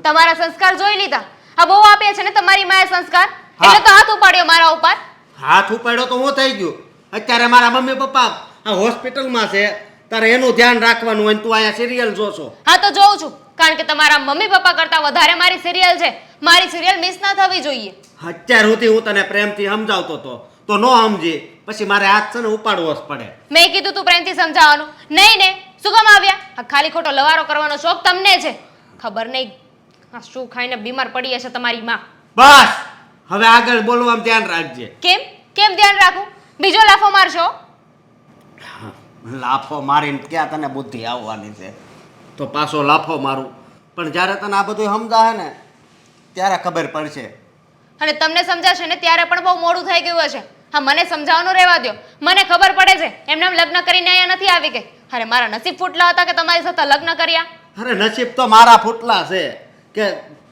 તમારા સંસ્કાર જોઈ લીધા. આ બહુ આપ્યા છે ને તમારી માએ સંસ્કાર, એટલે તો હાથ ઉપાડ્યો મારા ઉપર. હાથ ઉપાડ્યો તો હું થઈ ગયું. અત્યારે મારા મમ્મી પપ્પા આ હોસ્પિટલમાં છે, તારે એનું ધ્યાન રાખવાનું હોય ને તું અહીંયા સિરિયલ જોશો. હા તો જોઉં છું, કારણ કે તમારા મમ્મી પપ્પા કરતા વધારે મારી સિરિયલ છે. મારી સિરિયલ મિસ ના થવી જોઈએ. અત્યાર સુધી હું તને પ્રેમથી સમજાવતો તો નો સમજી, પછી મારે હાથ છે ને ઉપાડવો જ પડે. મેં કીધું તું પ્રેમથી સમજાવવાનું નહીં ને, શું કામ આવ્યા? આ ખાલી ખોટો લવારો કરવાનો શોખ તમને છે. ખબર નહીં આ શું ખાઈને બીમાર પડી હશે તમારી માં. બસ હવે આગળ બોલવામાં ધ્યાન રાખજે. કેમ કેમ ધ્યાન રાખું? બીજો લાફો મારશો? લાફો મારીને ક્યાં તને બુદ્ધિ આવવાની છે? તો પાછો લાફો મારું, પણ જ્યારે તને આ બધું સમજાવે ને ત્યારે ખબર પડશે. અને તમને સમજાશે ને ત્યારે પણ બહુ મોડું થઈ ગયું હશે. હા, મને સમજાવવાનું રહેવા દો. મને ખબર પડે છે એમને લગ્ન કરીને અહીંયા નથી આવી ગઈ. અરે મારા નસીબ ફૂટલા હતા કે તમારી સાથે લગ્ન કર્યા. અરે નસીબ તો મારા ફૂટલા છે કે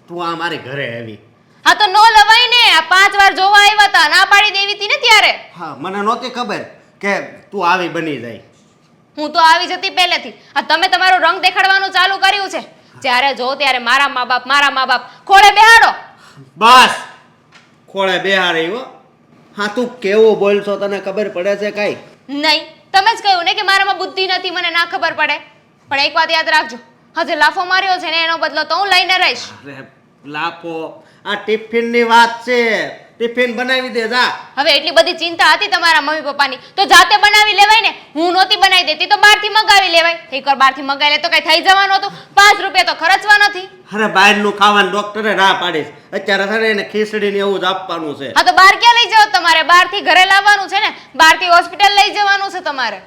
તું આ મારી ઘરે આવી. હા તો નો લવાય ને. આ 5 વાર જોવા આવ્યા હતા, ના પાડી દેવી હતી ને ત્યારે. હા, મને નહોતી ખબર કે તું આવી બની જાય. હું તો આવી જતી પહેલેથી. આ તમે તમારો રંગ દેખાડવાનું ચાલુ કર્યું છે. જ્યારે જો ત્યારે મારા મા બાપ ખોળે બેહાડો. બસ ખોળે બેહારી હો. હા, તું કેવું બોલશો તને ખબર પડે છે કાઈ? નહીં, તમે જ કહ્યું ને કે મારામાં બુદ્ધિ નથી, મને ના ખબર પડે. પણ એક વાત યાદ રાખજો, હજે લાફો માર્યો છે ને એનો બદલો તો હું લઈને રહીશ. અરે લાફો, આ ટિફિનની વાત છે. ટિફિન બનાવી દે જા. હવે એટલી બધી ચિંતા હતી તમારા મમ્મી પપ્પાની તો જાતે બનાવી લેવાય ને. હું નહોતી બનાવી દેતી તો બહારથી મંગાવી લેવાય. એકવાર બહારથી મંગાવી લે તો કઈ થઈ જવાનું હતું. 5 રૂપિયા તો ખર્ચવા નથી. અરે બહારનું ખાવાનું ડોક્ટરે ના પાડીશ. અત્યારે છે ને એને ખીચડી ને એવું જ આપવાનું છે. હા તો બહાર ક્યાં લઈ જાવ તમારે? બહારથી ઘરે લાવવાનું છે ને, બહારથી હોસ્પિટલ લઈ જવાનું છે તમારે.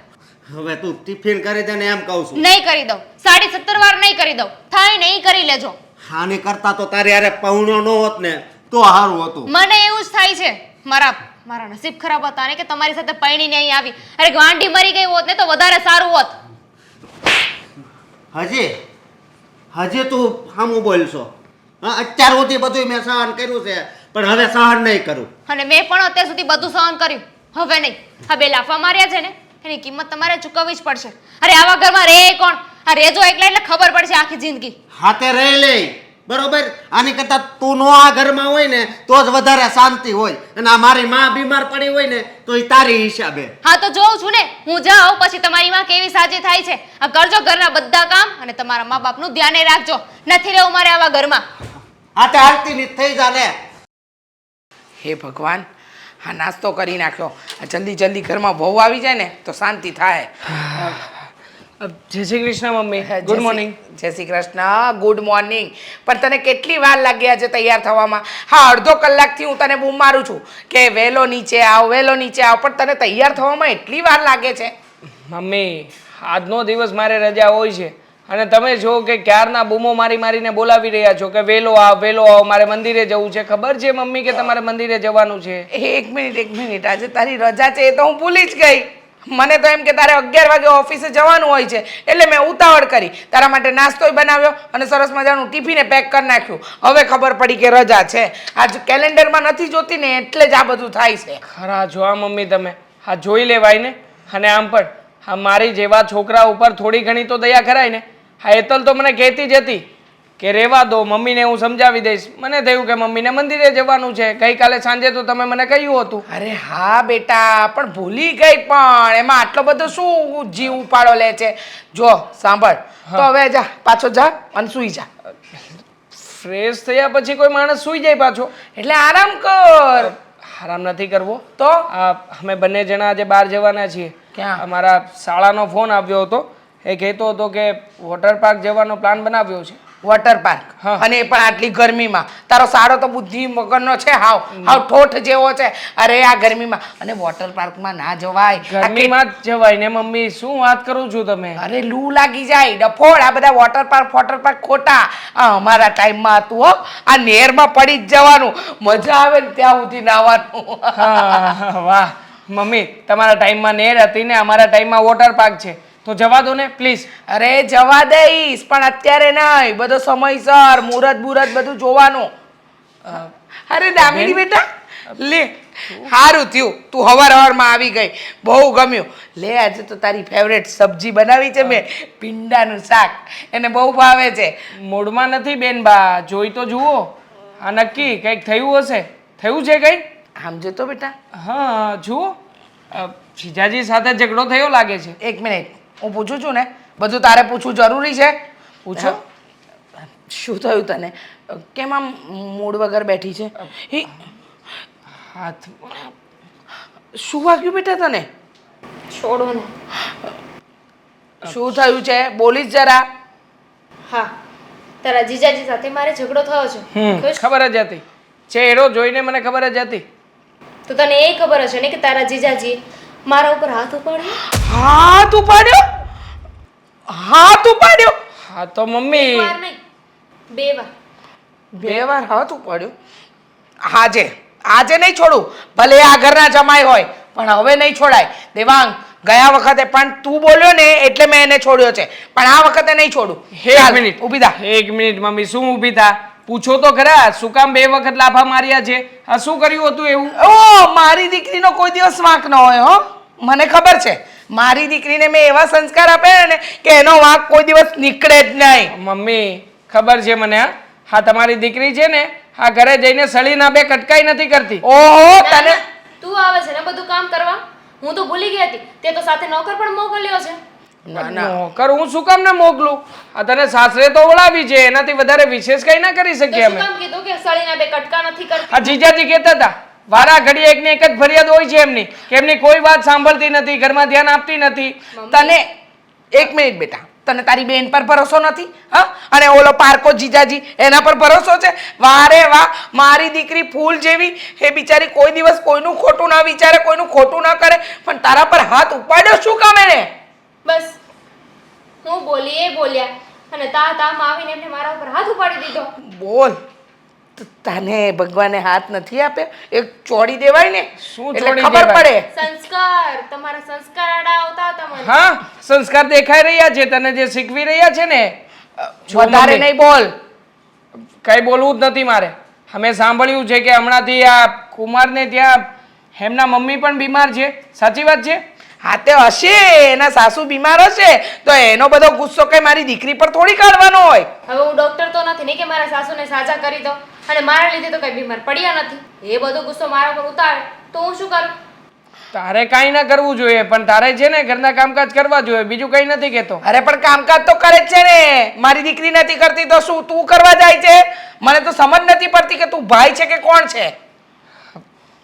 હવે તું ટિફિન કરી દે ને એમ કહું છું. નહીં કરી દઉં. 17.5 વાર નહીં કરી દઉં. થાય નહીં કરી લેજો. હાની કરતા તો તારી યારે પૌણો ન હોત ને તો સારું હતું. મને એવું જ થાય છે. મારા નસીબ ખરાબ હતા ને કે તમારી સાથે પૈણીને અહીં આવી. અરે ગાંડી મરી ગઈ હોત ને તો વધારે સારું હોત. હજી તું સામું બોલશો? હા, અત્યાર સુધી બધું મેં સહન કર્યું છે, પણ હવે સહન નહીં કરું. અને મેં પણ અત્યાર સુધી બધું સહન કર્યું, હવે નહીં. આ 2 લાફા માર્યા છે ને એની કિંમત તમારે ચૂકવવી જ પડશે. અરે આવા ઘરમાં રે કોણ? આ રેજો એટલે ખબર પડશે આખી જિંદગી. હાથે રહી લે બરોબર. આની કરતા તું નો આ ઘરમાં હોય ને તો જ વધારે શાંતિ હોય. અને આ મારી માં બીમાર પડી હોય ને તો એ તારી હિસાબે. હા તો જોઉં છું ને, હું જાઉં પછી તમારી માં કેવી સાજી થાય છે. આ કરજો ઘરના બધા કામ અને તમારા મા બાપનું ધ્યાન રાખજો. નથી રહેવું મારે આવા ઘરમાં. હાથે હાલતી ની થઈ જા ને. હે ભગવાન, હા નાસ્તો કરી નાખ્યો. જલ્દી જલ્દી ઘરમાં વહુ આવી જાય ને તો શાંતિ થાય. જય Shri Krishna mummy. Good morning. જય શ્રી કૃષ્ણ. Good morning. પણ તને કેટલી વાર લાગી આજે તૈયાર થવામાં? હા, અડધો કલાકથી હું તને બૂમ મારું છું કે વહેલો નીચે આવ, વહેલો નીચે આવ, પણ તને તૈયાર થવામાં એટલી વાર લાગે છે. મમ્મી, આજનો દિવસ મારે રજા હોય છે અને તમે જો કે ક્યારના બૂમો મારીને બોલાવી રહ્યા છો કે વહેલો આવ, મારે મંદિરે જવું છે. ખબર છે મમ્મી કે તમારે મંદિરે જવાનું છે? એક મિનિટ, આજે તારી રજા છે એ તો હું ભૂલી જ ગઈ. મને તો એમ કે તારે 11 વાગે ઓફિસે જવાનું હોય છે એટલે મેં ઉતાવળ કરી, તારા માટે નાસ્તોય બનાવ્યો અને સરસ મજાનું ટિફિને પેક કરી નાખ્યું. હવે ખબર પડી કે રજા છે. આજ કેલેન્ડરમાં નથી જોતી ને એટલે જ આ બધું થાય છે. ખરા જો આ મમ્મી, તમે હા જોઈ લેવાય ને. અને આમ પણ હા મારી જેવા છોકરા ઉપર થોડી ઘણી તો દયા કરાય ને. હા હેતલ તો મને કહેતી જ હતી કે રહેવા દો, મમ્મીને હું સમજાવી દઈશ. મને થયું કે મમ્મીને મંદિરે જવાનું છે. ગઈકાલે સાંજે તો તમે મને કહ્યું હતું. અરે હા બેટા, પણ ભૂલી ગઈ. પણ એમાં આટલો બધો શું જીવ ઉપાડો લે છે? જો સાંભળ, તો હવે જા, પાછો જા અને સૂઈ જા. ફ્રેશ થયા પછી કોઈ માણસ સૂઈ જાય પાછો? એટલે આરામ કર. આરામ નથી કરવો તો અમે બંને જણા આજે બહાર જવાના છીએ. ક્યાં? અમારા શાળાનો ફોન આવ્યો હતો. એ કહેતો હતો કે વોટર પાર્ક જવાનો પ્લાન બનાવ્યો છે. Water park? અને એ પણ આટલી ગરમીમાં? તારો સારો તો બુદ્ધિ મગરનો છે, હાવ ઠોઠ જેવો છે. અરે આ ગરમીમાં અને વોટર પાર્કમાં ના જવાય. ગરમીમાં જ જવાય ને મમ્મી, શું વાત કરું છું તમે? અરે લૂ લાગી જાય ડફોડ. આ બધા વોટર પાર્ક ખોટા. આ અમારા ટાઈમમાં હતું હો. આ નહેરમાં પડી જ જવાનું, મજા આવે ને ત્યાં સુધી નાવાનું. વાહ મમ્મી, તમારા ટાઈમમાં નહેર હતી ને અમારા ટાઈમમાં વોટર પાર્ક છે, તો જવા દો ને પ્લીઝ. અરે જવા દઈશ, પણ અત્યારે નહીં. બધો સમયસર મુહૂર્ત બધું જોવાનું. અરે દામિની બેટા, લે સારું થયું તું હવારમાં આવી ગઈ, બહુ ગમ્યું. લે આજે તો તારી ફેવરેટ સબ્જી બનાવી છે મેં, ભીંડાનું શાક, એને બહુ ભાવે છે. મૂડમાં નથી બેન બા, જોઈ તો જુઓ. હા નક્કી કંઈક થયું હશે. થયું છે કંઈ? આમ જોતો બેટા. હા જુઓ, જીજાજી સાથે ઝઘડો થયો લાગે છે. એક મિનિટ, હું પૂછું છું ને, બધું તારે પૂછવું જરૂરી છે? પૂછો. શું થયું તને? કેમ આમ મૂડ વગર બેઠી છે? હાથ શું વાગ્યું બેટા તને? છોડો ને. શું થયું છે? બોલીશ જરા. હા, તારા જીજાજી સાથે મારે ઝઘડો થયો છે. ખુશ? ખબર જ હતી, ચહેરો જોઈને મને ખબર જ હતી. તો તને એ ખબર હશે ને કે તારા જીજાજી મારા ઉપર હાથ ઉપાડ્યો? હાથ ઉપાડ્યો? હાથ ઉપાડ્યો? હા તો મમ્મી, એક વાર નહીં, 2 વાર. 2 વાર હાથ ઉપાડ્યો? આજે નહીં છોડું, ભલે આ ઘરના જમાઈ હોય, પણ હવે નહીં છોડાય. દેવાંગ, ગયા વખતે પણ તું બોલ્યો ને એટલે મેં એને છોડ્યો છે, પણ આ વખતે નહીં છોડું. એક મિનિટ ઊભી થા. એક મિનિટ મમ્મી, શું ઊભી થા? પૂછો તો ખરા, શું કામ 2 વખત લાફા માર્યા છે? આ શું કર્યું હતું એવું? ઓ, મારી દીકરીનો કોઈ દિવસ વાંક ન હોય હો, મને ખબર છે. મારી દીકરીને મેં એવા સંસ્કાર આપ્યા ને કે એનો વાંક કોઈ દિવસ નીકળે જ નહીં. મમ્મી ખબર છે મને. હા તમારી દીકરી છે ને, આ ઘરે જઈને સળીના 2 કટકાઈ નથી કરતી. ઓહો, ના, તને ના, તું આવે છે ને બધું કામ કરવા? હું તો ભૂલી ગઈ હતી. તે તો સાથે નોકર પણ મોકલ્યો છે. ના ના, નોકર હું શું કામ ને મોકલું? આ તને સાસરે તો વળાવી છે, એનાથી વધારે વિશેષ કઈ ના કરી તો શકીએ શું અમે. કામ કીધું કે સળીના 2 કટકા નથી કરતી? આ જીજાજી કહેતા હતા વારા ઘડી એકની એક જ ફરિયાદ હોય છે એમની, કે એમની કોઈ વાત સાંભળતી નથી, ઘરમાં ધ્યાન આપતી નથી. તને એક મિનિટ બેટા, તને તારી બેન પર ભરોસો નથી? હા, અને ઓલો પારકો જીજાજી એના પર ભરોસો છે? વારે વાહ, મારી દીકરી ફૂલ જેવી, એ બિચારી કોઈ દિવસ કોઈનું ખોટું ના વિચારે, કોઈનું ખોટું ના કરે, પણ તારા પર હાથ ઉપાડ્યો શું કામ એને? બસ હું બોલી એ બોલ્યા અને તામાં આવીને એમને મારા ઉપર હાથ ઉપાડી દીધો. બોલ, તને ભગવાને હાથ નથી આપ્યો? એક ચોડી દેવાય ને, શું એટલે ચોડી ખબર દેવાય? પડે. સંસ્કાર, તમારા સંસ્કાર આડા આવતા હતા મને. હા, સંસ્કાર દેખાઈ રહ્યા છે તને, જે શીખવી રહ્યા છે ને. જો વધારે મમ્મી, નહીં બોલ. કઈ બોલવું જ નથી મારે. અમે સાંભળ્યું છે કે હમણાંથી આ કુમારને ત્યાં એમના મમ્મી પણ બીમાર છે, સાચી વાત છે? હા તે હશે, એના સાસુ બીમાર હશે તો એનો બધો ગુસ્સો કઈ મારી દીકરી પર થોડી કાઢવાનો હોય. હવે હું ડોક્ટર તો નથી ને કે મારા સાસુને સાજા કરી દો, અને મારા લીધે તો કઈ બીમાર પડ્યા નથી. એ બધો ગુસ્સો મારા પર ઉતારે તો હું શું કરું? તારે કાંઈ ના કરવું જોઈએ, પણ તારે છે ને ઘરના કામકાજ કરવા જોઈએ, બીજું કઈ નથી કહેતો. અરે પણ કામકાજ તો કરે જ છે ને, મારી દીકરી નથી કરતી તો શું તું કરવા જાય છે? મને તો સમજ નથી પડતી કે તું ભાઈ છે કે કોણ છે.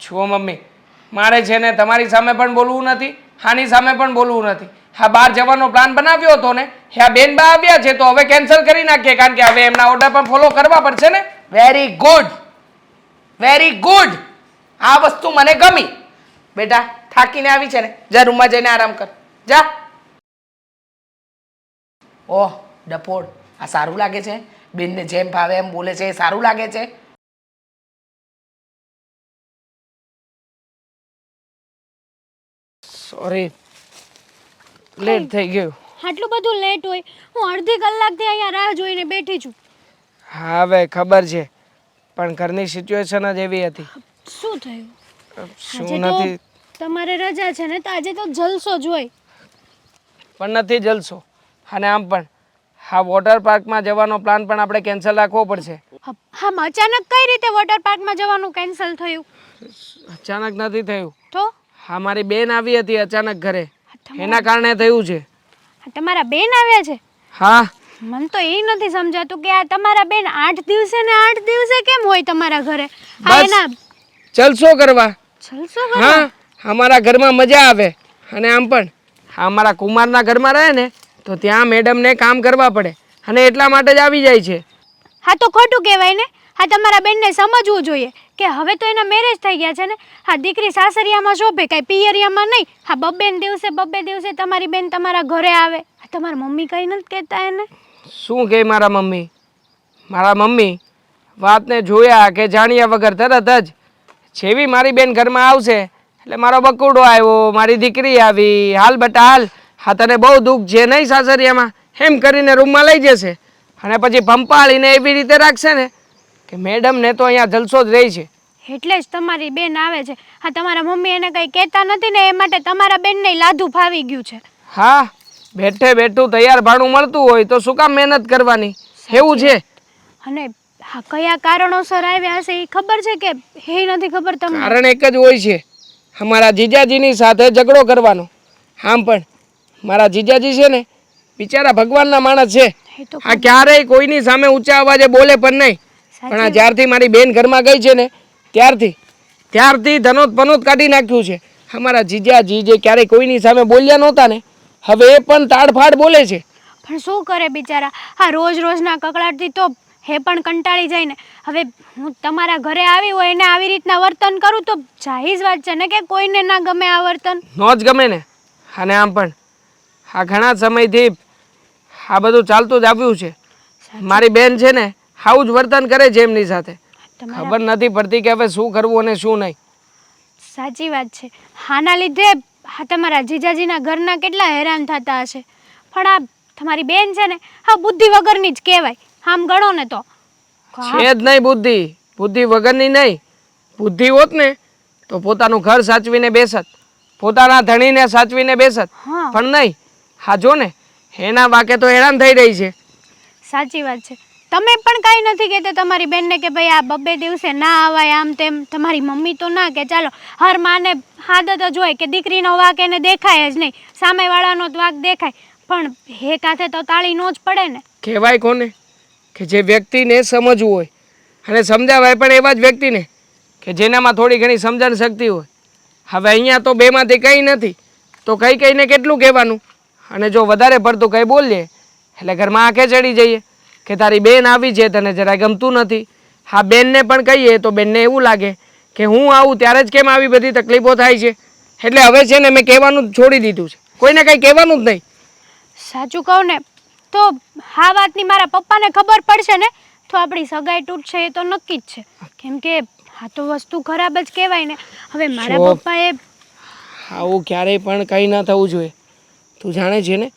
જુઓ મમ્મી, મારે છે ને તમારી સામે પણ બોલવું નથી, હાની સામે પણ બોલવું નથી. હા, બહાર જવાનો પ્લાન બનાવ્યો હતો ને, હા બેન બા આવ્યા છે તો હવે કેન્સલ કરી નાખીએ, કારણ કે હવે એમના ઓર્ડર પણ ફોલો કરવા પડશે ને. Very good, very good. આ વસ્તુ મને ગમી. બેટા થાકીને આવી છે ને, જા રૂમમાં જઈને આરામ કર, જા. ઓહ ડફોડ, આ સારું લાગે છે? બેનને જેમ ભાવે એમ બોલે છે, એ સારું લાગે છે? સોરી, લેટ થઈ ગયું. આટલું બધું લેટ હોય? હું અડધી કલાકથી અહીંયા રાહ જોઈને બેઠી છું. હા હવે ખબર છે, પણ ઘરની સિચ્યુએશન જ એવી હતી. શું થયું? શું આજે તો નથી, તમારે રજા છે ને, તો આજે તો જલસો જ હોય. પણ નથી જલસો. અને આમ પણ હા, વોટર પાર્કમાં જવાનો પ્લાન પણ આપણે કેન્સલ રાખવો પડશે. હા, અચાનક કઈ રીતે વોટર પાર્કમાં જવાનું કેન્સલ થયું? અચાનક નથી થયું. તો હા, મારી બેન આવી હતી અચાનક ઘરે, એના કારણે થયું છે. તમારા બેન આવ્યા છે? હા, મને તો એ નથી સમજાતું કે આ તમારા બેન 8 દિવસે ને 8 દિવસે કેમ હોય તમારા ઘરે? હા, બસ. એના જલસો કરવા. જલસો કરવા? હા, અમારા ઘરમાં મજા આવે. અને આમ પણ હા, અમારા કુમારના ઘરમાં રહે ને તો ત્યાં મેડમને કામ કરવા પડે, અને એટલા માટે જ આવી જાય છે. હા, તો ખોટું કહેવાય ને. હા, તમારા બેનને સમજવું જોઈએ કે હવે તો એના મેરેજ થઈ ગયા છે ને. હા, દીકરી સાસરિયામાં શોભે, કાંઈ પિયરિયામાં નહીં. હા, બબ્બે દિવસે તમારી બેન તમારા ઘરે આવે. હા, તમારા મમ્મી કંઈ નથી કહેતા એને? શું કહે મારા મમ્મી? મારા મમ્મી વાતને જોયા કે જાણ્યા વગર તરત જ જેવી મારી બેન ઘરમાં આવશે એટલે મારો બકુડો આવ્યો, મારી દીકરી આવી, હાલ બટા હાલ, હા તને બહુ દુઃખ છે નહીં સાસરિયામાં, એમ કરીને રૂમમાં લઈ જશે. અને પછી પંપાળીને એવી રીતે રાખશે ને કે મેડમને તો અહીંયા જલસો જ રહી છે. એટલે જ તમારી બેન આવે છે. હા, તમારા મમ્મી એને કંઈ કહેતા નથી ને, એ માટે તમારા બેનને લાદું ફાવી ગયું છે. હા, બેઠે બેઠું તૈયાર ભાણું મળતું હોય તો શું કામ મહેનત કરવાની? એવું છે. અને હા, કયા કારણોસર આવ્યા હશે એ ખબર છે કે એ નથી ખબર તમને? કારણ એક જ હોય છે, અમારા જીજાજીની સાથે ઝઘડો કરવાનો. આમ પણ મારા જીજાજી છે ને, બિચારા ભગવાનના માણસ છે. એ તો આ ક્યારેય કોઈની સામે ઊંચા અવાજે બોલે પણ નહીં. પણ આ જ્યારથી મારી બેન ઘરમાં ગઈ છે ને, ત્યારથી ધનોત પનોત કાઢી નાખ્યું છે. અમારા જીજાજી જે ક્યારેય કોઈની સામે બોલ્યા નહોતા ને, હવે એ પણ તાડફાડ બોલે છે. પણ શું કરે બિચારા? હા, રોજ રોજના કકળાટથી તો હે પણ કંટાળી જાય ને. હવે હું તમારા ઘરે આવી હોય ને આવી રીતના વર્તન કરું તો જાહીજ વાત છે ને કે કોઈને ના ગમે આ વર્તન. નો જ ગમે ને. અને આમ પણ આ ઘણા સમયથી આ બધું ચાલતું જ આવ્યું છે. મારી બેન છે ને આવું જ વર્તન કરે છે એમની સાથે. ખબર નથી પડતી કે હવે શું કરવું અને શું નહીં. સાચી વાત છે. આના લીધે હા તમારા જીજાજીના ઘરના કેટલા હેરાન થતા હશે. પણ આ તમારી બેન છે ને, હા બુદ્ધિ વગરની જ કહેવાય. આમ ગણો ને તો છે જ નહીં બુદ્ધિ વગરની નહીં. બુદ્ધિ હોત ને તો પોતાનું ઘર સાચવીને બેસત, પોતાના ધણીને સાચવીને બેસત. હા. પણ નહીં. હા જો ને, એના વાકે તો હેરાન થઈ રહી છે. સાચી વાત છે. તમે પણ કાંઈ નથી કહેતા તમારી બેનને કે ભાઈ આ બબ્બે દિવસે ના આવાય આમ તેમ? તમારી મમ્મી તો ના કે ચાલો, હર માને આદત જ હોય કે દીકરીનો વાક એને દેખાય જ નહીં, સામેવાળાનો જ વાક દેખાય. પણ હે કાથે તો તાળી નો જ પડે ને. કહેવાય કોને કે જે વ્યક્તિને સમજવું હોય અને સમજાવાય પણ એવા જ વ્યક્તિને કે જેનામાં થોડી ઘણી સમજણ શક્તિ હોય. હવે અહીંયા તો બેમાંથી કંઈ નથી તો કહીને કેટલું કહેવાનું? અને જો વધારે પડતું કંઈ બોલીએ એટલે ઘરમાં આંખે ચડી જઈએ કે તારી બેન આવી છે, તને જરાય ગમતું નથી. હા, બેનને પણ કહીએ તો બેનને એવું લાગે કે હું આવું ત્યારે જ કેમ આવી બધી તકલીફો થાય છે. એટલે હવે છે ને મેં કહેવાનું જ છોડી દીધું છે. કોઈને કંઈ કહેવાનું જ નહીં. સાચું કહું ને તો આ વાતની મારા પપ્પાને ખબર પડશે ને તો આપણી સગાઈ તૂટશે એ તો નક્કી જ છે. કેમ કે આ તો વસ્તુ ખરાબ જ કહેવાય ને. હવે મારા પપ્પાએ આવું ક્યારેય પણ કંઈ ન થવું જોઈએ. તું જાણે છે ને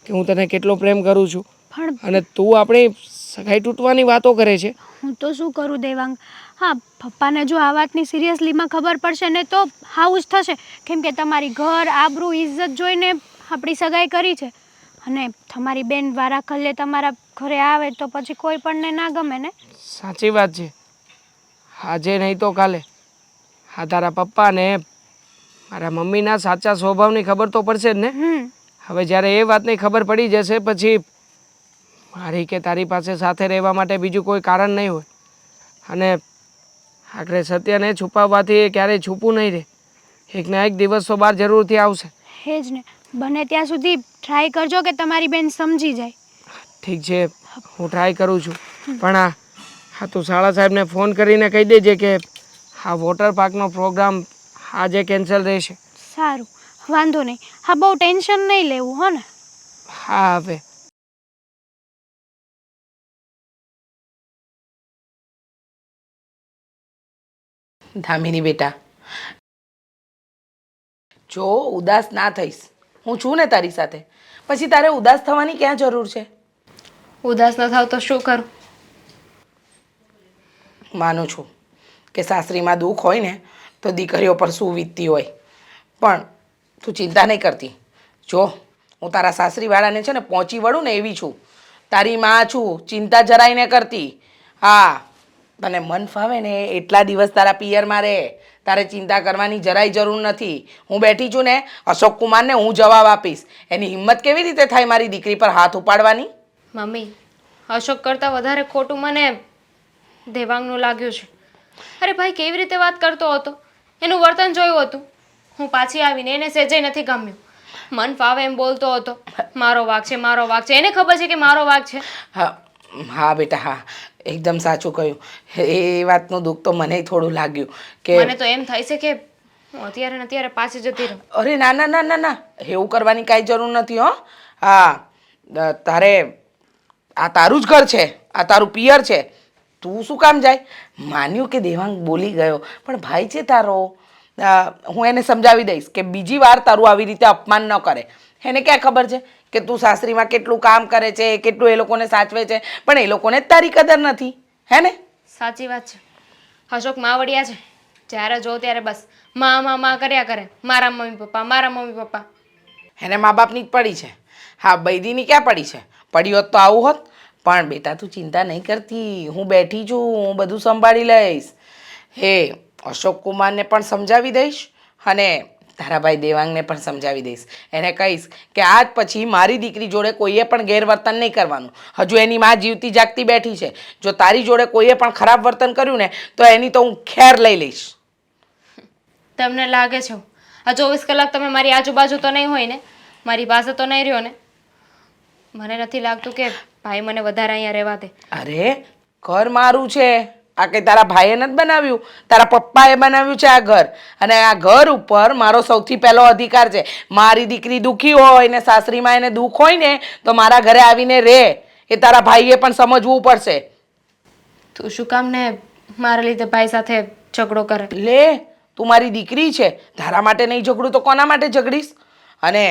કે હું તને કેટલો પ્રેમ કરું છું, પણ અને તું આપણી સગાઈ તૂટવાની વાતો કરે છે. હું તો શું કરું દેવાંગ? હા, પપ્પાને જો આ વાતની સિરિયસલીમાં ખબર પડશે ને તો આવું જ થશે. કેમ કે તમારી ઘર આબરૂ ઇજ્જત જોઈને આપણી સગાઈ કરી છે. અને તમારી બેન વારા ખલ્લે તમારા ઘરે આવે તો પછી કોઈ પણને ના ગમે ને. સાચી વાત છે. આજે નહીં તો કાલે હા તારા પપ્પાને મારા મમ્મીના સાચા સ્વભાવની ખબર તો પડશે જ ને. હવે જ્યારે એ વાતની ખબર પડી જશે પછી મારી કે તારી પાસે સાથે રહેવા માટે બીજું કોઈ કારણ નહીં હોય. અને આખરે સત્યને છુપાવવાથી એ ક્યારેય છૂપું નહીં રહે. એક ના એક દિવસ તો બહાર જરૂરથી આવશે. એ જ ને. બને ત્યાં સુધી ટ્રાય કરજો કે તમારી બેન સમજી જાય. ઠીક છે, હું ટ્રાય કરું છું. પણ હા તું શાળા સાહેબને ફોન કરીને કહી દેજે કે આ વોટર પાર્કનો પ્રોગ્રામ આજે કેન્સલ રહેશે. સારું, વાંધો નહીં. હા, બહુ ટેન્શન નહીં લેવું હો ને. હા હવે ધામિની બેટા, જો ઉદાસ ના થઈશ, હું છું ને તારી સાથે. પછી તારે ઉદાસ થવાની ક્યાં જરૂર છે? ઉદાસ ન થાવ તો શું કરું? માનું છું કે સાસરીમાં દુઃખ હોય ને તો દીકરીઓ પર શું વીતતી હોય, પણ તું ચિંતા નહીં કરતી. જો હું તારા સાસરીવાળાને છે ને પહોંચી વળું ને એવી છું. તારી માં છું, ચિંતા જરાય ન કરતી. હા, તને મન ફાવે ને એટલા દિવસ તારા પિયરમાં રહે, તારે ચિંતા કરવાની જરાય જરૂર નથી. હું બેઠી છું ને, અશોક કુમારને હું જવાબ આપીશ. એની હિંમત કેવી રીતે થાય મારી દીકરી પર હાથ ઉપાડવાની? મમ્મી, અશોક કરતાં વધારે ખોટું મને દેવાંગનું લાગ્યું છે. અરે ભાઈ કેવી રીતે વાત કરતો હતો, એનું વર્તન જોયું હતું. હું પાછી આવીને એને સહેજે નથી ગમ્યું. મન ફાવે એમ બોલતો હતો, મારો વાંક છે મારો વાંક છે. એને ખબર છે કે મારો વાંક છે. હા બેટા, હા એકદમ સાચું કહ્યું. એ વાતનું દુઃખ તો મને થોડું લાગ્યું કે મને તો એમ થાય છે કે હું અત્યારે ને અત્યારે પાછી જતી રહું. અરે ના ના ના ના ના, એવું કરવાની કાંઈ જરૂર નથી હો. હા, તારે આ તારું જ ઘર છે, આ તારું પિયર છે. તું શું કામ જાય? માન્યું કે દેવાંગ બોલી ગયો, પણ ભાઈ છે તારો. હું એને સમજાવી દઈશ કે બીજી વાર તારું આવી રીતે અપમાન ન કરે. એને ક્યાં ખબર છે કે તું સાસરીમાં કેટલું કામ કરે છે, કેટલું એ લોકોને સાચવે છે, પણ એ લોકોને જ તારી કદર નથી. હે ને? સાચી વાત છે. અશોક માવડિયા છે, જ્યારે જો ત્યારે બસ માં કર્યા કરે, મારા મમ્મી પપ્પા. એને મા બાપની જ પડી છે. હા, બૈદીની ક્યાં પડી છે? પડી હોત તો આવું હોત. પણ બેટા તું ચિંતા નહીં કરતી, હું બેઠી છું, હું બધું સંભાળી લઈશ. હે અશોક કુમારને પણ સમજાવી દઈશ અને તારા ભાઈ દેવાંગને પણ સમજાવી દઈશ. એને કહીશ કે આજ પછી મારી દીકરી જોડે કોઈએ પણ ગેરવર્તન નહીં કરવાનું. હજુ એની માં જીવતી જાગતી બેઠી છે. જો તારી જોડે કોઈએ પણ ખરાબ વર્તન કર્યું ને તો એની તો હું ખેર લઈ લઈશ. તમને લાગે છે આ 24 કલાક તમે મારી આજુબાજુ તો નહીં હોય ને, મારી પાસે તો નહીં રહ્યો ને? મને નથી લાગતું કે ભાઈ મને વધારે અહીંયા રહેવા દે. અરે ઘર મારું છે, આ કંઈ તારા ભાઈએ નથી બનાવ્યું, તારા પપ્પાએ બનાવ્યું છે આ ઘર. અને આ ઘર ઉપર મારો સૌથી પહેલો અધિકાર છે. મારી દીકરી દુઃખી હોય ને સાસરીમાં એને દુઃખ હોય ને તો મારા ઘરે આવીને રહે. એ તારા ભાઈએ પણ સમજવું પડશે. તું શું કામ ને મારા લીધે ભાઈ સાથે ઝઘડો કરે? લે, તું મારી દીકરી છે, તારા માટે નહીં ઝઘડું તો કોના માટે ઝઘડીશ? અને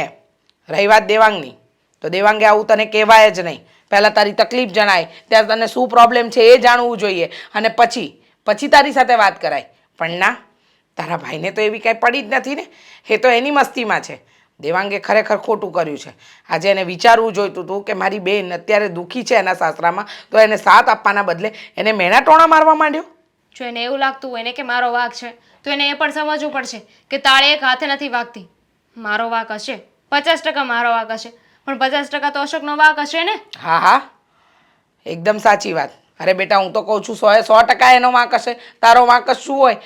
રહી વાત દેવાંગની, તો દેવાંગે આવું તને કહેવાય જ નહીં. પહેલાં તારી તકલીફ જણાય, ત્યારે તને શું પ્રોબ્લેમ છે એ જાણવું જોઈએ અને પછી તારી સાથે વાત કરાય. પણ ના, તારા ભાઈને તો એવી કાંઈ પડી જ નથી ને, એ તો એની મસ્તીમાં છે. દેવાંગે ખરેખર ખોટું કર્યું છે. આજે એને વિચારવું જોઈતું હતું કે મારી બેન અત્યારે દુઃખી છે એના સાસરામાં, તો એને સાથ આપવાના બદલે એને મેણા ટોણા મારવા માંડ્યો. જો એને એવું લાગતું હોય ને કે મારો વાંક છે તો એને એ પણ સમજવું પડશે કે તાળી એક હાથે નથી વાગતી. મારો વાંક હશે, 50% મારો વાંક હશે, પણ 50% તો અશોકનો વાંક હશે ને. હા હા, એકદમ સાચી વાત. અરે બેટા, હું તો કહું છું 100% એનો વાંક હશે. તારો વાંક જ શું હોય?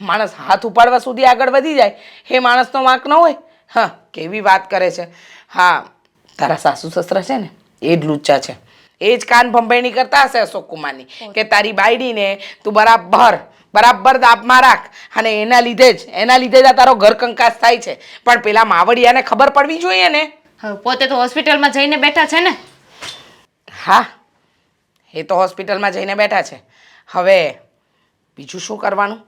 માણસ હાથ ઉપાડવા સુધી આગળ વધી જાય એ માણસનો વાંક ન હોય? હા, કેવી વાત કરે છે. હા, તારા સાસુ સસરા છે ને એ જ લુચ્ચા છે. એ જ કાન ભંભેણી કરતા હશે અશોક કુમારની કે તારી બાયડીને તું બરાબર દાબમાં રાખ અને એના લીધે જ આ તારો ઘર કંકાસ થાય છે. પણ પેલા માવડિયાને ખબર પડવી જોઈએ ને. હવે પોતે તો હોસ્પિટલમાં જઈને બેઠા છે ને. હા, એ તો હોસ્પિટલમાં જઈને બેઠા છે. હવે બીજું શું કરવાનું?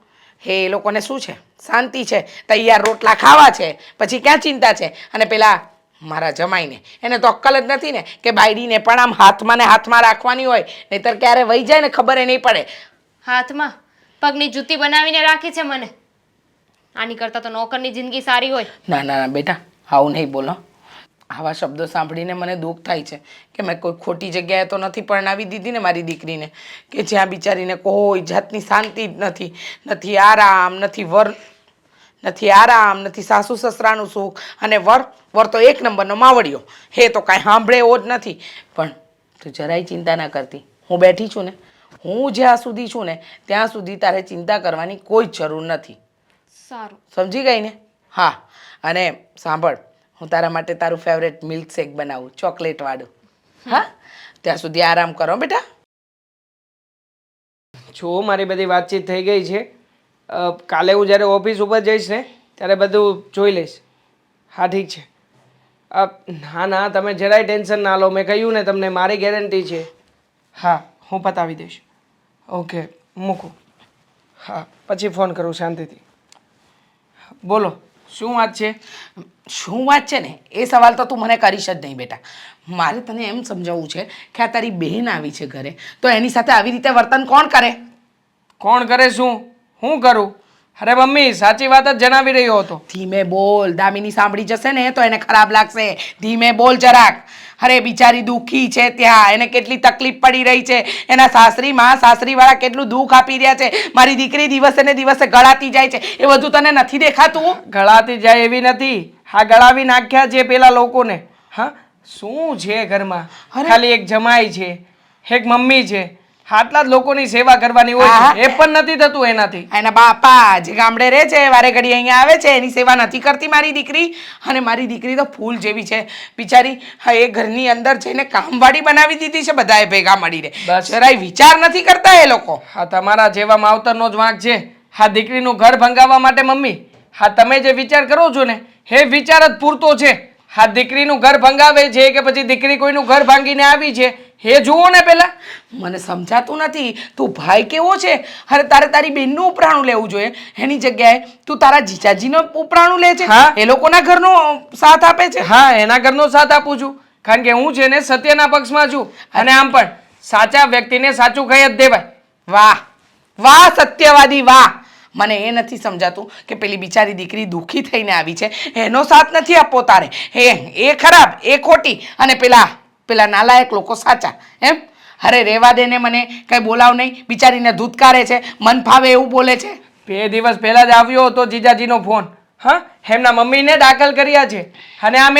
એ લોકોને શું છે? શાંતિ છે, તૈયાર રોટલા ખાવા છે, પછી ક્યાં ચિંતા છે? અને પેલા મારા જમાઈને એને તો અક્કલ જ નથી ને કે બાયડીને પણ આમ હાથમાં ને હાથમાં રાખવાની હોય, નહીતર ક્યારે વહી જાય ને ખબર નહીં પડે. હાથમાં પગની જૂતી બનાવીને રાખી છે મને. આની કરતાં તો નોકરની જિંદગી સારી હોય. ના ના ના બેટા, આવું નહીં બોલો. આવા શબ્દો સાંભળીને મને દુઃખ થાય છે કે મેં કોઈ ખોટી જગ્યાએ તો નથી પરણાવી દીધી ને મારી દીકરીને, કે જ્યાં બિચારીને કોઈ જાતની શાંતિ જ નથી. નથી આરામ, નથી સાસુ સસરાનું સુખ, અને વર તો એક નંબરનો માવડિયો. હે તો કાંઈ સાંભળે એવો જ નથી. પણ તું જરાય ચિંતા ના કરતી, હું બેઠી છું ને, હું જ્યાં સુધી છું ને ત્યાં સુધી તારે ચિંતા કરવાની કોઈ જરૂર નથી. સારું, સમજી ગઈ ને? હા, અને સાંભળ, હું તારા માટે તારું ફેવરેટ મિલ્કશેક બનાવું, ચોકલેટ વાળું. હા, ત્યાં સુધી આરામ કરો બેટા. જો મારી બધી વાતચીત થઈ ગઈ છે. કાલે હું જ્યારે ઓફિસ ઉપર જઈશ ને ત્યારે બધું જોઈ લઈશ. હા ઠીક છે. ના તમે જરાય ટેન્શન ના લો. મેં કહ્યું ને તમને, મારી ગેરંટી છે. હા, હું પતાવી દઈશ. ઓકે, મૂકું. હા, પછી ફોન કરું શાંતિથી. બોલો, શું વાત છે? શું વાત છે ને એ સવાલ તો તું મને કરીશ જ નહીં બેટા. મારે તને એમ સમજાવવું છે કે આ તારી બહેન આવી છે ઘરે, તો એની સાથે આવી રીતે વર્તન કોણ કરે? કોણ કરે? હું કરું? અરે મમ્મી, સાચી વાત જ જણાવી રહ્યો હતો. ધીમે બોલ, દામિની સાંભળી જશે ને તો એને ખરાબ લાગશે. ધીમે બોલ જરાક. અરે બિચારી દુઃખી છે ત્યાં, એને કેટલી તકલીફ પડી રહી છે. એના સાસરીવાળા કેટલું દુઃખ આપી રહ્યા છે. મારી દીકરી દિવસે ને દિવસે ગળાતી જાય છે. એ બધું તને નથી દેખાતું? ગળાતી જાય એવી નથી. હા, ગળાવી નાખ્યા છે પેલા લોકોને. હા, શું છે ઘરમાં? ખાલી એક જમાઈ છે, એક મમ્મી છે. આટલા જ લોકોની સેવા કરવાની હોય છે. એ પણ નથી થતું એનાથી. એના બાપા જે ગામડે રહે છે, વારે ઘડી અહીંયા આવે છે, એની સેવા નથી કરતી મારી દીકરી. અને મારી દીકરી તો ફૂલ જેવી છે બિચારી. હા, એ ઘરની અંદર જઈને કામવાળી બનાવી દીધી છે બધાએ ભેગા મળીને. બસ. જરાય વિચાર નથી કરતા એ લોકો. હા, તમારા જેવા માવતરનો જ વાંક છે. હા, દીકરીનું ઘર ભંગાવવા માટે મમ્મી, હા તમે જે વિચાર કરો છો ને એ વિચાર જ પૂરતો છે. હા, દીકરીનું ઘર ભંગાવે છે કે પછી દીકરી કોઈનું ઘર ભાંગીને આવી છે એ જુઓ ને પેલા. મને સમજાતું નથી, તું ભાઈ કેવો છે? અરે તારે તારી બેનનું ઉપરાણું લેવું જોઈએ, એની જગ્યાએ તું તારા જીજાજીનું ઉપરાણું લે છે. હા. એ લોકોના ઘરનો સાથ આપે છે. હા, એના ઘરનો સાથ આપું છું, કારણ કે હું છે ને સત્યના પક્ષમાં છું. અને આમ પણ સાચા વ્યક્તિને સાચું કહી જ દેવાય. વાહ વાહ સત્યવાદી વાહ! મને એ નથી સમજાતું કે પેલી બિચારી દીકરી દુઃખી થઈને આવી છે એનો સાથ નથી આપવો તારે. એ ખરાબ, એ ખોટી, અને પેલા નાલાયક લોકો સાચા, એમ? અરે રેવા દે ને, મને કંઈ બોલાવ નહીં. બિચારીને ધૂતકારે છે, મન ફાવે એવું બોલે છે. 2 દિવસ પહેલા જ આવ્યો હતો જીજાજીનો ફોન. હા, એમના મમ્મીને દાખલ કર્યા છે. અને આ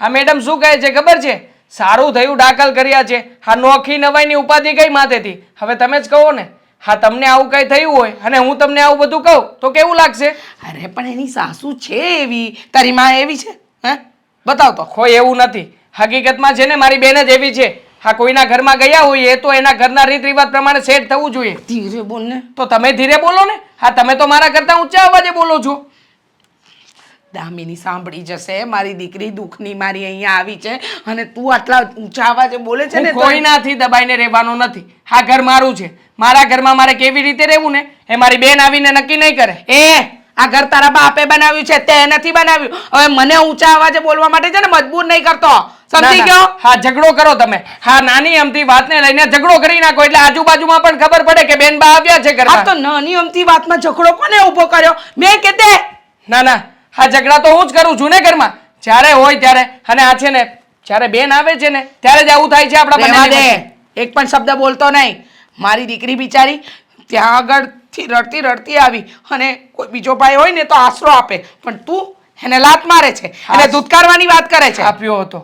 મેડમ શું કહે છે ખબર છે? સારું થયું દાખલ કર્યા છે. આ નોખી નવાઈની ઉપાધિ કઈ માથેથી? હવે તમે જ કહો ને. હા, તમને આવું કઈ થયું હોય અને હું તમને આવું બધું કહું તો કેવું લાગશે? અરે પણ એની સાસુ છે એવી, તારી માં એવી છે? હે, બતાવ તો. કોઈ એવું નથી. હકીકતમાં છે ને મારી બેન જ એવી છે. હા, કોઈના ઘરમાં ગયા હોઈએ તો એના ઘરના રીત રિવાજ પ્રમાણે સેટ થવું જોઈએ. ધીરે બોલ ને. તો તમે ધીરે બોલો ને. હા, તમે તો મારા કરતા ઊંચા અવાજે બોલો છો. દામિની સાંભળી જશે, મારી દીકરી દુઃખની મારી અહીંયા આવી છે અને તું આટલા ઊંચા અવાજે બોલે છે ને. હું કોઈનાથી દબાઈને રહેવાનો નથી. હા, ઘર મારું છે. મારા ઘરમાં મારે કેવી રીતે રહેવું ને એ મારી બેન આવીને નક્કી નહીં કરે. આ ઘર તારા બાપે બનાવ્યું છે, તે નથી બનાવ્યું. હવે મને ઊંચા અવાજે બોલવા માટે છે ને મજબૂર નહીં કરતો, સમજી ગયો? હા, ઝઘડો કરો તમે. હા, નાની અમથી વાતને લઈને ઝઘડો કરી નાખો એટલે આજુબાજુમાં પણ ખબર પડે કે બેન બા આવ્યા છે આ ઘરમાં. તો નાની અમથી વાતમાં ઝઘડો કોને ઊભો કર્યો? મેં કીધે. ના, હા, ઝઘડા તો હું જ કરું છું ને ઘરમાં. જ્યારે હોય ત્યારે. અને આ છે ને જ્યારે બેન આવે છે ને ત્યારે જ આવું થાય છે આપણા રહેવા બંનેની દે, વચ્ચે. એક પણ શબ્દ બોલતો નહીં. મારી દીકરી બિચારી ત્યાં આગળથી રડતી આવી અને કોઈ બીજો ભાઈ હોય ને તો આશરો આપે, પણ તું એને લાત મારે છે, એને ધૂતકારવાની વાત કરે છે. આપ્યો હતો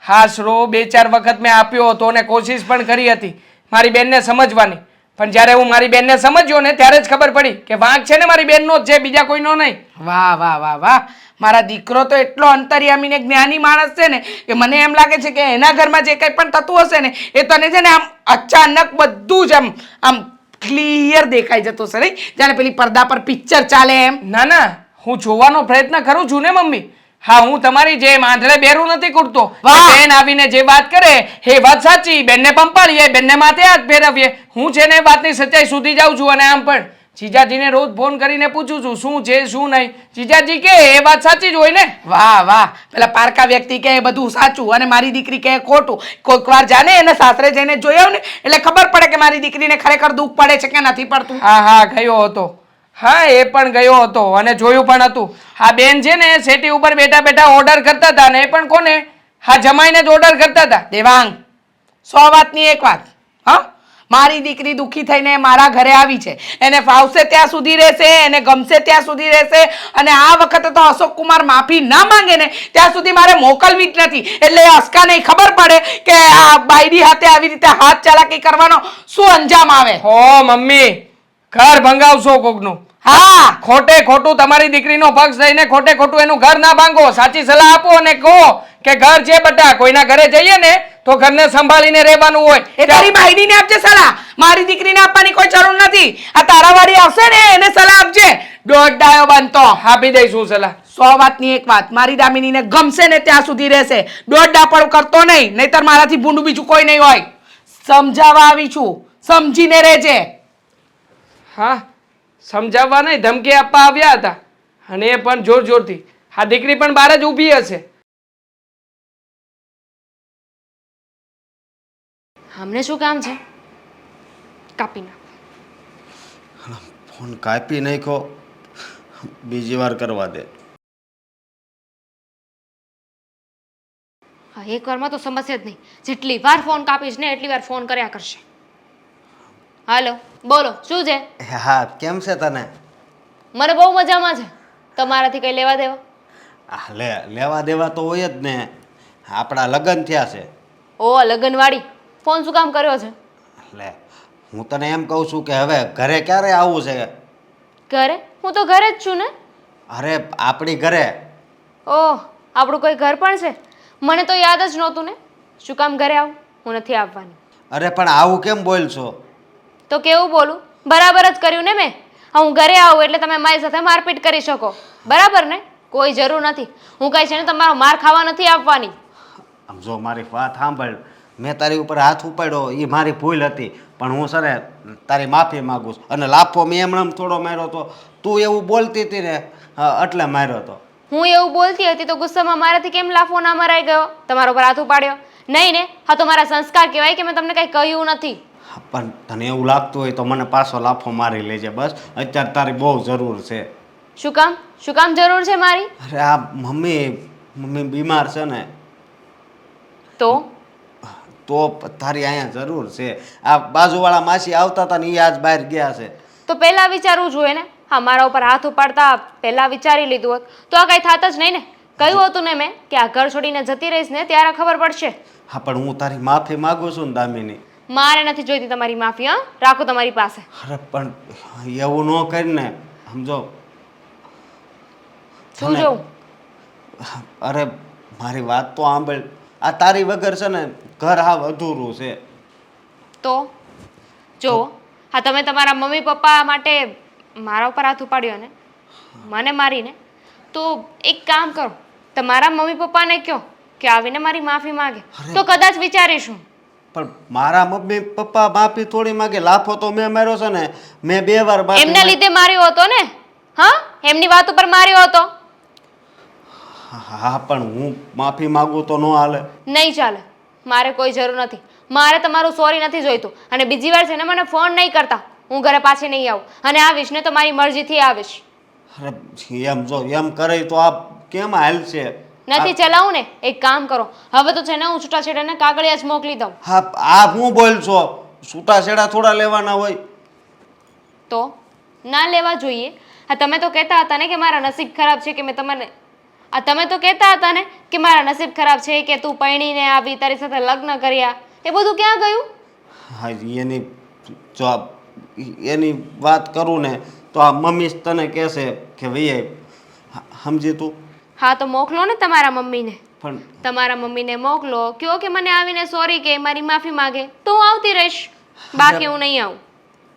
આશરો 2-4 વખત મેં આપ્યો હતો અને કોશિશ પણ કરી હતી મારી બેનને સમજવાની. પણ જ્યારે હું મારી બેનને સમજ્યો ને ત્યારે જ ખબર પડી કે વાંક છે ને મારી બેનનો જ છે, બીજા કોઈનો નહીં. વાહ વાહ વાહ વાહ, મારા દીકરો તો એટલો અંતર્યામી ને જ્ઞાની માણસ છે ને કે મને એમ લાગે છે કે એના ઘરમાં જે કંઈ પણ થતું હશે ને એ તને છે ને આમ અચાનક બધું જ આમ ક્લિયર દેખાઈ જતું હશે, નહીં? જાણે પેલી પડદા પર પિક્ચર ચાલે એમ. ના, હું જોવાનો પ્રયત્ન કરું છું ને મમ્મી. હા, હું તમારી જેમ આંધળે બેરું નથી કૂટતો. બેન આવીને જે વાત કરે એ વાત સાચી, બેનને પંપાડીએ, બેનને માથે હાથ ફેરવીએ. હું છે ને વાતની સચ્ચાઈ સુધી જાઉં છું. અને આમ પણ જીજાજીને રોજ ફોન કરીને પૂછું છું શું છે શું નહીં. જીજાજી કે એ વાત સાચી જ હોય ને. વાહ વાહ, પેલા પારકા વ્યક્તિ કે એ બધું સાચું અને મારી દીકરી કે ખોટું. કોઈક વાર જાને એને સાસરે જઈને જોયો ને એટલે ખબર પડે કે મારી દીકરીને ખરેખર દુઃખ પડે છે કે નથી પડતું. હા, ગયો હતો. હા, એ પણ ગયો હતો અને જોયું પણ હતું. હા, બેન છે ને સેટી ઉપર બેઠા ઓર્ડર કરતા હતા ને એ પણ કોને? હા, જમાઈને જ ઓર્ડર કરતા હતા. દેવાંગ, 100 વાતની એક વાત. હા, મારી દીકરી દુઃખી થઈને મારા ઘરે આવી છે. એને ફાવશે ત્યાં સુધી રહેશે, એને ગમશે ત્યાં સુધી રહેશે. અને આ વખતે તો અશોક કુમાર માફી ના માંગે ને ત્યાં સુધી મારે મોકલવી જ નથી. એટલે એ અસ્કાને ખબર પડે કે આ બાયડી હાથે આવી રીતે હાથ ચાલાકી કરવાનો શું અંજામ આવે. હો મમ્મી, ઘર ભંગાવશો કોકનું. હા, ખોટે ખોટું તમારી દીકરીનો પક્ષ લઈને ખોટે ખોટું એનું ઘર ના ભાંગો. સાચી સલાહ આપો અને કહો કે ઘર છે બટા, કોઈના ઘરે જઈએ ને તો ઘરને સંભાળીને રહેવાનું હોય. એ તારી બાયડીને આપજે સલાહ, મારી દીકરીને આપવાની કોઈ જરૂર નથી. આ તારા વાળી આવશે ને એને સલાહ આપજે. દોઢ ડાયો બનતો. આપી દઈશું સલાહ. 100 વાતની એક વાત, મારી દામિનીને ગમશે ને ત્યાં સુધી રહેશે. દોઢ ડાપણ કરતો નહીં, નહીતર મારાથી ભૂંડું બીજું કોઈ નહીં હોય. સમજાવવા આવી છું, સમજીને રહેજે. હા, સમજાવવા નહીં, ધમકી આપવા આવ્યા હતા. અને એ પણ જોરથી. આ દીકરી પણ બહાર જ ઊભી હશે. અમને શું કામ છે? કાપી નાખ. ફોન કાપી નાખ્યો, બીજી વાર કરવા દે. હા, એક વારમાં તો સમજશે જ નહીં. જેટલી વાર ફોન કાપીશ ને એટલી વાર ફોન કર્યા કરશે. હાલો, બોલો શું છે? હા, કેમ છે તને? મને બહુ મજામાં છે. તમારાથી કઈ લેવા દેવા? લેવા દેવા તો હોય જ ને. આપણા લગ્ન થયા છે. ઓ લગ્નવાળી, ફોન શું કામ કર્યો છે? લે, હું તને એમ કહું છું કે હવે ઘરે ક્યારે આવવું છે? ઘરે? હું તો ઘરે જ છું ને. અરે આપણી ઘરે. ઓહ, આપણું કોઈ ઘર પણ છે? મને તો યાદ જ નહોતું ને. શું કામ ઘરે આવું? હું નથી આવવાની. અરે પણ આવું કેમ બોલ છો? તો કેવું બોલું? બરાબર જ કર્યું ને મેં. હું ઘરે આવું એટલે તમે મારી સાથે મારપીટ કરી શકો, બરાબર ને? કોઈ જરૂર નથી. હું કઈ છે ને તમારો માર ખાવા નથી આપવાની. આમ જો મારી વાત સાંભળ, મેં તારી ઉપર હાથ ઉપાડ્યો એ મારી ભૂલ હતી. પણ હું છે ને તારી માફી માગું છું. અને લાફો મેં એમણે થોડો માર્યો હતો, તું એવું બોલતી હતી ને એટલે માર્યો હતો. હું એવું બોલતી હતી તો ગુસ્સામાં મારાથી કેમ લાફો ના મરાઈ ગયો? તમારો પર હાથ ઉપાડ્યો નહીં ને? હા, તો મારા સંસ્કાર કહેવાય કે મેં તમને કંઈ કહ્યું નથી. પણ તને એવું લાગતું હોય તો મને પાછો લાફો મારી લેજે બસ. અત્યારે તારી બહુ જરૂર છે. શું કામ જરૂર છે મારી? અરે આ મમ્મી બીમાર છે ને, તો તો તારી અહીંયા જરૂર છે. આ બાજુવાળા માસી આવતા હતા ને એ આજ બહાર ગયા છે. તો પહેલા વિચારવું જોઈએ ને. હા, મારા ઉપર હાથ ઉપાડતા પહેલા વિચારી લીધું હોત તો આ કઈ થાત જ નહીં ને. કહ્યું હતું ને મેં કે આ ઘર છોડીને જતી રહીશ ને ત્યારે ખબર પડશે. હા, પણ હું તારી માફી માગું છું ને દામિની. મારે નથી જોઈતી તમારી માફી. હા, રાખો તમારી પાસે. અરે પણ એવું ન કરીને સમજો. શું જોઉં? અરે મારી વાત તો સાંભળ. આ તારી વગર છે ને ઘર હાવ અધૂરું છે. તો જો, હા, તમે તમારા મમ્મી પપ્પા માટે મારા ઉપર હાથ ઉપાડ્યો ને, મને મારીને, તો એક કામ કરો, તમારા મમ્મી પપ્પાને કહો કે આવીને મારી માફી માંગે તો કદાચ વિચારીશું. પણ મારા મમ્મી પપ્પા માફી થોડી માંગે. લાફો તો મેં માર્યો છે ને, મેં 2 વાર માફી એમના લીધે માર્યો હતો ને. હા, એમની વાત ઉપર માર્યો હતો. હા, પણ હું માફી માંગુ તો ન હાલે. નહીં ચાલે. મારે કોઈ જરૂર નથી. મારે તમારું સોરી નથી જોઈતું. અને બીજી વાર છે ને મને ફોન નહીં કરતા. હું ઘરે પાછી નહીં આવું. અને આવીશ ને તો મારી મરજીથી આવીશ. અરે એમ જો એમ કરે તો આ કેમ હાલશે? નથી ચલાવું ને. એક કામ કરો, હવે તો છે ને હું છૂટાછેડાને કાગળિયા જ મોકલી દઉં. હા, આ હું બોલ છો? છૂટાછેડા થોડા લેવાના હોય? તો ના લેવા જોઈએ. હા, તમે તો કહેતા હતા ને કે મારા નસીબ ખરાબ છે કે મેં તમને તમે તો કહેતા હતા ને કે મારા નસીબ ખરાબ છે કે તું પરણીને આવી, તારી સાથે લગ્ન કર્યા. એ બધું ક્યાં ગયું? હા, જો એની વાત કરું ને તો આ મમ્મી જ તને કહેશે કે ભાઈ સમજી તું. હા, તો મોકલો ને તમારા મમ્મીને. પણ તમારા મમ્મીને મોકલો, કહો કે મને આવીને સોરી કે મારી માફી માંગે તો હું આવતી રહીશ. બાકી હું નહીં આવું.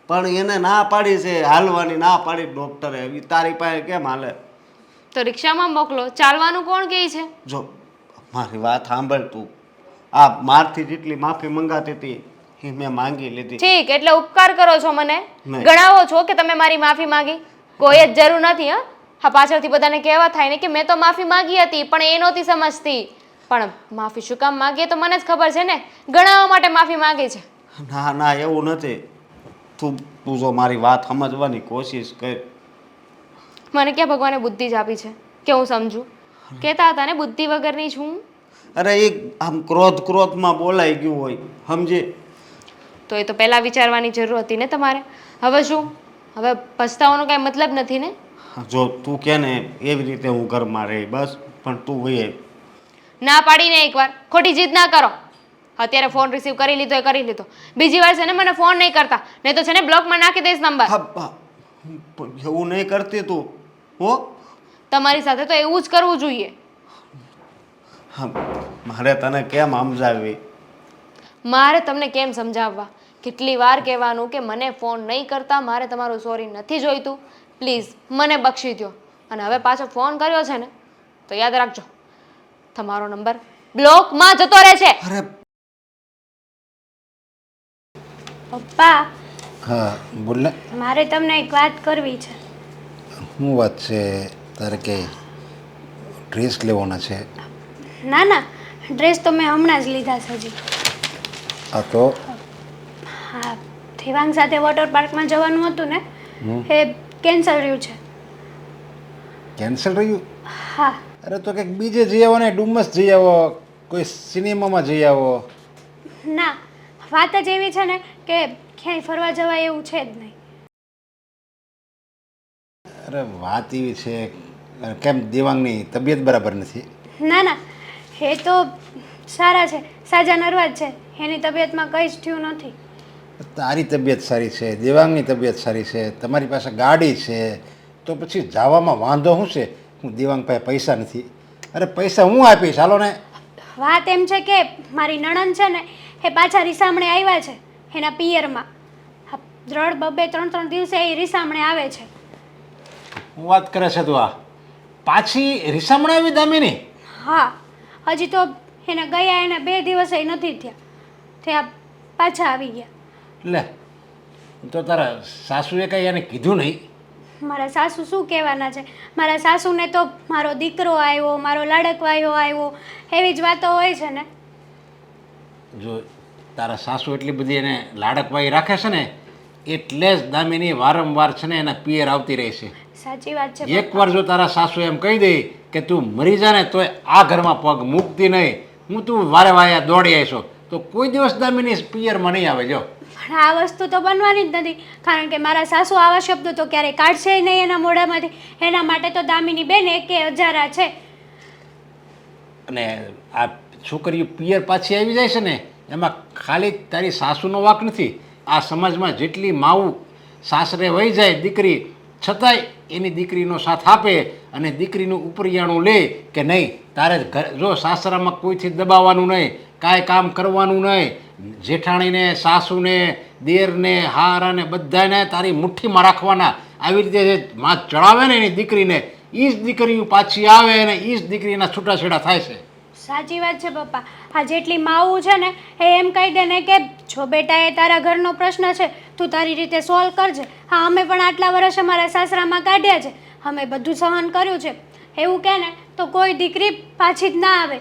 પણ એને ના પાડી છે હાલવાની, ના પાડી ડોક્ટરે. એવી તારી પાસે કેમ હાલે? તો રિક્ષામાં મોકલો. ચાલવાનું કોણ કહે છે? જો મારી વાત સાંભળ તું. આ મારથી જેટલી માફી મંગાતી હતી એ મેં માંગી લીધી. ઠીક, એટલે ઉપકાર કરો છો મને, નહીં. ગણાવો છો કે તમે મારી માફી માંગી. કોઈ જ જરૂર નથી. હા, પાછળથી બધાને કહેવા થાય ને કે મેં તો માફી માંગી હતી પણ એ નહોતી સમજતી. પણ માફી શું કામ માંગીએ તો મને જ ખબર છે ને. ગણાવવા માટે માફી માંગી છે. ના ના, એવું નથી. તું જો મારી વાત સમજવાની કોશિશ કર. મને ક્યાં ભગવાને બુદ્ધિ જ આપી છે કે હું સમજુ? કહેતા હતા ને બુદ્ધિ વગરની છું. અરે એ આમ ક્રોધમાં બોલાઈ ગયું હોય, સમજે. તો એ તો પહેલાં વિચારવાની જરૂર હતી ને તમારે. હવે શું? હવે પછતાવાનો કાંઈ મતલબ નથી ને. જો તું કે ને એવી રીતે હું ઘરમાં રહી બસ. પણ તું વહી ના પાડીને એકવાર ખોટી જીદ ના કરો. અત્યારે ફોન રિસીવ કરી લીધો એ કરી લીધો. બીજી વાર છે ને મને ફોન નહીં કરતા, નહીં તો છે ને બ્લોકમાં નાખી દઈશ નંબર. હા, એવું નહીં કરતી તું. હો, તમારી સાથે તો એવું જ કરવું જોઈએ. હા, મારે તને કેમ સમજાવવી? મારે તમને કેમ સમજાવવા? કેટલી વાર કહેવાનું કે મને ફોન નહીં કરતા, મારે તમારું સોરી નથી જોઈતું, પ્લીઝ મને બક્ષી દો. અને હવે પાછો ફોન કર્યો છે ને તો યાદ રાખજો, તમારો નંબર બ્લોકમાં જતો રહે છે. અરે પપ્પા, હા બોલ ને. મારે તમને એક વાત કરવી છે. શું વાત છે તારે? કે ડ્રેસ લેવાના છે? ના ના, ડ્રેસ તો મેં હમણાં જ લીધા છે હજી. આ તો હા, દેવાંગ સાથે વોટર પાર્કમાં જવાનું હતું ને, એ કેન્સલ રહ્યું છે. કેન્સલ રહ્યું? હા. અરે તો કંઈક બીજે જઈ આવો ને, ડુમસ જઈ આવો, કોઈ સિનેમામાં જઈ આવો. ના, વાત જ એવી છે ને કે ક્યાંય ફરવા જવાય એવું છે જ નહીં. અરે વાત એવી છે, કેમ દેવાંગની તબિયત બરાબર નથી? ના ના, એ તો સારા છે, સાજા નરવા જ છે. એની તબિયતમાં કંઈ જ થયું નથી. તારી તબિયત સારી છે, દેવાંગની તબિયત સારી છે, તમારી પાસે ગાડી છે, તો પછી જવામાં વાંધો શું છે? હું દેવાંગ પાસે પૈસા નથી. અરે પૈસા હું આપીશ, ચાલો ને. વાત એમ છે કે મારી નણંદ છે ને એ પાછા રીસામણે આવ્યા છે એના પિયરમાં. દ્રઢ 2-3 દિવસે એ રીસામણે આવે છે. હું વાત કરે છે તું? આ પાછી રીસામણે આવી દામિની? હા, હજી તો એને ગયા એને 2 દિવસે નથી થયા, ત્યાં પાછા આવી ગયા. લે, તો તારા સાસુએ કંઈ એને કીધું નહીં? મારા સાસુ શું કહેવાના છે? મારા સાસુને તો મારો દીકરો આવ્યો, મારો લાડકવાયો આવ્યો, એવી જ વાતો હોય છે ને. જો તારા સાસુ એટલી બધી એને લાડકવાઈ રાખે છે ને એટલે જ દામિની વારંવાર છે ને એના પિયર આવતી રહે છે. સાચી વાત છે એકવાર જો તારા સાસુ એમ કહી દે કે તું મરી જા ને તોય આ ઘરમાં પગ મૂકતી નહીં, હું તું વારે વાયા દોડી આવીશો, તો કોઈ દિવસ દામિની પિયરમાં નહીં આવે. જો પણ આ વસ્તુ તો બનવાની જ નથી, કારણ કે મારા સાસુ આવા શબ્દો તો ક્યારેય કાઢશે નહીં એના મોઢામાંથી. એના માટે તો દામિની બેન એકે હજારા છે. અને આ છોકરીઓ પિયર પાછી આવી જાય છે ને એમાં ખાલી તારી સાસુનો વાંક નથી. આ સમાજમાં જેટલી માવું સાસરે વહી જાય દીકરી, છતાંય એની દીકરીનો સાથ આપે અને દીકરીનું ઉપરિયાણું લે કે નહીં તારે ઘર જો સાસરામાં કોઈથી દબાવવાનું નહીં, કાંઈ કામ કરવાનું નહીં, જેઠાણીને સાસુને દેરને હારાને બધાને તારી મુઠ્ઠીમાં રાખવાના. આવી રીતે જે માં ચડાવે ને એની દીકરીને એ જ દીકરીઓ પાછી આવે અને એ જ દીકરીના છૂટાછેડા થાય છે. સાચી વાત છે પપ્પા. આ જેટલી માવું છે ને એ એમ કહી દે ને કે જો બેટા એ તારા ઘરનો પ્રશ્ન છે, તું તારી રીતે સોલ્વ કરજે. હા, અમે પણ આટલા વર્ષ અમારા સાસરામાં કાઢ્યા છે, અમે બધું સહન કર્યું છે, એવું કહે ને તો કોઈ દીકરી પાછી જ ના આવે.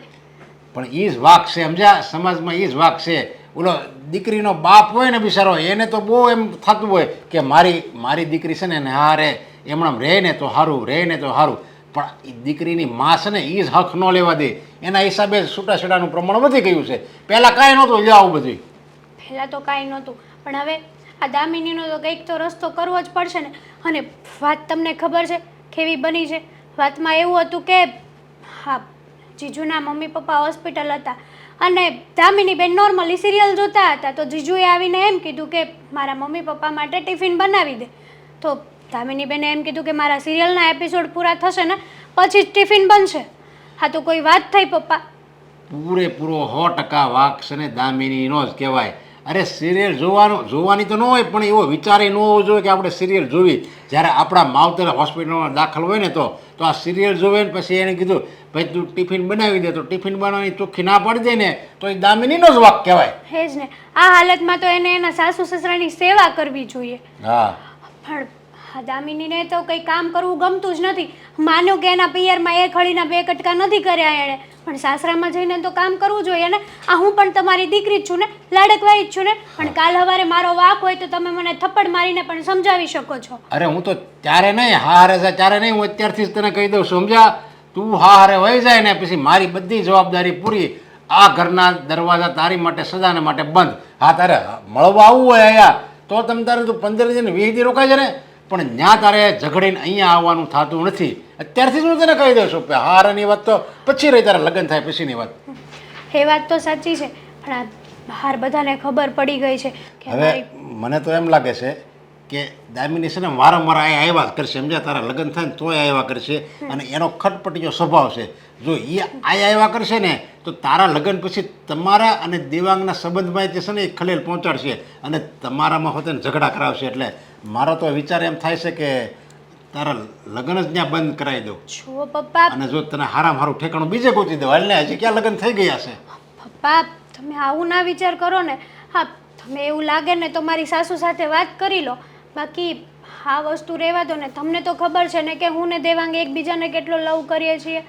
પણ એ જ વાક છે, સમજ્યા? સમાજમાં એ જ વાક છે. ઓલો દીકરીનો બાપ હોય ને બિચારો, એને તો બહુ એમ થતું હોય કે મારી દીકરી છે ને હારે એમણામ રહે ને તો સારું, રહે ને તો સારું. પણ એ દીકરીની માં છે ને એ જ હક ન લેવા દે. એના હિસાબે છૂટાછેડાનું પ્રમાણ વધી ગયું છે. પહેલાં કાંઈ નહોતું લ્યો આવું બધું. પહેલાં તો કાંઈ નહોતું, પણ હવે આ દામિનીનો તો કંઈક તો રસ્તો કરવો જ પડશે ને. અને વાત તમને ખબર છે કેવી બની છે? વાતમાં એવું હતું કે હા, જીજુના મમ્મી પપ્પા હોસ્પિટલ હતા અને દામિની બેન નોર્મલી સિરિયલ જોતા હતા, તો જીજુએ આવીને એમ કીધું કે મારા મમ્મી પપ્પા માટે ટિફિન બનાવી દે. તો દામિની બેને એમ કીધું કે મારા સિરિયલના એપિસોડ પૂરા થશે ને પછી જ ટિફિન બનશે. હા, તો કોઈ વાત થઈ પપ્પા? પૂરેપૂરો 100% વાક છે ને દામિનીનો જ કહેવાય. અરે સિરિયલ જોવાની તો ન હોય, પણ એવો વિચાર ન હોવો જોઈએ કે આપણે સિરિયલ જોવી. જ્યારે આપણા માવતર હોસ્પિટલમાં દાખલ હોય ને તો આ સિરિયલ જોવે ને પછી એને કીધું ભાઈ તું ટિફિન બનાવી દે, તો ટિફિન બનાવવાની ચોખ્ખી ના પાડી દે ને તો એ દામિનીનો જ વાક કહેવાય. હે જ ને. આ હાલતમાં તો એને એના સાસુ સસરાની સેવા કરવી જોઈએ. હા, પણ હા, દામિનીને તો કંઈ કામ કરવું ગમતું જ નથી. માનો કે એના પિયરમાં એક હળીના 2 કટકા નથી કર્યા એણે, પણ સાસરામાં જઈને તો કામ કરવું જોઈએ ને. આ હું પણ તમારી દીકરી જ છું ને, લાડકવાઈ જ છું ને. પણ કાલ સવારે મારો વાક હોય તો તમે મને થપ્પડ મારીને પણ સમજાવી શકો છો. અરે હું તો ત્યારે નહીં હારે જાય ત્યારે નહીં, હું અત્યારથી જ તને કહી દઉં, સમજા? તું હારે વહી જાય ને પછી મારી બધી જવાબદારી પૂરી. આ ઘરના દરવાજા તારી માટે સદાને માટે બંધ. હા, તારે મળવા આવવું હોય અહીંયા તો તમે તારે તું 15 દિન 20 દી રોકાય છે ને, પણ ત્યાં તારે ઝઘડીને અહીંયા આવવાનું થતું નથી. અત્યારથી જ હું તને કહી દઉં છું કે હારની વાત તો પછી રહી, તારા લગ્ન થાય પછીની વાત. એ વાત તો સાચી છે, પણ આ બહાર બધાને ખબર પડી ગઈ છે કે હવે મને તો એમ લાગે છે કે દામિની છે ને વારંવાર અહીંયા આવ્યા જ કરશે, સમજ્યા? તારા લગ્ન થાય ને તોય આવ્યા કરશે અને એનો ખટપટીયો સ્વભાવ છે. જો એ આવ્યા કરશે ને તો તારા લગ્ન પછી તમારા અને દેવાંગના સંબંધમાં જે છે ને એ ખલેલ પહોંચાડશે અને તમારામાં હોતે ઝઘડા કરાવશે. એટલે મારો તો વિચાર એમ થાય છે કે તારા લગ્ન જ ત્યાં બંધ કરાવી દઉં. જુઓ પપ્પા, અને જો તને હારામાં હારું ઠેકાણું બીજે ગોતી દઉં. હાલ ને, હજી ક્યાં લગ્ન થઈ ગયા છે? પપ્પા તમે આવું ના વિચાર કરો ને. હા, તમે એવું લાગે ને તો મારી સાસુ સાથે વાત કરી લો. બાકી આ વસ્તુ રહેવા દો ને. તમને તો ખબર છે ને કે હું ને દેવાંગ એકબીજાને કેટલો લવ કરીએ છીએ.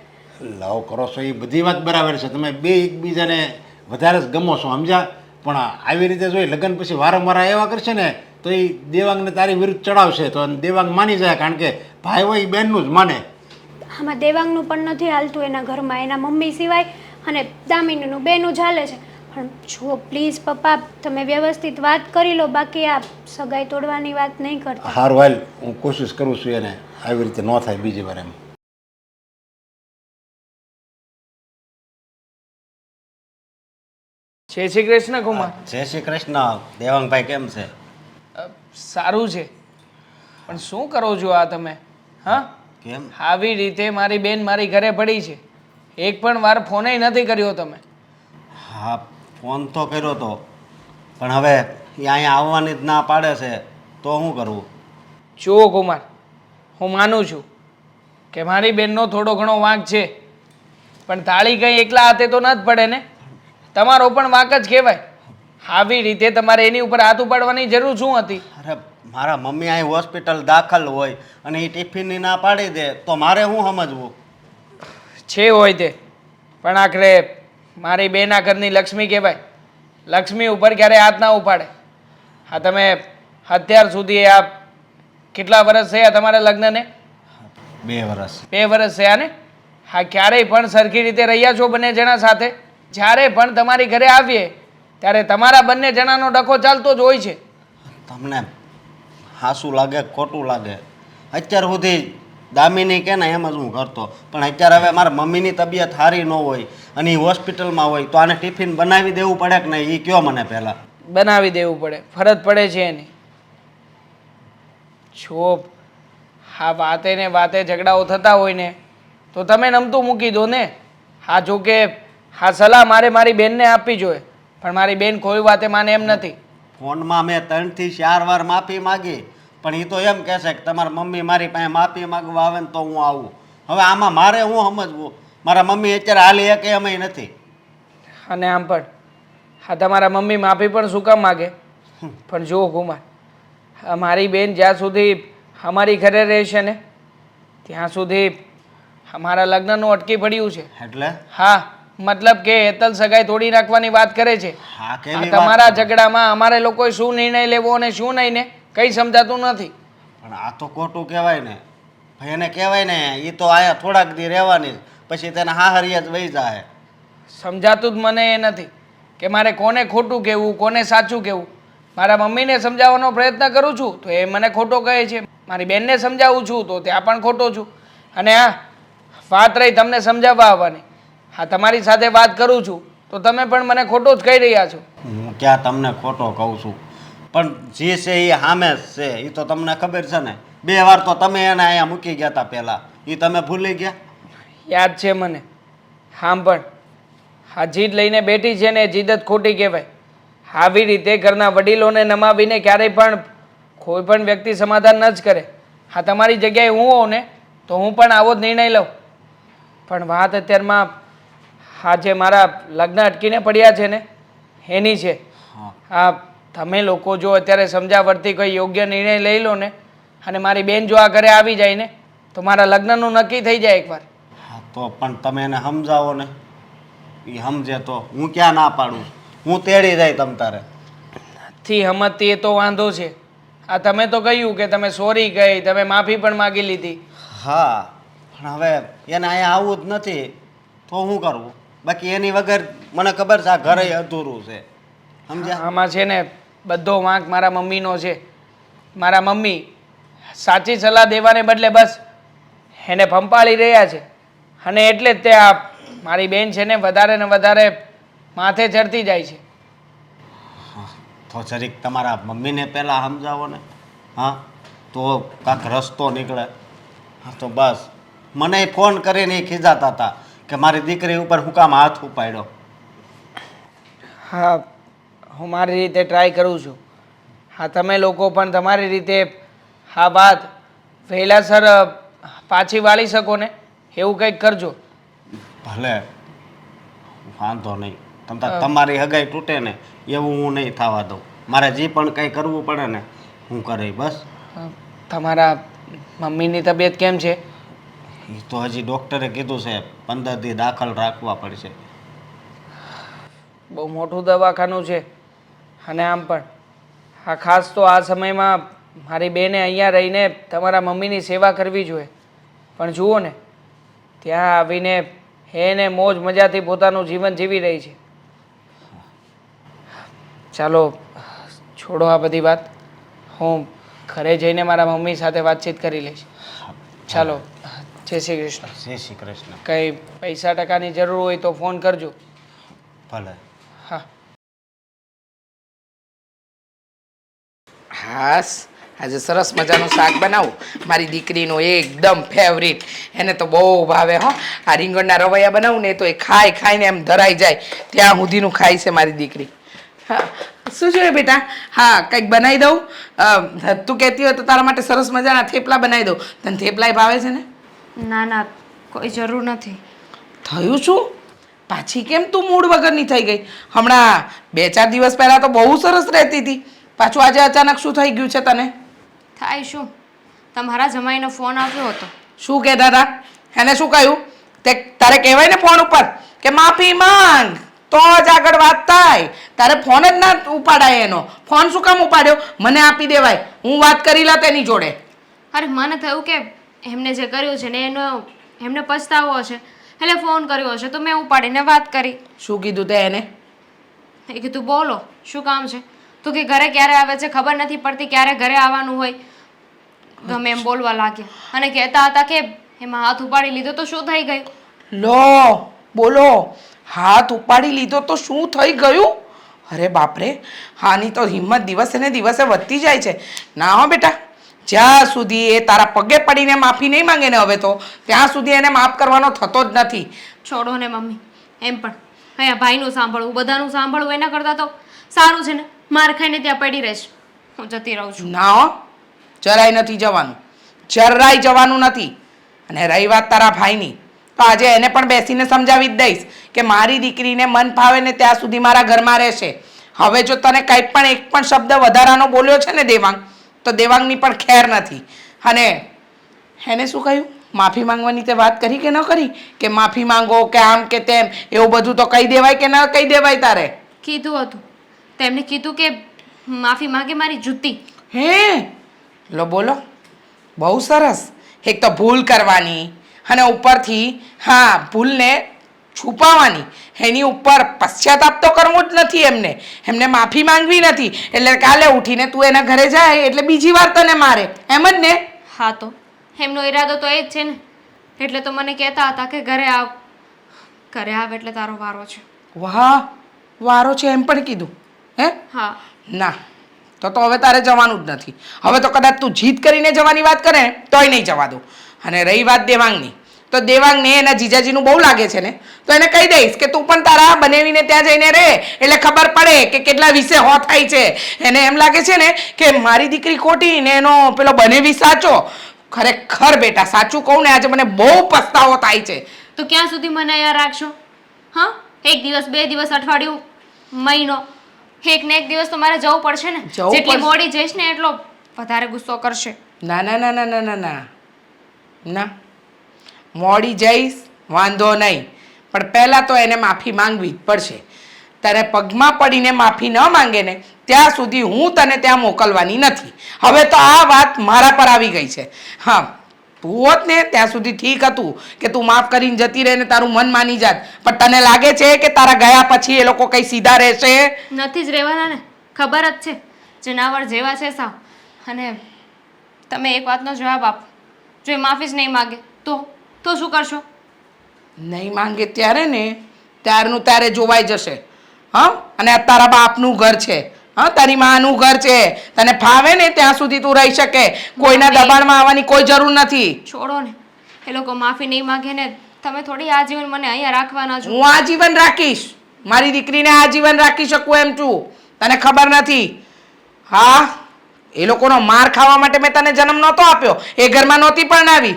લવ કરો છો એ બધી વાત બરાબર છે, તમે બે એકબીજાને વધારે જ ગમો છો, સમજ્યા? પણ આવી રીતે જો લગ્ન પછી વારંવાર આવ્યા કરશે ને તો એ દેવાંગને તારી વિરુદ્ધ ચડાવશે તો દેવાંગ માની જાય, કારણ કે ભાઈ હોય એ બેનનું જ માને. આમાં દેવાંગનું પણ નથી હાલતું એના ઘરમાં, એના મમ્મી સિવાય, અને દામિનીનું બેનું જ હાલે છે. પણ જુઓ પ્લીઝ પપ્પા, તમે વ્યવસ્થિત વાત કરી લો. બાકી આ સગાઈ તોડવાની વાત નહીં કરતા. હારું હાલ, હું કોશિશ કરું છું એને આવી રીતે ન થાય બીજી વાર. એમ જય શ્રી કૃષ્ણ કુમાર. જય શ્રી કૃષ્ણ. દેવાંગભાઈ કેમ છે? સારું છે, પણ શું કરો છો આ તમે? હા, કેમ? આવી રીતે મારી બેન મારી ઘરે પડી છે, એક પણ વાર ફોને નથી કર્યો તમે. હા, ફોન તો કર્યો તો, પણ હવે એ અહીંયા આવવાની જ ના પાડે છે તો શું કરવું? જુઓ કુમાર, હું માનું છું કે મારી બેનનો થોડો ઘણો વાંક છે, પણ તાળી કંઈ એકલા હાથે તો ન જ પડે ને. તમારો પણ વાંક જ કહેવાય. આવી રીતે તમારે એની ઉપર હાથ ઉપાડવાની જરૂર શું હતી? અરે મારા મમ્મી અહીં હોસ્પિટલ દાખલ હોય અને એ ટિફિનની ના પાડી દે તો મારે શું સમજવું? છે હોય તે, પણ આખરે મારી બેના ઘરની લક્ષ્મી કહેવાય. લક્ષ્મી ઉપર ક્યારે હાથ ના ઉપાડે. હા તમે અત્યાર સુધી આ કેટલા વર્ષ થયા તમારા લગ્નને? 2 વર્ષ. 2 વર્ષ થયા ને? હા ક્યારેય પણ સરખી રીતે રહ્યા છો બંને જણા સાથે? જ્યારે પણ તમારી ઘરે આવીએ ત્યારે તમારા બંને જણાનો ડખો ચાલતો જ હોય છે. તમને હાસું લાગે કે ખોટું લાગે, અત્યાર સુધી દામિની કે ને એમ જ હું કરતો, પણ અત્યારે હવે મારા મમ્મીની તબિયત સારી ન હોય અને એ હોસ્પિટલમાં હોય તો આને ટિફિન બનાવી દેવું પડે કે નહીં એ કયો મને પહેલાં. બનાવી દેવું પડે, ફરજ પડે છે એની. જો હા વાતે ને વાતે ઝઘડાઓ થતા હોય ને તો તમે નમતું મૂકી દો ને. હા જો કે હા સલાહ મારે મારી બેનને આપવી જોઈએ, પણ મારી બેન કોઈ વાતે માને એમ નથી. ફોનમાં મેં 3 થી 4 વાર માફી માગી, પણ એ તો એમ કહેશે કે તમારા મમ્મી મારી પાસે માફી માગવા આવે ને તો હું આવું. હવે આમાં મારે હું સમજવું? મારા મમ્મી અત્યારે હાલી એક એમ નથી. અને આમ પણ હા તમારા મમ્મી માફી પણ શું કામ માગે? પણ જુઓ કુમાર, મારી બેન જ્યાં સુધી અમારી ઘરે રહેશે ને ત્યાં સુધી અમારા લગ્નનું અટકી પડ્યું છે. એટલે હા મતલબ કે હેતલ સગાઈ તોડી નાખવાની વાત કરે છે. હા આ કેવી તમારા વાત? ઝઘડામાં અમારે લોકોએ શું નિર્ણય લેવો અને શું નહીં ને કંઈ સમજાતું નથી. પણ આ તો ખોટું કહેવાય ને ભાઈ, એને કહેવાય ને એ તો આયા થોડાક દી રહેવાની જ, પછી તેને હાહરિયા જ વહી જાય. સમજાતું જ મને એ નથી કે મારે કોને ખોટું કહેવું કોને સાચું કહેવું. મારા મમ્મીને સમજાવવાનો પ્રયત્ન કરું છું તો એ મને ખોટો કહે છે, મારી બેનને સમજાવું છું તો ત્યાં પણ ખોટો છું. અને હા વાત રહી તમને સમજાવવા આવવાની, હા તમારી સાથે વાત કરું છું તો તમે પણ મને ખોટો જ કહી રહ્યા છો. હું ક્યાં તમને ખોટો કહું છું, પણ જે છે એ સામે જ છે, એ તો તમને ખબર છે ને. 2 વાર તો તમે એને અહીંયા મૂકી ગયા હતા પહેલાં, એ તમે ભૂલી ગયા? યાદ છે મને. આમ પણ હા જીદ લઈને બેઠી છે ને એ જીદ જ ખોટી કહેવાય. આવી રીતે ઘરના વડીલોને નમાવીને ક્યારેય પણ કોઈ પણ વ્યક્તિ સમાધાન ન જ કરે. હા તમારી જગ્યાએ હું હોઉં ને તો હું પણ આવો જ નિર્ણય લઉં. પણ વાત અત્યારમાં હા જે મારા લગ્ન અટકીને પડ્યા છે ને એની છે. હા તમે લોકો જો અત્યારે સમજાવટથી કોઈ યોગ્ય નિર્ણય લઈ લો ને અને મારી બેન જો આ ઘરે આવી જાય ને તો મારા લગ્નનું નક્કી થઈ જાય એકવાર. હા તો પણ તમે એને સમજાવો ને, એ સમજે તો. હું ક્યાં ના પાડું, હું તેડી જાય તમ તારે. થી હમતથી એ તો વાંધો છે. આ તમે તો કહ્યું કે તમે સોરી કહી, તમે માફી પણ માગી લીધી. હા પણ હવે એને અહીંયા આવવું જ નથી તો શું કરવું? બાકી એની વગર મને ખબર છે આ ઘરે અધૂરું છે, સમજ્યા? આમાં છે ને બધો વાંક મારા મમ્મીનો છે. મારા મમ્મી સાચી સલાહ દેવાને બદલે બસ એને પંપાળી રહ્યા છે અને એટલે જ તે આ મારી બેન છે ને વધારે ને વધારે માથે ચડતી જાય છે. તો જરીક તમારા મમ્મીને પહેલાં સમજાવો ને. હા તો કાંક રસ્તો નીકળે. હા તો બસ મને ફોન કરીને એ ખીજાતા હતા કે મારી દીકરી ઉપર હું કામ હાથ ઉપાડ્યો. હા હું મારી રીતે ટ્રાય કરું છું. હા તમે લોકો પણ તમારી રીતે આ વાત વહેલાસર પાછી વાળી શકો ને એવું કંઈક કરજો. ભલે વાંધો નહીં, તમારી હગાઈ તૂટે ને એવું હું નહીં થવા દઉં. મારે જે પણ કંઈ કરવું પડે ને હું કરે બસ. તમારા મમ્મીની તબિયત કેમ છે? એ તો હજી ડૉક્ટરે કીધું છે 15 દી દાખલ રાખવા પડશે. બહુ મોટું દવાખાનું છે અને આમ પણ હા ખાસ તો આ સમયમાં મારી બેને અહીંયા રહીને તમારા મમ્મીની સેવા કરવી જોઈએ. પણ જુઓ ને ત્યાં આવીને એને મોજ મજાથી પોતાનું જીવન જીવી રહી છે. ચાલો છોડો આ બધી વાત, હું ઘરે જઈને મારા મમ્મી સાથે વાતચીત કરી લઈશ. ચાલો જય શ્રી કૃષ્ણ. જય શ્રી કૃષ્ણ. કંઈ પૈસા ટકાની જરૂર હોય તો ફોન કરજો. ભલે. હા હાસ આજે સરસ મજાનું શાક બનાવું, મારી દીકરીનું એકદમ ફેવરિટ. એને તો બહુ ભાવે હો. આ રીંગણના રવૈયા બનાવું ને તો એ ખાઈ ખાઈને એમ ધરાઈ જાય ત્યાં સુધીનું ખાય છે મારી દીકરી. હા શું જોઈએ બેટા? હા કંઈક બનાવી દઉં? તું કહેતી હોય તો તારા માટે સરસ મજાના થેપલા બનાવી દઉં. તને થેપલાય ભાવે છે ને? ના ના કોઈ જરૂર નથી. થયું શું? પાછી કેમ તું મૂડ વગરની થઈ ગઈ? હમણાં 2-4 દિવસ પહેલાં તો બહુ સરસ રહેતી હતી, પાછું આજે અચાનક શું થઈ ગયું છે તને? થાય શું, તમારા જમાઈનો ફોન આવ્યો હતો. શું કહેતા હતા? એને શું કહ્યું? તે તારે કહેવાય ને ફોન ઉપર કે માફી માંગ. તો જ આગળ વાત થાય. તારે ફોન જ ના ઉપાડાય એનો. ફોન શું કામ ઉપાડ્યો? મને આપી દેવાય, હું વાત કરી લા તેની જોડે. અરે મને થયું કે એમને જે કર્યું છે ને એમને પછતાવો હશે એટલે ફોન કર્યો હશે તો મેં ઉપાડીને વાત કરી. શું કીધું તે એને? એ કીધું બોલો શું કામ છે? તો કે ઘરે ક્યારે આવે છે ખબર નથી પડતી, ક્યારે ઘરે આવવાનું હોય, ગમે એમ બોલવા લાગ્યા અને કહેતા હતા કે એમાં હાથ ઉપાડી લીધો તો શું થઈ ગયું. લો બોલો, હાથ ઉપાડી લીધો તો શું થઈ ગયું? અરે બાપરે, હાની તો હિંમત દિવસે ને દિવસે વધતી જાય છે. ના હો બેટા, જ્યાં સુધી એ તારા પગે પડીને માફી નહીં માંગે ને હવે તો ત્યાં સુધી એને માફ કરવાનો થતો જ નથી. છોડો ને મમ્મી, એમ પણ અહીંયા ભાઈનું સાંભળવું બધાનું સાંભળવું એના કરતાં તો સારું છે ને માર ખાઈને ત્યાં પડી રહીશ. હું જતી રહું છું. ના હો, જરાય નથી જવાનું, જરાય જવાનું નથી. અને રહી વાત તારા ભાઈની, તો આજે એને પણ બેસીને સમજાવી જ દઈશ કે મારી દીકરીને મન ફાવે ને ત્યાં સુધી મારા ઘરમાં રહેશે. હવે જો તને કંઈ પણ એક પણ શબ્દ વધારાનો બોલ્યો છે ને દેવાંગ, તો દેવાંગની પણ ખેર નથી. અને એને શું કહ્યું? માફી માંગવાની તે વાત કરી કે ન કરી? કે માફી માંગો કે આમ કે તેમ, એવું બધું તો કહી દેવાય કે ન કહી દેવાય તારે? કીધું હતું, તેમને કીધું કે માફી માંગે મારી જુતી. હે લો બોલો, બહુ સરસ. એક તો ભૂલ કરવાની અને ઉપરથી ભૂલને છુપાવવાની, એની ઉપર પશ્ચાતાપ તો કરવો જ નથી એમને માફી માંગવી નથી. એટલે કાલે ઉઠીને તું એના ઘરે જાય એટલે બીજી વાર તને મારે, એમ જ ને? હા તો એમનો ઈરાદો તો એ જ છે ને, એટલે તો મને કહેતા હતા કે ઘરે આવ, ઘરે આવ એટલે તારો વારો છે. વાહ, વારો છે એમ પણ કીધું? હે હા. ના, તો હવે તારે જવાનું જ નથી. હવે તો કદાચ તું જીદ કરીને જવાની વાત કરે ને તોય નહીં જવા દઉં. અને રહી વાત દેવાંગની, તો દેવાંગને એના જીજાજીનું બહુ લાગે છે ને, તો એને કહી દઈશ કે તું પણ તારા બનેવીને ત્યાં જઈને રહે એટલે ખબર પડે કે કેટલા વિશે હો થાય છે. એને એમ લાગે છે ને કે મારી દીકરી ખોટી ને એનો પેલો બનેવી સાચો. ખરેખર બેટા, સાચું કહું ને આજે મને બહુ પસ્તાવો થાય છે. તો ક્યાં સુધી મને અહીંયા રાખશો? હા, એક દિવસ, 2 દિવસ, અઠવાડિયું, મહિનો, એક ને એક દિવસ તો મારે જવું પડશે ને. જવું જેટલી પડશે. મોડી જઈશ ને એટલો વધારે ગુસ્સો કરશે. ના ના ના ના ના ના ના ના, મોડી જઈશ વાંધો નહીં, પણ પહેલાં તો એને માફી માંગવી જ પડશે. તારે પગમાં પડીને માફી ન માંગે ને ત્યાં સુધી હું તને ત્યાં મોકલવાની નથી. હવે તો આ વાત મારા પર આવી ગઈ છે. હા, તું હોત ને ત્યાં સુધી ઠીક હતું કે તું માફ કરીને જતી રહે ને તારું મન માની જાત, પણ તને લાગે છે કે તારા ગયા પછી એ લોકો કંઈ સીધા રહેશે? નથી જ રહેવાના ને, ખબર જ છે જનાવર જેવા છે સાવ. અને તમે એક વાતનો જવાબ આપો, જો એ માફી જ નહીં માગે તો શું કરશો? નહીં માંગે ત્યારે ને ત્યારનું ત્યારે જોવાઈ જશે. હા, અને આ તારા બાપનું ઘર છે, હા, તારી માનું ઘર છે. તને ફાવે ને ત્યાં સુધી તું રહી શકે, કોઈના દબાણમાં આવવાની કોઈ જરૂર નથી. છોડો ને, એ લોકો માફી નહીં માગે ને તમે થોડી આજીવન મને અહીંયા રાખવાના છો. હું આજીવન રાખીશ, મારી દીકરીને આજીવન રાખી શકું એમ છું, તને ખબર નથી? હા, એ લોકોનો માર ખાવા માટે મેં તને જન્મ નહોતો આપ્યો, એ ઘરમાં નહોતી પરણાવી.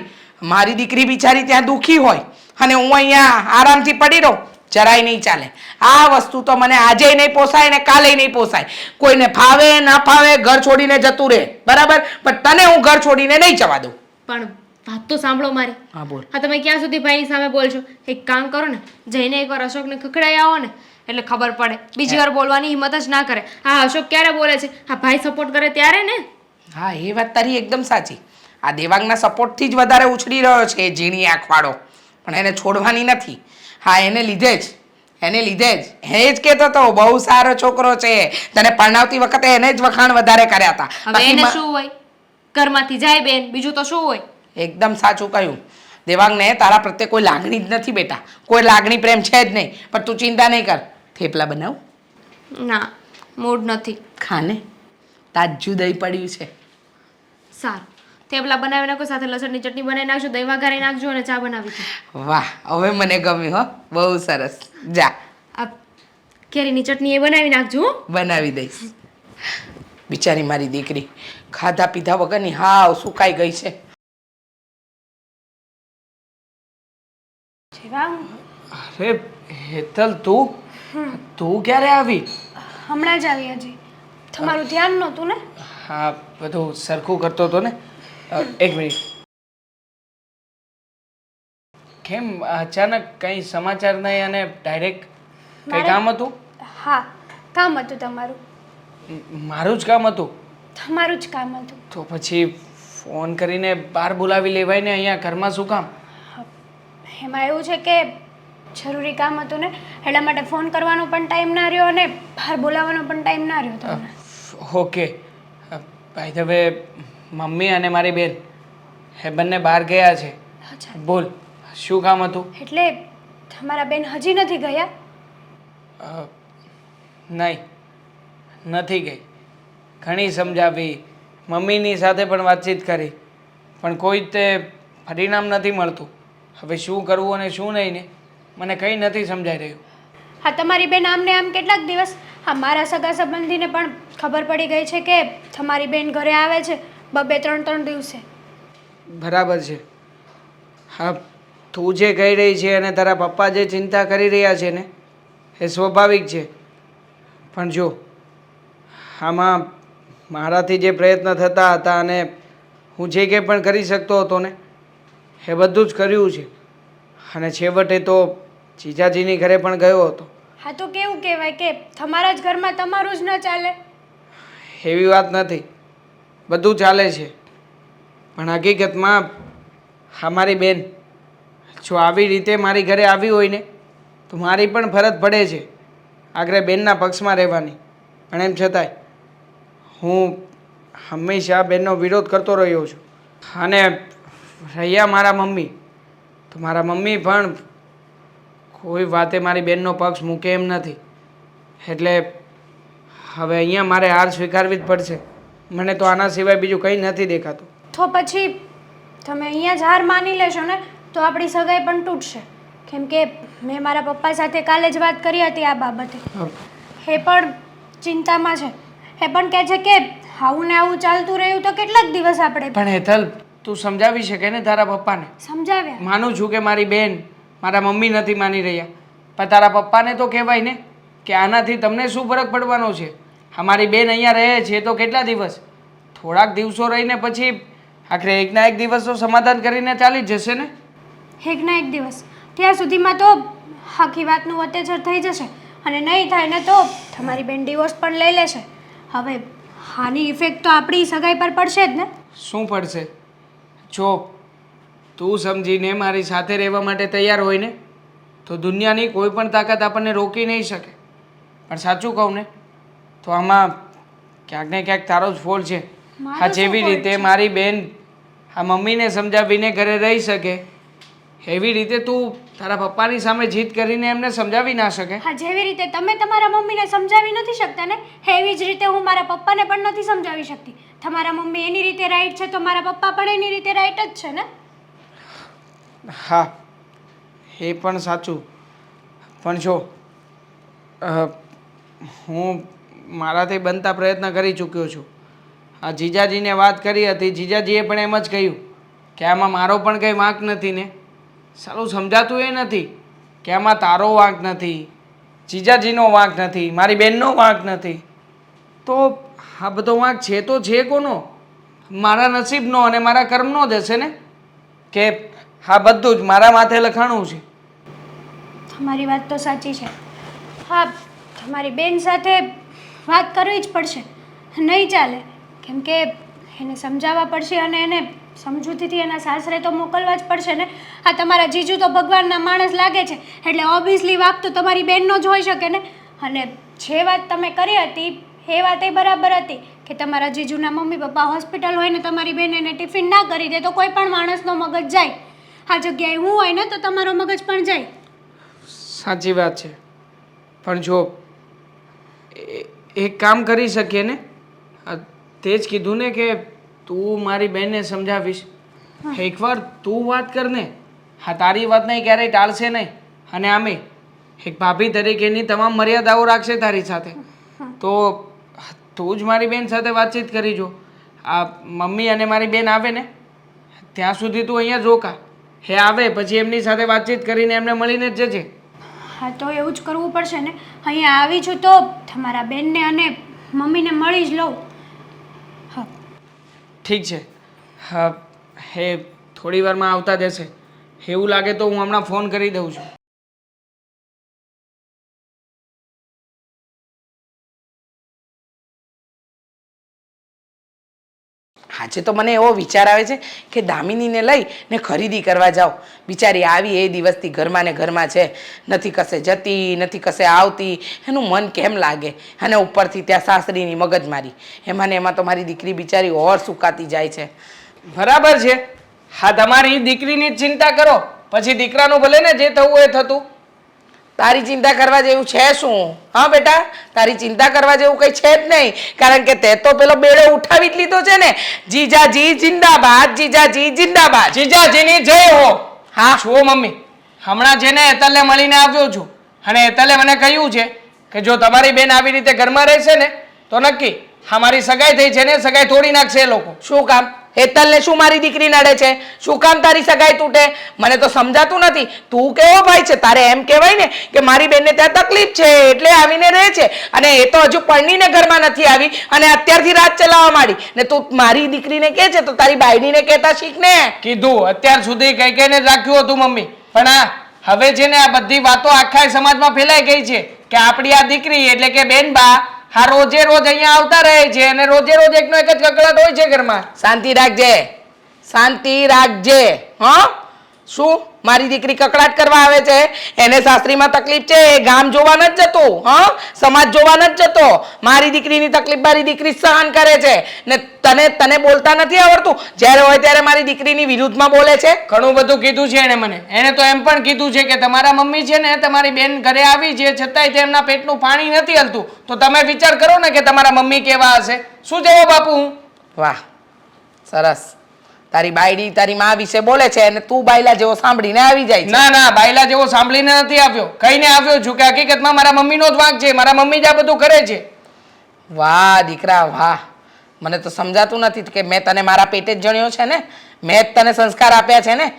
મારી દીકરી બિચારી ત્યાં દુઃખી હોય અને હું અહીંયા આરામથી પડી રહું, જરાય નહીં ચાલે. આ વસ્તુ તો મને આજે નહીં પોસાય ને કાલે નહીં પોસાય. કોઈને ફાવે ના ફાવે ઘર છોડીને જતું રહે, બરાબર, પણ તને હું ઘર છોડીને નહીં જવા દઉં. પણ વાત તો સાંભળો મારી. હા બોલ. હા, તમે ક્યાં સુધી ભાઈની સામે બોલશો? એક કામ કરો ને, જઈને એકવાર અશોકને ખખડાઈ આવો ને એટલે ખબર પડે. બીજી વાર બોલવાની હિંમત જ ના કરે. હા, અશોક ક્યારે બોલે છે? હા, ભાઈ સપોર્ટ કરે ત્યારે ને. હા, એ વાત તારી એકદમ સાચી. આ દેવાંગના સપોર્ટથી જ વધારે ઉછળી રહ્યો છે એ ઝીણી આંખવાળો, પણ એને છોડવાની નથી. હા, એને લીધે જ એ જ કહેતો હતો બહુ સારો છોકરો છે. તને પરણાવતી વખતે એને જ વખાણ વધારે કર્યા હતા. હવે એને શું હોય, ઘરમાંથી જાય બેન, બીજું તો શું હોય? એકદમ સાચું કહ્યું. દેવાંગને તારા પ્રત્યે કોઈ લાગણી જ નથી બેટા, કોઈ લાગણી પ્રેમ છે જ નહીં. પણ તું ચિંતા નહીં કર, થેપલા બનાવ. ના, મૂડ નથી. ખાને, તાજું દહીં પડ્યું છે. સારું, થેપલા બનાવી નાખો, સાથે લસણની ચટણી બનાવી નાખજો, દહીં વઘારી નાખજો અને ચા બનાવી છે. વાહ, હવે મને ગમ્યું હો, બહુ સરસ. જા, આ કેરીની ચટણી એ બનાવી નાખજો હો. બનાવી દઈશ. બિચારી મારી દીકરી ખાધા પીધા વગરની હાવ સુકાઈ ગઈ છે. અરે હેતલ, તું ક્યારે આવી? હમણાં જ આવી હજી. તમારું ધ્યાન નહોતું ને? હા, બધું સરખું કરતો હતો ને. એક મિનિટ. કેમ અચાનક કંઈ સમાચાર નહીં અને ડાયરેક્ટ? કંઈ કામ હતું? હા, કામ હતું તમારું. મારું જ કામ હતું. તમારું જ કામ હતું. તો પછી ફોન કરીને બહાર બોલાવી લેવાય ને, અહીંયા ઘરમાં શું કામ? એમાં એવું છે કે જરૂરી કામ હતું ને, એટલા માટે ફોન કરવાનો પણ ટાઈમ ના રહ્યો અને બહાર બોલાવવાનો પણ ટાઈમ ના રહ્યો તમને. ઓકે. ભાઈ હવે મમ્મી અને મારી બેન એ બંને બહાર ગયા છે. અચ્છા, બોલ, શું કામ હતું? એટલે તમારા બેન હજી નથી ગયા? નહીં, નથી ગઈ. ઘણી સમજાવી, મમ્મીની સાથે પણ વાતચીત કરી, પણ કોઈ જ તે પરિણામ નથી મળતું. હવે શું કરવું અને શું નહીં ને મને કંઈ નથી સમજાઈ રહ્યું. હા, તમારી બેન આમને આમ કેટલાક દિવસ, હા મારા સગા સંબંધીને પણ ખબર પડી ગઈ છે કે તમારી બેન ઘરે આવે છે 2-3 દિવસે. બરાબર છે. હા, તું જે કહી રહી છે અને તારા પપ્પા જે ચિંતા કરી રહ્યા છે ને એ સ્વાભાવિક છે. પણ જો આમાં મારાથી જે પ્રયત્ન થતા હતા અને હું જે કંઈ પણ કરી શકતો હતો ને એ બધું જ કર્યું છે. અને છેવટે તો જીજાજીની ઘરે પણ ગયો હતો. હા, તો કેવું કહેવાય કે તમારા જ ઘરમાં તમારું જ ન ચાલે? એવી વાત નથી, બધું ચાલે છે. પણ હકીકતમાં મારી બેન જો આવી રીતે મારી ઘરે આવી હોય ને તો મારી પણ ફરજ પડે છે આગળ બેનના પક્ષમાં રહેવાની. પણ એમ છતાંય હું હંમેશા બેનનો વિરોધ કરતો રહ્યો છું. અને રહ્યા મારા મમ્મી, તો મારા મમ્મી પણ કોઈ વાતે મારી બેનનો પક્ષ મૂકે એમ નથી. એટલે હવે અહીંયા મારે હાર સ્વીકારવી જ પડશે. મને તો આના સિવાય બીજું કંઈ નથી દેખાતું. તો પછી તમે અહીંયા જ હાર માની લેશો ને તો આપણી સગાઈ પણ તૂટશે. કેમ કે મેં મારા પપ્પા સાથે કાલે જ વાત કરી હતી આ બાબતે. એ પણ ચિંતામાં છે. એ પણ કહે છે કે આવું ને આવું ચાલતું રહ્યું તો કેટલાક દિવસ આપણે. પણ હેતલ, તું સમજાવી શકે ને તારા પપ્પાને? સમજાવ્યા. માનું છું કે મારી બેન મારા મમ્મી નથી માની રહ્યા, પણ તારા પપ્પાને તો કહેવાય ને કે આનાથી તમને શું ફરક પડવાનો છે? અમારી બેન અહીંયા રહે છે તો કેટલા દિવસ? થોડાક દિવસો રહીને પછી આખરે એકના એક દિવસ તો સમાધાન કરીને ચાલી જ જશે ને. એકના એક દિવસ ત્યાં સુધીમાં તો આખી વાતનું અત્યાચાર થઈ જશે અને નહીં થાય ને તો તમારી બેન ડિવોર્સ પણ લઈ લેશે. હવે આની ઇફેક્ટ તો આપણી સગાઈ પર પડશે જ ને. શું પડશે? જો તું સમજીને મારી સાથે રહેવા માટે તૈયાર હોય ને તો દુનિયાની કોઈ પણ તાકાત આપણને રોકી નહીં શકે. પણ સાચું કહું ને તો આમાં ક્યાંક ને ક્યાંક તારો જ ફોલ્ટ છે. મારો હા, શું જેવી fault રીતે છે? મારી બેન આ મમ્મીને સમજાવીને ઘરે રહી શકે એવી રીતે તું તારા પપ્પાની સામે જીત કરીને એમને સમજાવી ના શકે. હા, જેવી રીતે તમે તમારા મમ્મીને સમજાવી નથી શકતા ને એવી જ રીતે હું મારા પપ્પાને પણ નથી સમજાવી શકતી. તમારા મમ્મી એની રીતે રાઈટ છે તો મારા પપ્પા પણ એની રીતે રાઈટ જ છે ને. હા, એ પણ સાચું. પણ જો હું મારાથી બનતા પ્રયત્ન કરી ચૂક્યો છું. આ જીજાજીને વાત કરી હતી, જીજાજીએ પણ એમ જ કહ્યું કે આમાં મારો પણ કંઈ વાંક નથી ને. સારું સમજાતું એ નથી કે આમાં તારો વાંક નથી, જીજાજીનો વાંક નથી, મારી બેનનો વાંક નથી. તો આ બધો વાંક છે તો છે કોનો? મારા નસીબનો અને મારા કર્મનો જ હશે ને. કે હા, બધું જ મારા માથે લખાણું છે. તમારી વાત તો સાચી છે. હા, તમારી બેન સાથે વાત કરવી જ પડશે. નહીં ચાલે. કેમ કે એને સમજાવવા પડશે અને એને સમજૂતીથી એના સાસરે તો મોકલવા જ પડશે ને. હા, તમારા જીજુ તો ભગવાનના માણસ લાગે છે એટલે ઓબ્વિયસલી વાંક તો તમારી બેનનો જ હોઈ શકે ને. અને જે વાત તમે કરી હતી એ વાત એ બરાબર હતી કે તમારા જીજુના મમ્મી પપ્પા હોસ્પિટલ હોય ને તમારી બેન એને ટિફિન ના કરી દે તો કોઈ પણ માણસનો મગજ જાય. આ જગ્યાએ હું હોય ને તો તમારો મગજ પણ જાય. સાચી વાત છે. પણ જો એક કામ કરી શકીએ ને, તે જ કીધું ને કે તું મારી બેનને સમજાવીશ. એકવાર તું વાત કર ને. હા, તારી વાતને ક્યારેય ટાળશે નહીં. અને આમે એક ભાભી તરીકેની તમામ મર્યાદાઓ રાખશે તારી સાથે. તો તું જ મારી બેન સાથે વાતચીત કરી જો. આ મમ્મી અને મારી બેન આવે ને ત્યાં સુધી તું અહીંયા જ રોકા. હે આવે પછી એમની સાથે વાતચીત કરીને એમને મળીને જ જજે. હા, તો એવું જ કરવું પડશે ને. અહીંયા આવી છું તો તમારા બેનને અને મમ્મીને મળી જ લઉં. હા, ઠીક છે. હા, હે થોડી વારમાં આવતા જશે. એવું લાગે તો હું હમણાં ફોન કરી દઉં છું. આજે તો મને એવો વિચાર આવે છે કે દામિનીને લઈ ને ખરીદી કરવા જાઉં. બિચારી આવી એ દિવસથી ઘરમાં ને ઘરમાં છે, નથી કશે જતી નથી કશે આવતી. એનું મન કેમ લાગે? અને ઉપરથી ત્યાં સાસરીની મગજમારી, એમાં ને એમાં તો મારી દીકરી બિચારી ઓર સુકાતી જાય છે. બરાબર છે. હા, તમારી દીકરીની જ ચિંતા કરો, પછી દીકરાનું ભલે ને જે થવું એ થતું. તારી ચિંતા કરવા જેવું છે શું? હા બેટા, તારી ચિંતા કરવા જેવું કંઈ છે જ નહીં, કારણ કે તે તો પેલો બેડો ઉઠાવી જ લીધો છે ને. જીજાજી જિંદાબાદ, જીજાજી જિંદાબાદ. જીજાજીની જય હો. હા. છો મમ્મી, હમણાં છે ને હેતલને મળીને આવ્યો છું, અને હેતલે મને કહ્યું છે કે જો તમારી બેન આવી રીતે ઘરમાં રહેશે ને તો નક્કી અમારી સગાઈ થઈ છે ને સગાઈ તોડી નાખશે એ લોકો. શું કામ? હેતલને શું મારી દીકરી નડે છે? શું કામ તારી સગાઈ તૂટે? મને તો સમજાતું નથી. તું કેવો ભાઈ છે? તારે એમ કહેવાય ને કે મારી બેનને ત્યાં તકલીફ છે એટલે આવીને રહે છે, અને એ તો હજુ પરણીને ઘરમાં નથી આવી અને અત્યારથી રાત ચલાવવા માંડી ને તું મારી દીકરીને કહે છે તો તારી બાયડીને કહેતા શીખ ને. કીધું અત્યાર સુધી કઈ કઈને જ રાખ્યું હતું મમ્મી, પણ હા હવે છે ને આ બધી વાતો આખા સમાજમાં ફેલાઈ ગઈ છે કે આપણી આ દીકરી એટલે કે બેન બા હા રોજે રોજ અહીંયા આવતા રહે છે અને રોજે રોજ એકનો એક જ કકળાટ હોય છે ઘરમાં. શાંતિ રાખજે, શાંતિ રાખજે. હા, શું મારી દીકરી કકડાટ કરવા આવે છે? એને સાસરીમાં તકલીફ છે, એ ગામ જોવા નથી જતું, હા સમાજ જોવા નથી જતો. મારી દીકરીની તકલીફ મારી દીકરી સહન કરે છે ને તને બોલતા નથી આવડતું? જ્યારે હોય ત્યારે મારી દીકરીની વિરુદ્ધમાં બોલે છે. ઘણું બધું કીધું છે એને મને. એને તો એમ પણ કીધું છે કે તમારા મમ્મી છે ને તમારી બેન ઘરે આવી છે છતાંય તેમના પેટનું પાણી નથી હલતું, તો તમે વિચાર કરો ને કે તમારા મમ્મી કેવા હશે. શું જવાબ આપું હું? વાહ, સરસ. તારી બાયડી તારી માં વિશે બોલે છે અને તું બાયલા જેવો સાંભળીને આવી જાય છે. ના ના, બાયલા જેવો સાંભળીને નથી આવ્યો, કહીને આવ્યો છું કે હકીકતમાં મારા મમ્મીનો જ વાંક છે, મારા મમ્મી જ આ બધું કરે છે. વાહ દીકરા વાહ, મને તો સમજાતું નથી કે મેં તને મારા પેટે જ જણ્યો છે ને, મેં જ તને સંસ્કાર આપ્યા છે ને.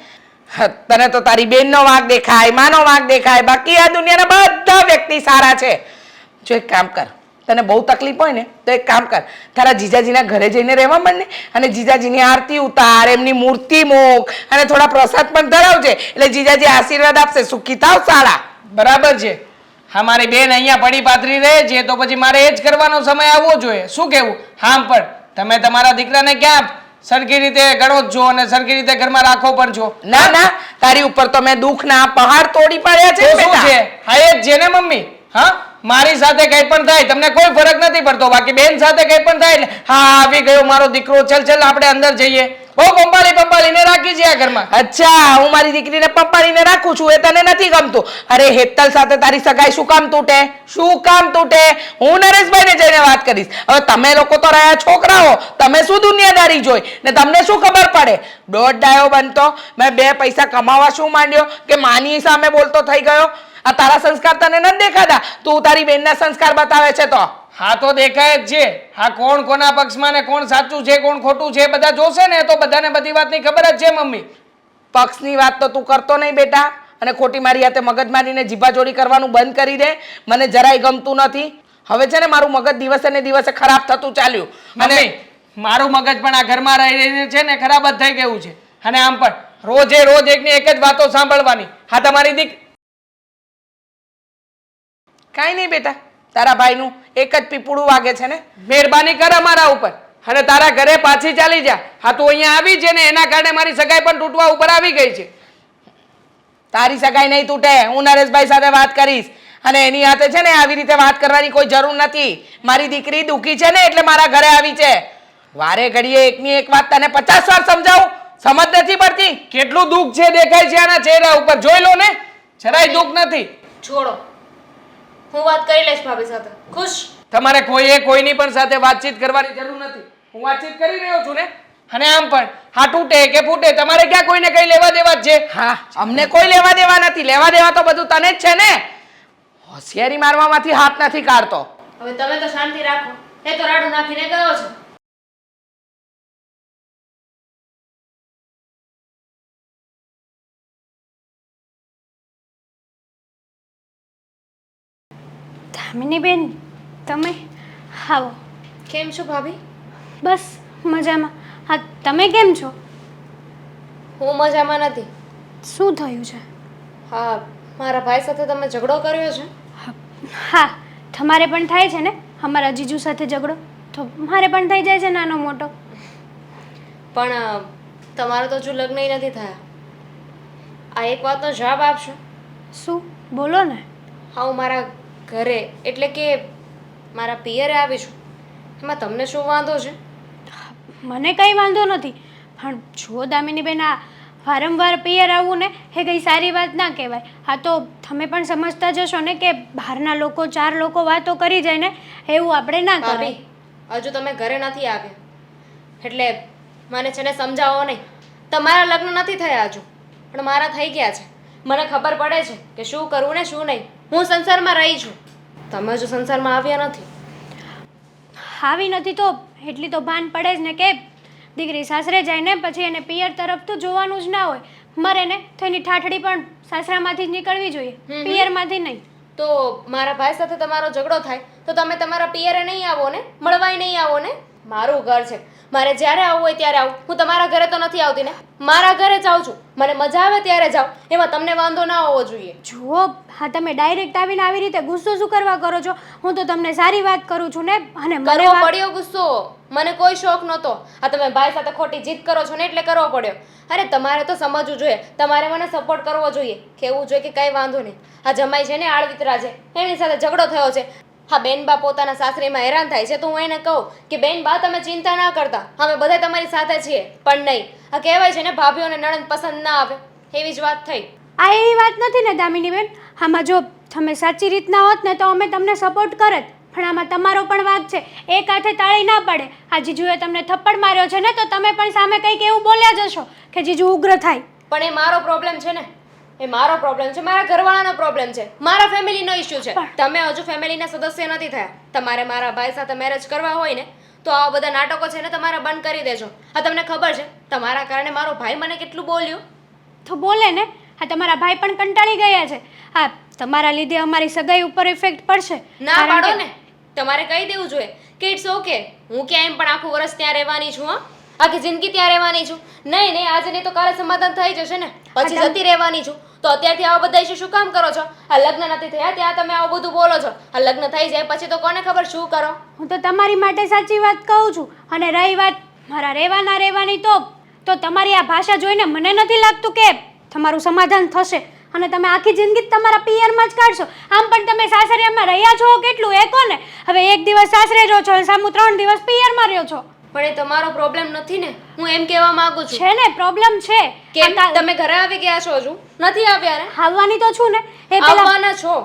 તને તો તારી બેનનો વાંક દેખાય, માનો વાંક દેખાય, બાકી આ દુનિયાના બધા વ્યક્તિ સારા છે. જો એક કામ કર, તને બહુ તકલીફ હોય ને તો એક કામ કર, તારા જીજાજીના ઘરે જઈને રહેવા માંડ ને, અને જીજાજીની આરતી ઉતાર, એમની મૂર્તિ મૂક અને થોડા પ્રસાદ પણ ધરાવજે, એટલે જીજાજી આશીર્વાદ આપશે. સુખી થાવ સાળા. બરાબર છે. હા, મારી બેન અહીંયા પડી પાથરી રહે છે તો પછી મારે એ જ કરવાનો સમય આવવો જોઈએ. શું કેવું? હા, પણ તમે તમારા દીકરાને ક્યાં સરખી રીતે ગણો જ છો અને સરખી રીતે ઘરમાં રાખો પણ છો. ના ના, તારી ઉપર તો મેં દુઃખના પહાડ તોડી પાડ્યા છે. તો શું છે? હા એ જ છે ને મમ્મી. હા, મારી સાથે કઈ પણ થાય તમને કોઈ ફરક નથી પડતો, બાકી બેન સાથે કઈ પણ થાય એટલે હા આવી ગયો મારો દીકરો, ચલ ચલ આપણે અંદર જઈએ. બહુ પંપાળીને રાખી છે આ ઘરમાં. અચ્છા, હું મારી દીકરીને પંપાળીને રાખું છું, એ તને નથી ગમતું? અરે હેતલ સાથે તારી સગાઈ શું કામ તૂટે? શું કામ તૂટે? હું નરેશભાઈને જઈને વાત કરીશ. હવે તમે લોકો તો રહ્યા છોકરાઓ, તમે શું દુનિયાદારી જોઈ ને તમને શું ખબર પડે? દોઢ ડાયો બનતો, મેં બે પૈસા કમાવા શું માંડ્યો કે માની સામે બોલતો થઈ ગયો? આ તારા સંસ્કાર તને નથી દેખાતા? તું તારી બેનના સંસ્કાર બતાવે છે તો? હા તો દેખાય જ છે. હા, કોણ કોના પક્ષમાં ને કોણ સાચું છે કોણ ખોટું છે બધા જોશે ને, તો બધાને બધી વાતની ખબર જ છે મમ્મી. પક્ષની વાત તો તું કરતો નહીં બેટા, અને ખોટી મારી હાથે મગજ મારીને જીભાજોડી કરવાનું બંધ કરી દે. મને જરાય ગમતું નથી. હવે છે ને મારું મગજ દિવસે ને દિવસે ખરાબ થતું ચાલ્યું. અને મારું મગજ પણ આ ઘરમાં રહીને છે ને ખરાબ જ થઈ ગયું છે. અને આમ પણ રોજે રોજ એકની એક જ વાતો સાંભળવાની. હા, તમારી કાંઈ નહીં બેટા, તારા ભાઈનું એક જ પીપળું વાગે છે ને. મહેરબાની કર અમારા ઉપર અને તારા ઘરે પાછી ચાલી જા. હા, તું અહીંયા આવી છે ને એના કારણે મારી સગાઈ પણ તૂટવા ઉપર આવી ગઈ છે. તારી સગાઈ નહીં તૂટે. હું નરેશભાઈ સાથે વાત કરીશ અને એની હાથે છે ને આવી રીતે વાત કરવાની કોઈ જરૂર નથી. મારી દીકરી દુખી છે ને એટલે મારા ઘરે આવી છે. વારે ઘડીએ એકની એક વાત તને 50 વાર સમજાવું, સમજ નથી પડતી? કેટલું દુઃખ છે દેખાય છે આના ચહેરા ઉપર, જોઈ લો ને, જરાય દુઃખ નથી. છોડો, હું વાત કરી લઈશ ભાભી સાથે. ખુશ? તમારે કોઈની પણ સાથે વાતચીત કરવાની જરૂર નથી. હું વાતચીત કરી રહ્યો છું ને. અને આમ પણ હા તૂટે કે ફૂટે તમારે ક્યાં કોઈને કઈ લેવા દેવા જ છે? હા, અમને કોઈ લેવા દેવા નથી. લેવા દેવા તો બધું તને જ છે ને. હોશિયારી મારવામાંથી હાથ નથી કાઢતો. હવે તમે તો શાંતિ રાખો. એ તો રાડું નાખીને ગયો છે. દામિની બેન, તમે આવો. કેમ છો ભાભી? બસ મજામાં. હા, તમે કેમ છો? હું મજામાં નથી. શું થયું છે? હા, મારા ભાઈ સાથે તમે ઝઘડો કર્યો છે. હા, તમારે પણ થાય છે ને અમારા જીજુ સાથે ઝઘડો, તો મારે પણ થઈ જાય છે નાનો મોટો. પણ તમારો તો હજુ લગ્ન નથી થયા. આ એક વાતનો જવાબ આપશો? શું બોલો ને. હા, હું મારા ઘરે એટલે કે મારા પિયરે આવી છું. એમાં તમને શું વાંધો છે? મને કંઈ વાંધો નથી, પણ જુઓ દામિનીબેન, આ વારંવાર પિયર આવવું ને એ કંઈ સારી વાત ના કહેવાય. હા, તો તમે પણ સમજતા જશો ને કે બહારના લોકો 4 લોકો વાતો કરી જાય ને એવું આપણે ના ભાભી, કરાય. હજુ તમે ઘરે નથી આવ્યા એટલે મને છે ને સમજાવો નહીં. તમારા લગ્ન નથી થયા હજુ, પણ મારા થઈ ગયા છે. મને ખબર પડે છે કે શું કરવું ને શું નહીં. હું સંસારમાં રહી છું, તમે હજુ સંસારમાં આવ્યા નથી. આવી નથી તો એટલી તો ભાન પડે જ ને કે દીકરી સાસરે જાય ને પછી એને પિયર તરફ તો જોવાનું જ ના હોય. મરે ને તો એની ઠાઠડી પણ સાસરામાંથી જ નીકળવી જોઈએ, પિયરમાંથી નહીં. તો મારા ભાઈ સાથે તમારો ઝઘડો થાય તો તમે તમારા પિયરે નહીં આવો ને, મળવાય નહીં આવો ને. મારું ઘર છે, મારે જ્યારે આવવું હોય ત્યારે આવું. હું તમારા ઘરે તો નથી આવતી ને, મારા ઘરે જ આવું છું. મને મજા આવે ત્યારે જાઉં, એમાં તમને વાંધો ના હોવો જોઈએ. જુઓ, હા તમે ડાયરેક્ટ આવીને આવી રીતે ગુસ્સો શું કરવા કરો છો? હું તો તમને સારી વાત કરું છું ને. અને મને કરવો પડ્યો ગુસ્સો, મને કોઈ શોખ નહોતો. આ તમે ભાઈ સાથે ખોટી જીદ કરો છો ને એટલે કરવો પડ્યો. અરે તમારે તો સમજવું જોઈએ, તમારે મને સપોર્ટ કરવો જોઈએ, કહેવું જોઈએ કે કંઈ વાંધો નહીં. આ જમાઈ છે ને આળવિતરા છે, એની સાથે ઝઘડો થયો છે. હા, બેનબા પોતાના સાસરીમાં હેરાન થાય છે તો હું એને કહું કે બેનબા તમે ચિંતા ના કરતા, અમે બધા તમારી સાથે છીએ. પણ નહીં, આ કહેવાય છે ને ભાભીઓને નણંદ પસંદ ના આવે, એવી જ વાત થઈ. આ એવી વાત નથી ને દામિનીબેન. આમાં જો તમે સાચી રીતના હોત ને તો અમે તમને સપોર્ટ કરત, પણ આમાં તમારો પણ વાંક છે. એક હાથે તાળી ના પડે. આ જીજુએ તમને થપ્પડ માર્યો છે ને તો તમે પણ સામે કંઈક એવું બોલ્યા જશો કે જીજુ ઉગ્ર થાય. પણ એ મારો પ્રોબ્લેમ છે ને, એ મારો પ્રોબ્લેમ છે, મારા ઘરવાળાનો પ્રોબ્લેમ છે, મારા ફેમિલીનો ઇશ્યુ છે. તમે હજુ ફેમિલીના સદસ્ય નથી થયા. તમારે મારા ભાઈ સાથે મેરેજ કરવા હોય ને તો આવા બધા નાટકો છે ને તમારે બંધ કરી દેજો. આ તમને ખબર છે તમારા કારણે મારો ભાઈ મને કેટલું બોલ્યો? તો બોલે ને. હા, તમારા ભાઈ પણ કંટાળી ગયા છે. હા, તમારા લીધે અમારી સગાઈ ઉપર ઇફેક્ટ પડશે. ના કારણ પાડો કે- ને, તમારે કહી દેવું જોઈએ કે ઇટ્સ ઓકે, હું ક્યાં એમ પણ આખું વર્ષ ત્યાં રહેવાની છું. હા, આખી જિંદગી ત્યાં રહેવાની છું. નહીં નહીં, આજે નહીં તો કાલે સમાધાન થઈ જશે ને, પછી જતી રહેવાની છું. તો અત્યારથી આવા બધા ઇશ્યુ શું કામ કરો છો? આ લગ્ન નથી થયા ત્યાં તમે આવું બધું બોલો છો. આ લગ્ન થઈ જાય પછી તો કોને ખબર શું કરો. હું તો તમારી માટે સાચી વાત કહું છું. અને રહી વાત મારા રહેવાની તો તમારી આ ભાષા જોઈને મને નથી લાગતું કે તમારું સમાધાન થશે. અને તમે આખી જિંદગી તમારા પિયરમાં જ કાઢશો. આમ પણ તમે સાસરિયામાં રહ્યા છો કેટલું એ કહો ને. હવે એક દિવસ સાસરે રહ્યો છો, સામું 3 દિવસ પિયરમાં રહ્યો છો. પણ એ તમારો પ્રોબ્લેમ નથી ને, હું એમ કહેવા માંગુ છું. છે ને, પ્રોબ્લેમ છે. કેમ તમે ઘરે આવી ગયા છો? હજુ નથી આવ્યા ને? આવવાની તો છું ને. એ પેલા આવવાના છો,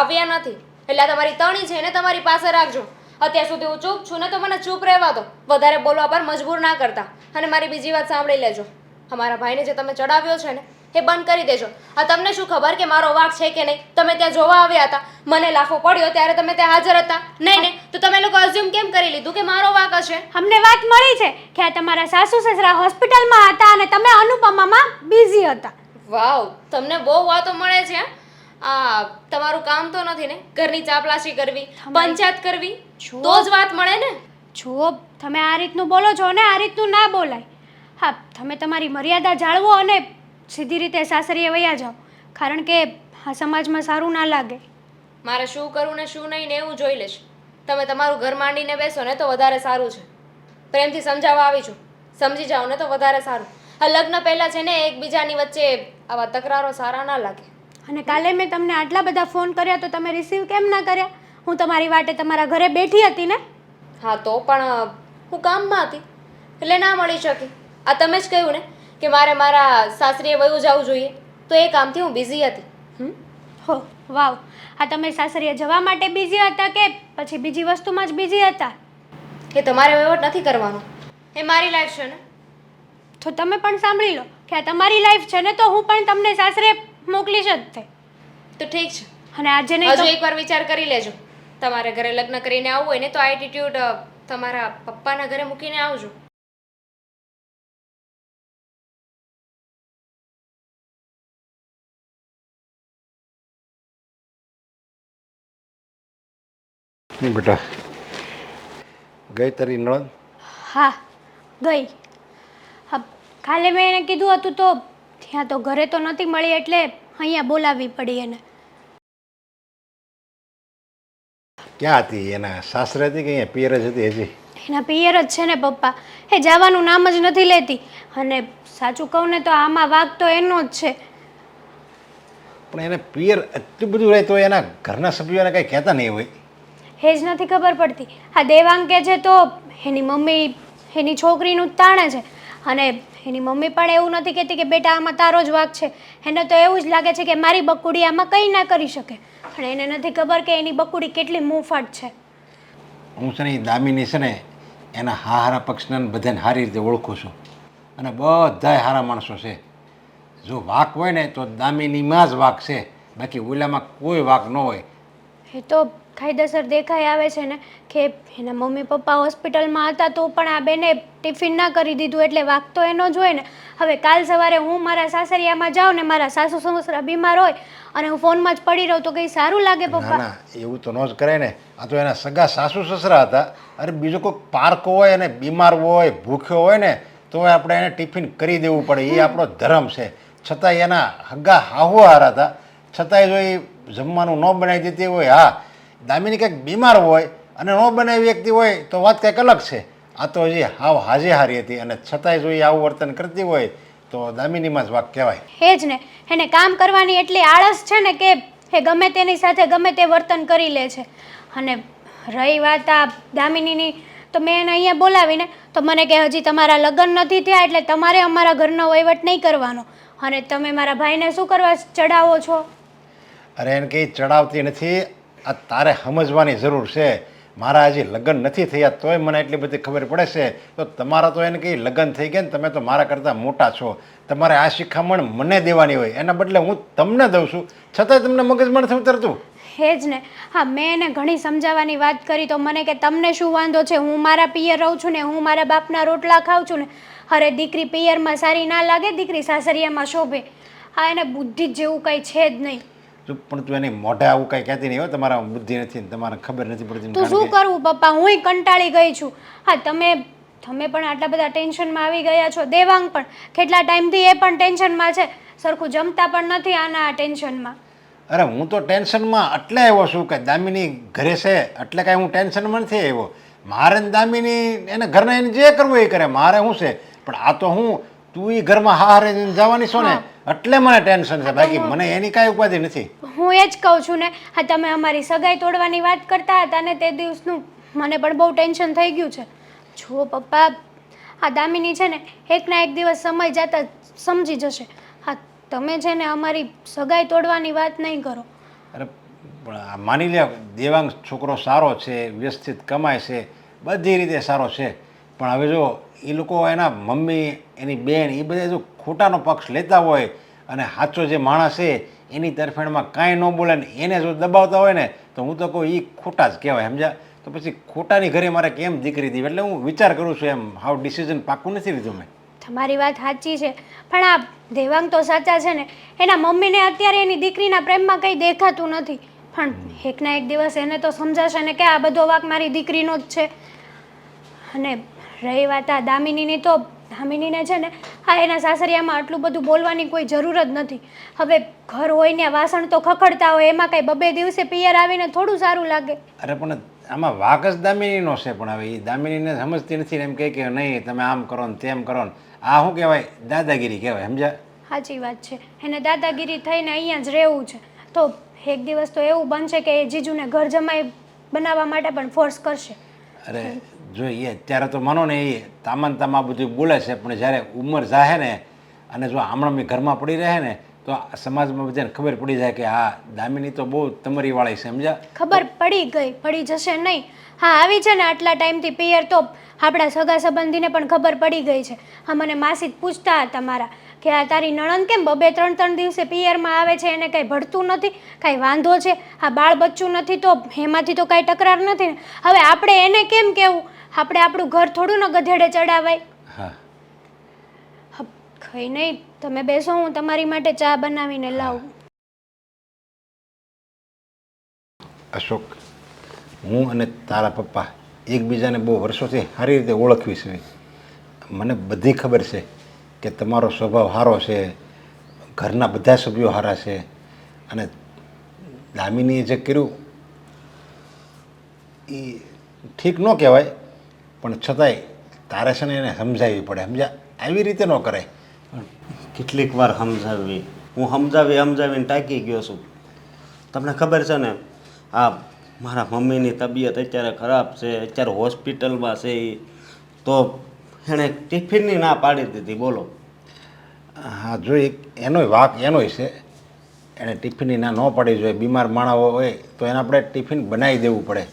આવ્યા નથી. એટલે આ તમારી તણી છે ને તમારી પાસે રાખજો. અત્યાર સુધી હું ચૂપ છું ને તો મને ચૂપ રહેવા દો, વધારે બોલવા પર મજબૂર ના કરતા. અને મારી બીજી વાત સાંભળી લેજો, અમારા ભાઈને જે તમે ચડાવ્યો છે ને એ બંધ કરી દેજો. આ તમને શું ખબર કે મારો વાંક છે કે નહીં? તમે ત્યાં જોવા આવ્યા હતા, મને લાફો પડ્યો ત્યારે તમે ત્યાં હાજર હતા નહીં ને? તો તમે લોકો અઝ્યુમ કેમ કરી લીધું કે મારો વાંક હશે? અમને વાત મળી છે કે આ તમારા સાસુ સસરા હોસ્પિટલમાં હતા અને તમે અનુપમામાં બિઝી હતા. વાવ, તમને બહુ વાતો મળે છે. આ તમારું કામ તો નથી ને ઘરની ચાપલાસી કરવી, પંચાયત કરવી, તો જ વાત મળે ને. જુઓ, તમે આ રીતનું બોલો છો ને આ રીતનું ના બોલાય. હા, તમે તમારી મર્યાદા જાળવો અને સીધી રીતે સાસરીએ વયા જાઓ, કારણ કે આ સમાજમાં સારું ના લાગે. મારે શું કરવું ને શું નહીં ને એવું જોઈ લેશ. તમે તમારું ઘર માંડીને બેસો ને તો વધારે સારું છે. પ્રેમથી સમજાવવા આવી છું, સમજી જાઓ ને તો વધારે સારું. આ લગ્ન પહેલાં છે ને એકબીજાની વચ્ચે આવા તકરારો સારા ના લાગે. અને કાલે મેં તમને આટલા બધા ફોન કર્યા તો તમે રિસીવ કેમ ના કર્યા? હું તમારી વાટે તમારા ઘરે બેઠી હતી ને. હા, તો પણ હું કામમાં હતી એટલે ના મળી શકી. આ તમે જ કહ્યું ને કે મારે મારા સાસરીએ વયું જવું જોઈએ, તો એ કામથી હું બિઝી હતી. હો વાવ, આ તમે સાસરીએ જવા માટે બિઝી હતા કે પછી બીજી વસ્તુમાં જ બિઝી હતા? એ તમારે વહીવટ નથી કરવાનો, એ મારી લાઈફ છે ને. તો તમે પણ સાંભળી લો કે આ તમારી લાઈફ છે ને તો હું પણ તમને સાસરે મોકલીશ જ તે. તો ઠીક છે, અને આજે નહીં હજુ તો એકવાર વિચાર કરી લેજો. તમારે ઘરે લગ્ન કરીને આવવું હોય ને તો આ એટીટ્યુડ તમારા પપ્પાના ઘરે મૂકીને આવજો. બેટા ગઈ તારી નણંદ? હા ગઈ. હા, કાલે મેં એને કીધું હતું તો ત્યાં તો ઘરે તો નથી મળી એટલે અહીંયા બોલાવવી પડી એને. ક્યાં હતી? એના સાસરે હતી કે અહીંયા પિયર જ હતી હજી? એના પિયર જ છે ને પપ્પા. એ જવાનું નામ જ નથી લેતી. અને સાચું કહું ને તો આમાં વાગ તો એનો જ છે. પણ એને પિયર એટલું બધું રહે તો એના ઘરના સભ્યોને કંઈ કહેતા નહીં હોય. એ જ નથી ખબર પડતી. આ દેવાંગ કે છે તો એની મમ્મી એની છોકરીનું જ તાણે છે. અને એની મમ્મી પણ એવું નથી કહેતી કે બેટા આમાં તારો જ વાંક છે. એને તો એવું જ લાગે છે કે મારી બકુડી આમાં કંઈ ના કરી શકે. પણ એને નથી ખબર કે એની બકુડી કેટલી મુંફાટ છે. હું છે ને એ દામિની છે ને એના હારા પક્ષને બધાને સારી રીતે ઓળખું છું અને બધાય સારા માણસો છે. જો વાક હોય ને તો દામિનીમાં જ વાક છે, બાકી ઓલામાં કોઈ વાક ન હોય. એ તો કાયદેસર દેખાઈ આવે છે ને કે એના મમ્મી પપ્પા હોસ્પિટલમાં હતા તો પણ આ બેને ટિફિન ના કરી દીધું એટલે વાક તો એનો જ હોય ને. હવે કાલ સવારે હું મારા સાસરિયામાં જાઉં ને મારા સાસુ સસરા બીમાર હોય અને હું ફોનમાં જ પડી રહું તો કંઈ સારું લાગે ના પપ્પા? ના, એવું તો ન જ કરે ને. આ તો એના સગા સાસુ સસરા હતા. અરે બીજો કોઈ પારકો હોય અને બીમાર હોય ભૂખ્યો હોય ને તો આપણે એને ટિફિન કરી દેવું પડે, એ આપણો ધર્મ છે. છતાંય એના હગા હાહુ હારા હતા, છતાંય જો એ જમવાનું ન બનાવી દેતી હોય, હા દામિની કંઈક બીમાર હોય અને ન બનાવી વ્યક્તિ હોય તો વાત કંઈક અલગ છે. આ તો હજી હાવ હાજે હારી હતી અને છતાંય જો એ આવું વર્તન કરતી હોય તો દામિનીમાં જ વાક કહેવાય. એ જ ને, એને કામ કરવાની એટલી આળસ છે ને કે એ ગમે તેની સાથે ગમે તે વર્તન કરી લે છે. અને રહી વાત આ દામિનીની તો મેં એને અહીંયા બોલાવીને તો મને કે હજી તમારા લગ્ન નથી થયા એટલે તમારે અમારા ઘરનો વહીવટ નહીં કરવાનો. અને તમે મારા ભાઈને શું કરવા ચડાવો છો? અરે એને કંઈ ચડાવતી નથી, આ તારે સમજવાની જરૂર છે. મારા હજી લગ્ન નથી થયા તોય મને એટલી બધી ખબર પડે છે. તો તમારા તો એને કંઈ લગ્ન થઈ ગયા ને તમે તો મારા કરતાં મોટા છો, તમારે આ શિખામણ મને દેવાની હોય, એના બદલે હું તમને દઉં છું, છતાંય તમને મગજમાં નથી ઉતરતું. એ જ ને. હા, મેં એને ઘણી સમજાવવાની વાત કરી તો મને કે તમને શું વાંધો છે, હું મારા પિયર રહું છું ને હું મારા બાપના રોટલા ખાઉં છું ને. અરે દીકરી પિયરમાં સારી ના લાગે, દીકરી સાસરિયામાં શોભે. હા, એને બુદ્ધિ જેવું કંઈ છે જ નહીં. પણ તું એની મોઢે આવું કાંઈ કહેતી નહીં હો, તમારા બુદ્ધિ નથી ને તમારે ખબર નથી પડતી. તો શું કરવું પપ્પા, હુંય કંટાળી ગઈ છું. હા, તમે પણ આટલા બધા ટેન્શનમાં આવી ગયા છો. દેવાંગ પણ કેટલા ટાઈમથી એ પણ ટેન્શનમાં છે, સરખું જમતા પણ નથી આના આ ટેન્શનમાં. અરે હું તો ટેન્શનમાં એટલે આવ્યો છું કે દામિની ઘરે છે એટલે કાંઈ હું ટેન્શનમાં નથી આવ્યો. મારે ને દામિની એને ઘરના એને જે કરવું એ કરે, મારે શું છે. પણ આ તો હું તું એ ઘરમાં હારે જવાની છો ને એટલે મને ટેન્શન છે, બાકી મને એની કાંઈ ઉપાધિ નથી. હું એ જ કહું છું ને. હા, તમે અમારી સગાઈ તોડવાની વાત કરતા હતા ને તે દિવસનું મને પણ બહુ ટેન્શન થઈ ગયું છે. જો પપ્પા, આ દામિની છે ને એકના એક દિવસ સમય જતા સમજી જશે. હા, તમે છે ને અમારી સગાઈ તોડવાની વાત નહીં કરો. અરે પણ માની લે દેવાંગ છોકરો સારો છે, વ્યવસ્થિત કમાય છે, બધી રીતે સારો છે, પણ હવે જો એ લોકો એના મમ્મી એની બેન એ બધા જો ખોટાનો પક્ષ લેતા હોય અને સાચો જે માણસ છે એની તરફેણમાં કાંઈ ન બોલે ને એને જો દબાવતા હોય ને તો હું તો કહું એ ખોટા જ કહેવાય, સમજ્યા? તો પછી ખોટાની ઘરે મારે કેમ દીકરી દીધી? એટલે હું વિચાર કરું છું એમ, હાવ ડિસિઝન પાક્કું નથી લીધું મેં. તમારી વાત સાચી છે, પણ આ દેવાંગ તો સાચા છે ને. એના મમ્મીને અત્યારે એની દીકરીના પ્રેમમાં કંઈ દેખાતું નથી, પણ એકના એક દિવસ એને તો સમજાશે ને કે આ બધો વાંક મારી દીકરીનો જ છે. અને રહી વાત આ દામિનીની તો દામિનીને છે ને હા એના સાસરિયામાં આટલું બધું બોલવાની કોઈ જરૂર જ નથી. હવે ઘર હોય ને વાસણ તો ખખડતા હોય, એમાં કાંઈ બબે દિવસે પિયર આવીને થોડું સારું લાગે. અરે પણ આમાં વાક જ દામિનીનો છે, પણ હવે એ દામિનીને સમજતી નથી ને એમ કહે કે નહીં તમે આમ કરો ને તેમ કરો ને. આ શું કહેવાય? દાદાગીરી કહેવાય, સમજ્યા? સાચી વાત છે, એને દાદાગીરી થઈને અહીંયા જ રહેવું છે. તો એક દિવસ તો એવું બનશે કે એ જીજુને ઘર જમાઈ બનાવવા માટે પણ ફોર્સ કરશે. અરે જો એ અત્યારે તો માનો ને એ તામાં બધું બોલે છે, પણ જ્યારે ઉંમર જાહે ને અને જો હમણાં ઘરમાં પડી રહે ને તો સમાજમાં બધાને ખબર પડી જાય કે હા દામિની તો બહુ તમારી વાળી છે, સમજ્યા? ખબર પડી જશે નહીં. હા, આવી છે ને આટલા ટાઈમથી પિયર તો આપણા સગા સંબંધીને પણ ખબર પડી ગઈ છે. હા, મને માસી જ પૂછતા હતા મારા કે આ તારી નણંદ કેમ બબે 3-3 દિવસે પિયરમાં આવે છે, એને કાંઈ ભળતું નથી, કાંઈ વાંધો છે, આ બાળ બચ્ચું નથી તો એમાંથી તો કાંઈ તકરાર નથી ને. હવે આપણે એને કેમ કહેવું? આપણે આપણું ઘર થોડું ને ગધેડે ચડાવાય. હા કંઈ નહીં, તમે બેસો, હું તમારી માટે ચા બનાવીને લાવું. અશોક, હું અને તારા પપ્પા એકબીજાને બહુ વર્ષોથી સારી રીતે ઓળખવી છે. મને બધી ખબર છે કે તમારો સ્વભાવ સારો છે, ઘરના બધા સભ્યો સારા છે, અને દામિનીએ જે કર્યું એ ઠીક ન કહેવાય, પણ છતાંય તારે છે ને એને સમજાવવી પડે, સમજ્યા? આવી રીતે ન કરે. કેટલીક વાર સમજાવી, હું સમજાવીને ટાંકી ગયો છું. તમને ખબર છે ને, આ મારા મમ્મીની તબિયત અત્યારે ખરાબ છે, અત્યારે હોસ્પિટલમાં છે ઈ. તો એણે ટિફિનની ના પાડી દીધી, બોલો. હા, જો એનોય વાંક એનોય છે. એણે ટિફિનની ના ન પાડવી જોઈએ. બીમાર માણસ હોય તો એને આપણે ટિફિન બનાવી દેવું પડે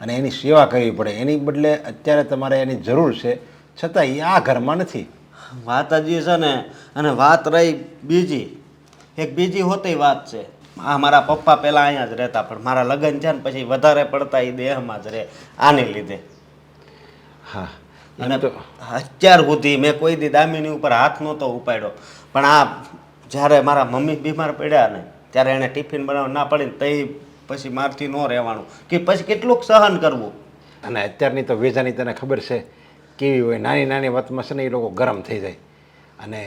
અને એની સેવા કરવી પડે. એની બદલે અત્યારે તમારે એની જરૂર છે, છતાં એ આ ઘરમાં નથી. વાત હજી છે ને, અને વાત રહી બીજી, એક બીજી હોતી વાત છે. આ મારા પપ્પા પહેલાં અહીંયા જ રહેતા, પણ મારા લગ્ન છે ને પછી વધારે પડતા એ દેહમાં જ રહે, આને લીધે. હા, અને અત્યાર સુધી મેં કોઈ દી દામિની ઉપર હાથ નહોતો ઉપાડ્યો, પણ આ જ્યારે મારા મમ્મી બીમાર પડ્યા ને ત્યારે એણે ટિફિન બનાવવા ના પડીને તઈ પછી મારથી ન રહેવાનું, કે પછી કેટલુંક સહન કરવું. અને અત્યારની તો વેજાની તને ખબર છે કેવી હોય, નાની નાની વાતમાં છે ને એ લોકો ગરમ થઈ જાય અને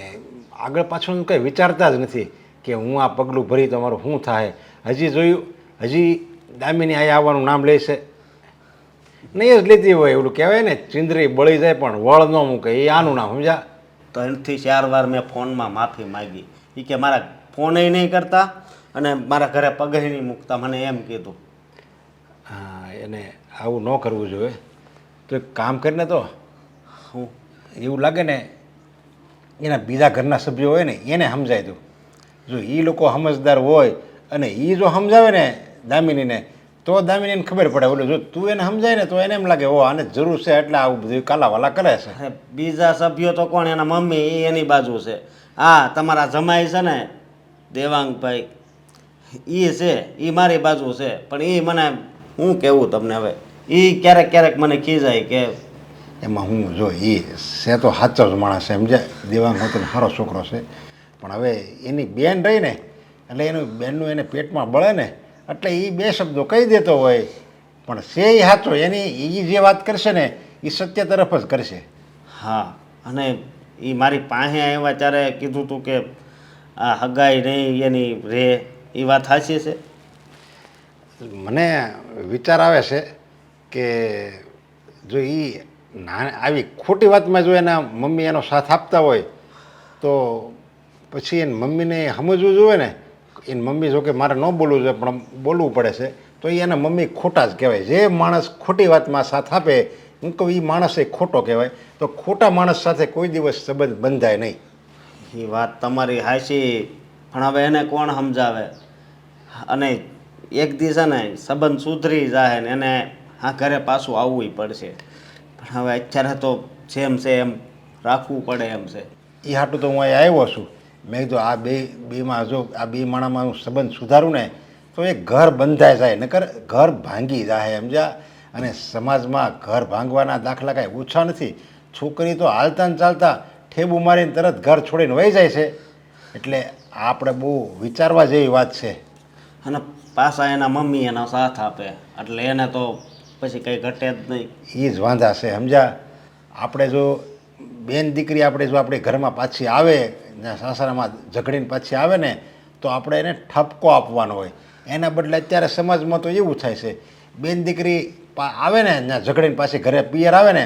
આગળ પાછળ કંઈ વિચારતા જ નથી કે હું આ પગલું ભરી તો મારું શું થાય. હજી જોયું, હજી દામિની અહીંયા આવવાનું નામ લે છે, નહીં જ લેતી હોય. એવું કહેવાય ને, ચિંદરી બળી જાય પણ વળ ન મૂકે, એ આનું નામ, સમજ્યા? 3 થી 4 વાર મેં ફોનમાં માફી માગી. એ કે મારા ફોને નહીં કરતા અને મારા ઘરે પગે નહીં મૂકતા, મને એમ કીધું. હા, એને આવું ન કરવું જોઈએ. તો એક કામ કરીને, તો હું એવું લાગે ને એના બીજા ઘરના સભ્યો હોય ને એને સમજાય દઉં. જો એ લોકો સમજદાર હોય અને એ જો સમજાવે ને દામિનીને, તો દામિનીને ખબર પડે. ઓલું જો તું એને સમજાય ને તો એને એમ લાગે ઓ આને જરૂર છે એટલે આવું બધું કાલાવાલા કરે છે. અરે બીજા સભ્યો તો કોણ, એના મમ્મી, એ એની બાજુ છે. હા, તમારા જમાઈ છે ને દેવાંગભાઈ, એ છે, એ મારી બાજુ છે. પણ એ મને, હું કહેવું તમને હવે, એ ક્યારેક ક્યારેક મને ખીજાય કે એમાં હું જો એ છે તો સાચો જ માણસ છે, સમજ્યા? દેવાંગ હોતો સારો છોકરો છે, પણ હવે એની બેન રહી ને એટલે એનું બેનનું એને પેટમાં બળે ને એટલે એ બે શબ્દો કહી દેતો હોય, પણ છે એ સાચો. એની એ જે વાત કરશે ને એ સત્ય તરફ જ કરશે. હા, અને એ મારી પાસે આવ્યા ત્યારે કીધું હતું કે આ હગાઈ નહીં એની રે, એ વાત સાચી છે. મને વિચાર આવે છે કે જો એ આવી ખોટી વાતમાં જો એના મમ્મી એનો સાથ આપતા હોય તો પછી એની મમ્મીને સમજવું જોઈએ ને. એની મમ્મી જો કે મારે ન બોલવું જોઈએ પણ બોલવું પડે છે, તો એ એના મમ્મી ખોટા જ કહેવાય. જે માણસ ખોટી વાતમાં સાથ આપે, હું કહું એ માણસ એ ખોટો કહેવાય. તો ખોટા માણસ સાથે કોઈ દિવસ સંબંધ બંધાય નહીં. એ વાત તમારી હાચી, પણ હવે એને કોણ સમજાવે? અને એક દિવસ ને સંબંધ સુધરી જાય ને એને આ ઘરે પાછું આવવું પડશે. પણ હવે અત્યારે તો જેમ છે એમ રાખવું પડે એમ છે. એ હાટું તો હું અહીં આવ્યો છું. મેં કીધું આ બેમાં જો આ બે માણામાં હું સંબંધ સુધારું ને તો એ ઘર બંધાઈ જાય, નકર ઘર ભાંગી જાય, સમજ્યા? અને સમાજમાં ઘર ભાંગવાના દાખલા કાંઈ ઓછા નથી. છોકરી તો હાલતા ને ચાલતા ઠેબુ મારીને તરત ઘર છોડીને વહી જાય છે. એટલે આપણે બહુ વિચારવા જેવી વાત છે. અને પાછા એના મમ્મી એનો સાથ આપે એટલે એને તો પછી કંઈ ઘટે જ નહીં. એ જ વાંધા છે, સમજ્યા? આપણે જો બેન દીકરી આપણે જો આપણે ઘરમાં પાછી આવે, સાસરામાં ઝઘડીને પાછી આવે ને તો આપણે એને ઠપકો આપવાનો હોય. એના બદલે અત્યારે સમાજમાં તો એવું થાય છે, બેન દીકરી આવે ને ત્યાં ઝઘડીને પાછી ઘરે પિયર આવે ને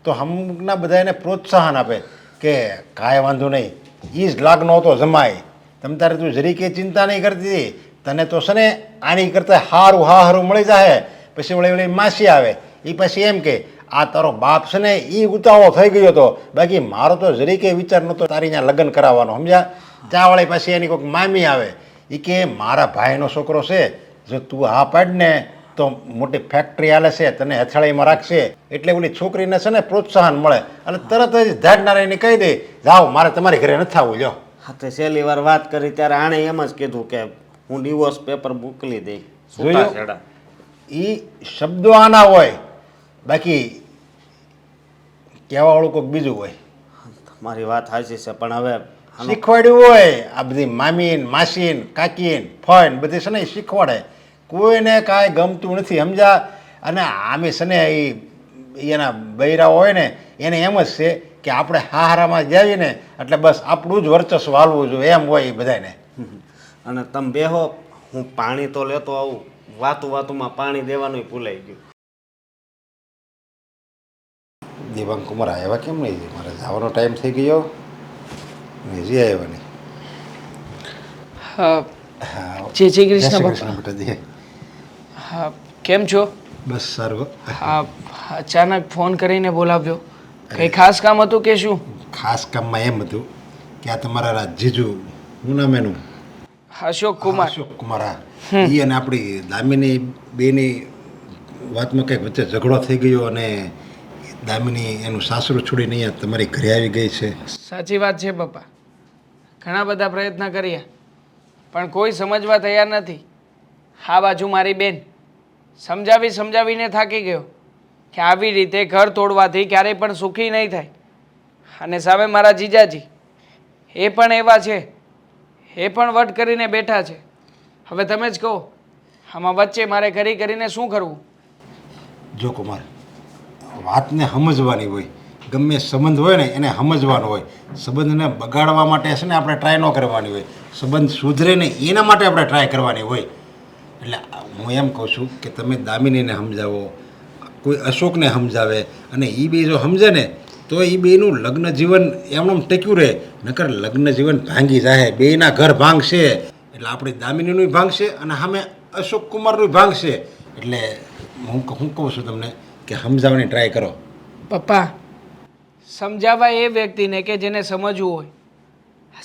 તો હમણાં બધા એને પ્રોત્સાહન આપે કે કાંઈ વાંધો નહીં, એ જ લાગનો હતો જમાય, તમ તારે તું જરી કંઈ ચિંતા નહીં કરતી, તને તો છે ને આની કરતાં હારું મળી જાય. પછી વળી માસી આવે, એ પછી એમ કે આ તારો બાપ છે ને એ ઉતાવળો થઈ ગયો હતો, બાકી મારો તો જરી કંઈ વિચાર નહોતો તારી ત્યાં લગ્ન કરાવવાનો, સમજ્યા? ત્યાં વળી પછી એની કોઈક મામી આવે, એ કે મારા ભાઈનો છોકરો છે, જો તું હા પાડ ને તો મોટી ફેક્ટરી હાલે છે, તને હથેળીમાં રાખશે. એટલે ઓલી છોકરીને છે ને પ્રોત્સાહન મળે અને તરત જ ધાડનારાને કહી દે જાઓ મારે તમારી ઘરે નથી આવવું. લ્યો, હા, તે છેલ્લી વાર વાત કરી ત્યારે આણે એમ જ કીધું કે હું ડિવોર્સ પેપર મોકલી દઈ. જોયું? એ શબ્દો આના હોય, બાકી કહેવાવાળું કોઈક બીજું હોય. મારી વાત સાચી છે, પણ હવે શીખવાડ્યું હોય આ બધી મામીન માસીન કાકીન ફોઈન બધી છે ને એ શીખવાડે. કોઈને કાંઈ ગમતું નથી, સમજા? અને આમે છે ને એ એના બૈરાઓ હોય ને એને એમ જ છે કે આપણે હારામાં જાવીએ ને એટલે બસ આપણું જ વર્ચસ્વ હાલવું જોઈએ, એમ હોય એ બધાને. અને તમે બેહો, હું પાણી તો લેતો આવું. વાતુમાં પાણી દેવાનું ભૂલાઈ ગયું. દેવાંગ કુમાર આવ્યા કેમ નહીં? મારે જવાનો ટાઈમ થઈ ગયો ને હજી આવ્યા નહીં. હા હા જય શ્રી જય કૃષ્ણ શ્રી પપ્પા. કૃષ્ણ બેટા જય. હા કેમ છો? બસ સારું. હા અચાનક ફોન કરીને બોલાવ્યો. કંઈ ખાસ કામ હતું કે શું? ખાસ કામમાં એમ હતું કે આ તમારા જીજુ શું નામ એનું? અશોક કુમાર. અશોક કુમાર. હા એ અને આપણી દામિની બેની વાતમાં કંઈક વચ્ચે ઝઘડો થઈ ગયો અને દામિની એનું સાસરું છોડીને અહીંયા તમારી ઘરે આવી ગઈ છે. સાચી વાત છે પપ્પા. ઘણા બધા પ્રયત્ન કર્યા પણ કોઈ સમજવા તૈયાર નથી. આ બાજુ મારી બેન સમજાવીને થાકી ગયો કે આવી રીતે ઘર તોડવાથી ક્યારેય પણ સુખી નહીં થાય. અને સામે મારા જીજાજી એ પણ એવા છે, એ પણ વટ કરીને બેઠા છે. હવે તમે જ કહો આમાં વચ્ચે મારે કરીને શું કરવું? જો કુમાર, વાતને સમજવાની હોય. ગમે સંબંધ હોય ને એને સમજવાનો હોય. સંબંધને બગાડવા માટે છે ને આપણે ટ્રાય ન કરવાની હોય. સંબંધ સુધરે ને એના માટે આપણે ટ્રાય કરવાની હોય. એટલે હું એમ કહું છું કે તમે દામિનીને સમજાવો, કોઈ અશોકને સમજાવે અને એ બે જો સમજે ને તો એ બેનું લગ્ન જીવન એમનું ટક્યું રહે. નકર લગ્ન જીવન ભાંગી જાય. બેયના ઘર ભાંગશે એટલે આપણી દામિનીનું ભાંગશે અને સામે અશોક કુમારનું ભાંગશે. એટલે હું કહું છું તમને કે સમજાવવાની ટ્રાય કરો. પપ્પા સમજાવવા એ વ્યક્તિને કે જેને સમજવું હોય.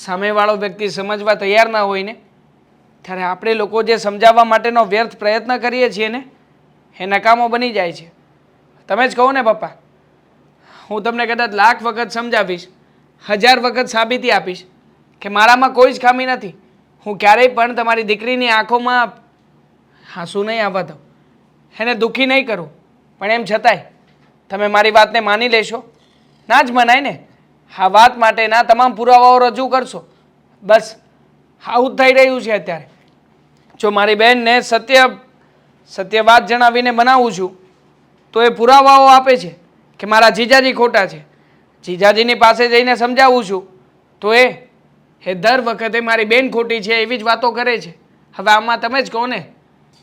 સામેવાળો વ્યક્તિ સમજવા તૈયાર ના હોય ને ત્યારે આપણે લોકો જે સમજાવવા માટેનો વ્યર્થ પ્રયત્ન કરીએ છીએ ને એ નકામો બની જાય છે. તમે જ કહો ને પપ્પા, હું તમને કદાચ લાખ વખત સમજાવીશ, 1000 વખત સાબિતી આપીશ કે મારામાં કોઈ જ ખામી નથી. હું ક્યારેય પણ તમારી દીકરીની આંખોમાં આંસુ નહીં આવવા દઉં, એને દુઃખી નહીં કરું. પણ એમ છતાંય તમે મારી વાતને માની લેશો? ના જ મનાય ને. આ વાત માટેના તમામ પુરાવાઓ રજૂ કરશો. બસ આવું જ થઈ રહ્યું છે અત્યારે. જો મારી બહેનને સત્ય વાત જણાવીને બનાવું છું તો એ પુરાવાઓ આપે છે કે મારા જીજાજી ખોટા છે. જીજાજીની પાસે જઈને સમજાવું છું તો એ દર વખતે મારી બેન ખોટી છે એવી જ વાતો કરે છે. હવે આમાં તમે જ કહો ને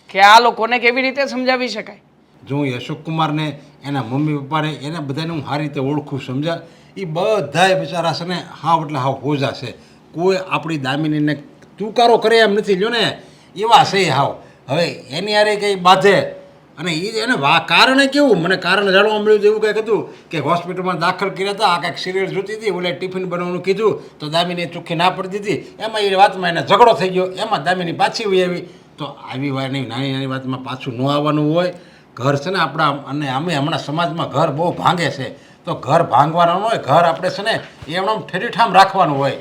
કે આ લોકોને કેવી રીતે સમજાવી શકાય? જો હું અશોક કુમારને એના મમ્મી પપ્પાને એને બધાને હું સારી રીતે ઓળખું, સમજા. એ બધાય બિચારા છે ને હાવ એટલે હાવ હોજા છે. કોઈ આપણી દામિનીને તુકારો કરે એમ નથી. લ્યો ને એવા છે હાવ. હવે એની હારે કંઈ બાંધે અને એને કારણે કેવું મને કારણ જાણવા મળ્યું હતું. એવું કંઈક હતું કે હોસ્પિટલમાં દાખલ કર્યા હતા. આ કાંઈક સિરિયલ જોતી હતી, ઓલે ટિફિન બનાવવાનું કીધું તો દામિની ચોખ્ખી ના પડતી હતી. એમાં એ વાતમાં એને ઝઘડો થઈ ગયો. એમાં દામિની પાછી આવી. તો આવી વાતની નાની વાતમાં પાછું ન આવવાનું હોય. ઘર છે ને આપણા અને અમે હમણાં સમાજમાં ઘર બહુ ભાંગે છે. તો ઘર ભાંગવાનું હોય, ઘર આપણે છે ને એમણે ઠેરીઠામ રાખવાનું હોય.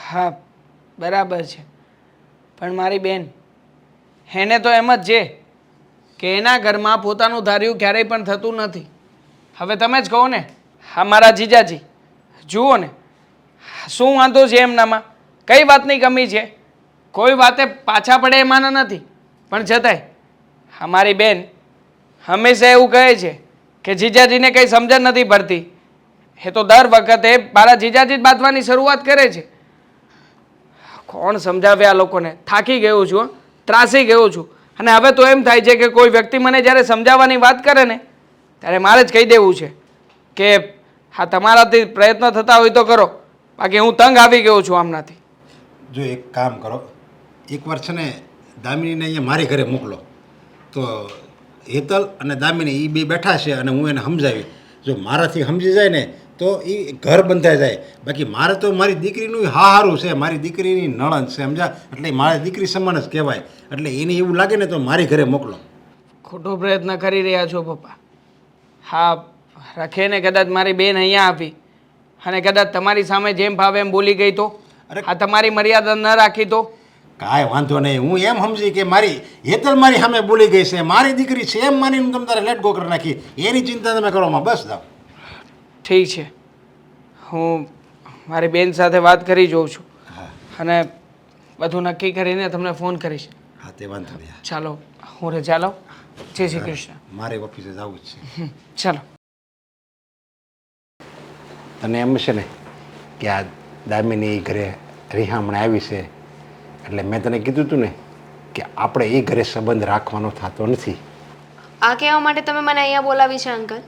હા બરાબર છે પણ મારી બેન એને તો એમ જ છે કે એના ઘરમાં પોતાનું ધાર્યું ક્યારેય પણ થતું નથી. હવે તમે જ કહો ને, હા મારા જીજાજી જુઓ ને શું વાંધો છે એમનામાં? કઈ વાતની કમી છે? કોઈ વાતે પાછા પડે એમાં નથી. પણ છતાંય અમારી બેન હંમેશા એવું કહે છે કે જીજાજીને કંઈ સમજણ નથી પડતી. એ તો દર વખતે મારા જીજાજી જ બાંધવાની શરૂઆત કરે છે. કોણ સમજાવે આ લોકોને? થાકી ગયો છું, ત્રાસી ગયો છું. અને હવે તો એમ થાય છે કે કોઈ વ્યક્તિ મને જ્યારે સમજાવવાની વાત કરે ને ત્યારે મારે જ કહી દેવું છે કે હા તમારાથી પ્રયત્ન થતા હોય તો કરો, બાકી હું તંગ આવી ગયો છું આમનાથી. જો એક કામ કરો, એકવાર છે ને દામિનીને અહીંયા મારી ઘરે મોકલો તો હેતલ અને દામિની એ બે બેઠા છે અને હું એને સમજાવી. જો મારાથી સમજી જાય ને તો એ ઘર બંધાઈ જાય. બાકી મારે તો મારી દીકરીનું હારું છે, મારી દીકરીની નણંદ છે, સમજા. એટલે મારી દીકરી સમાન જ કહેવાય. એટલે એને એવું લાગે ને તો મારી ઘરે મોકલો. ખોટો પ્રયત્ન કરી રહ્યા છો પપ્પા. હા રખેને કદાચ મારી બેન અહીંયા આવી અને કદાચ તમારી સામે જેમ ભાવે એમ બોલી ગઈ તો? આ તમારી મર્યાદા ન રાખી તો? કાંઈ વાંધો નહીં. હું એમ સમજી કે મારી હેતલ મારી સામે બોલી ગઈ છે, મારી દીકરી છે એમ માનીને તમે તારે લેટ ગો કરી નાખી. એની ચિંતા તમે કરવામાં બસ જાઓ. ઠીક છે, હું મારી બેન સાથે વાત કરી જોઉં છું અને બધું નક્કી કરીને તમને ફોન કરીશ. હા તે વાંધો નહીં. ચાલો હું રજા લઉં. જય શ્રી કૃષ્ણ. મારે ઓફિસે જવું જ છે. ચાલો. તને એમ છે ને કે આ દામિની ઘરે રિહામણે આવી છે એટલે મેં તને કીધું હતું ને કે આપણે એ ઘરે સંબંધ રાખવાનો થતો નથી. આ કહેવા માટે તમે મને અહીંયા બોલાવી છે અંકલ?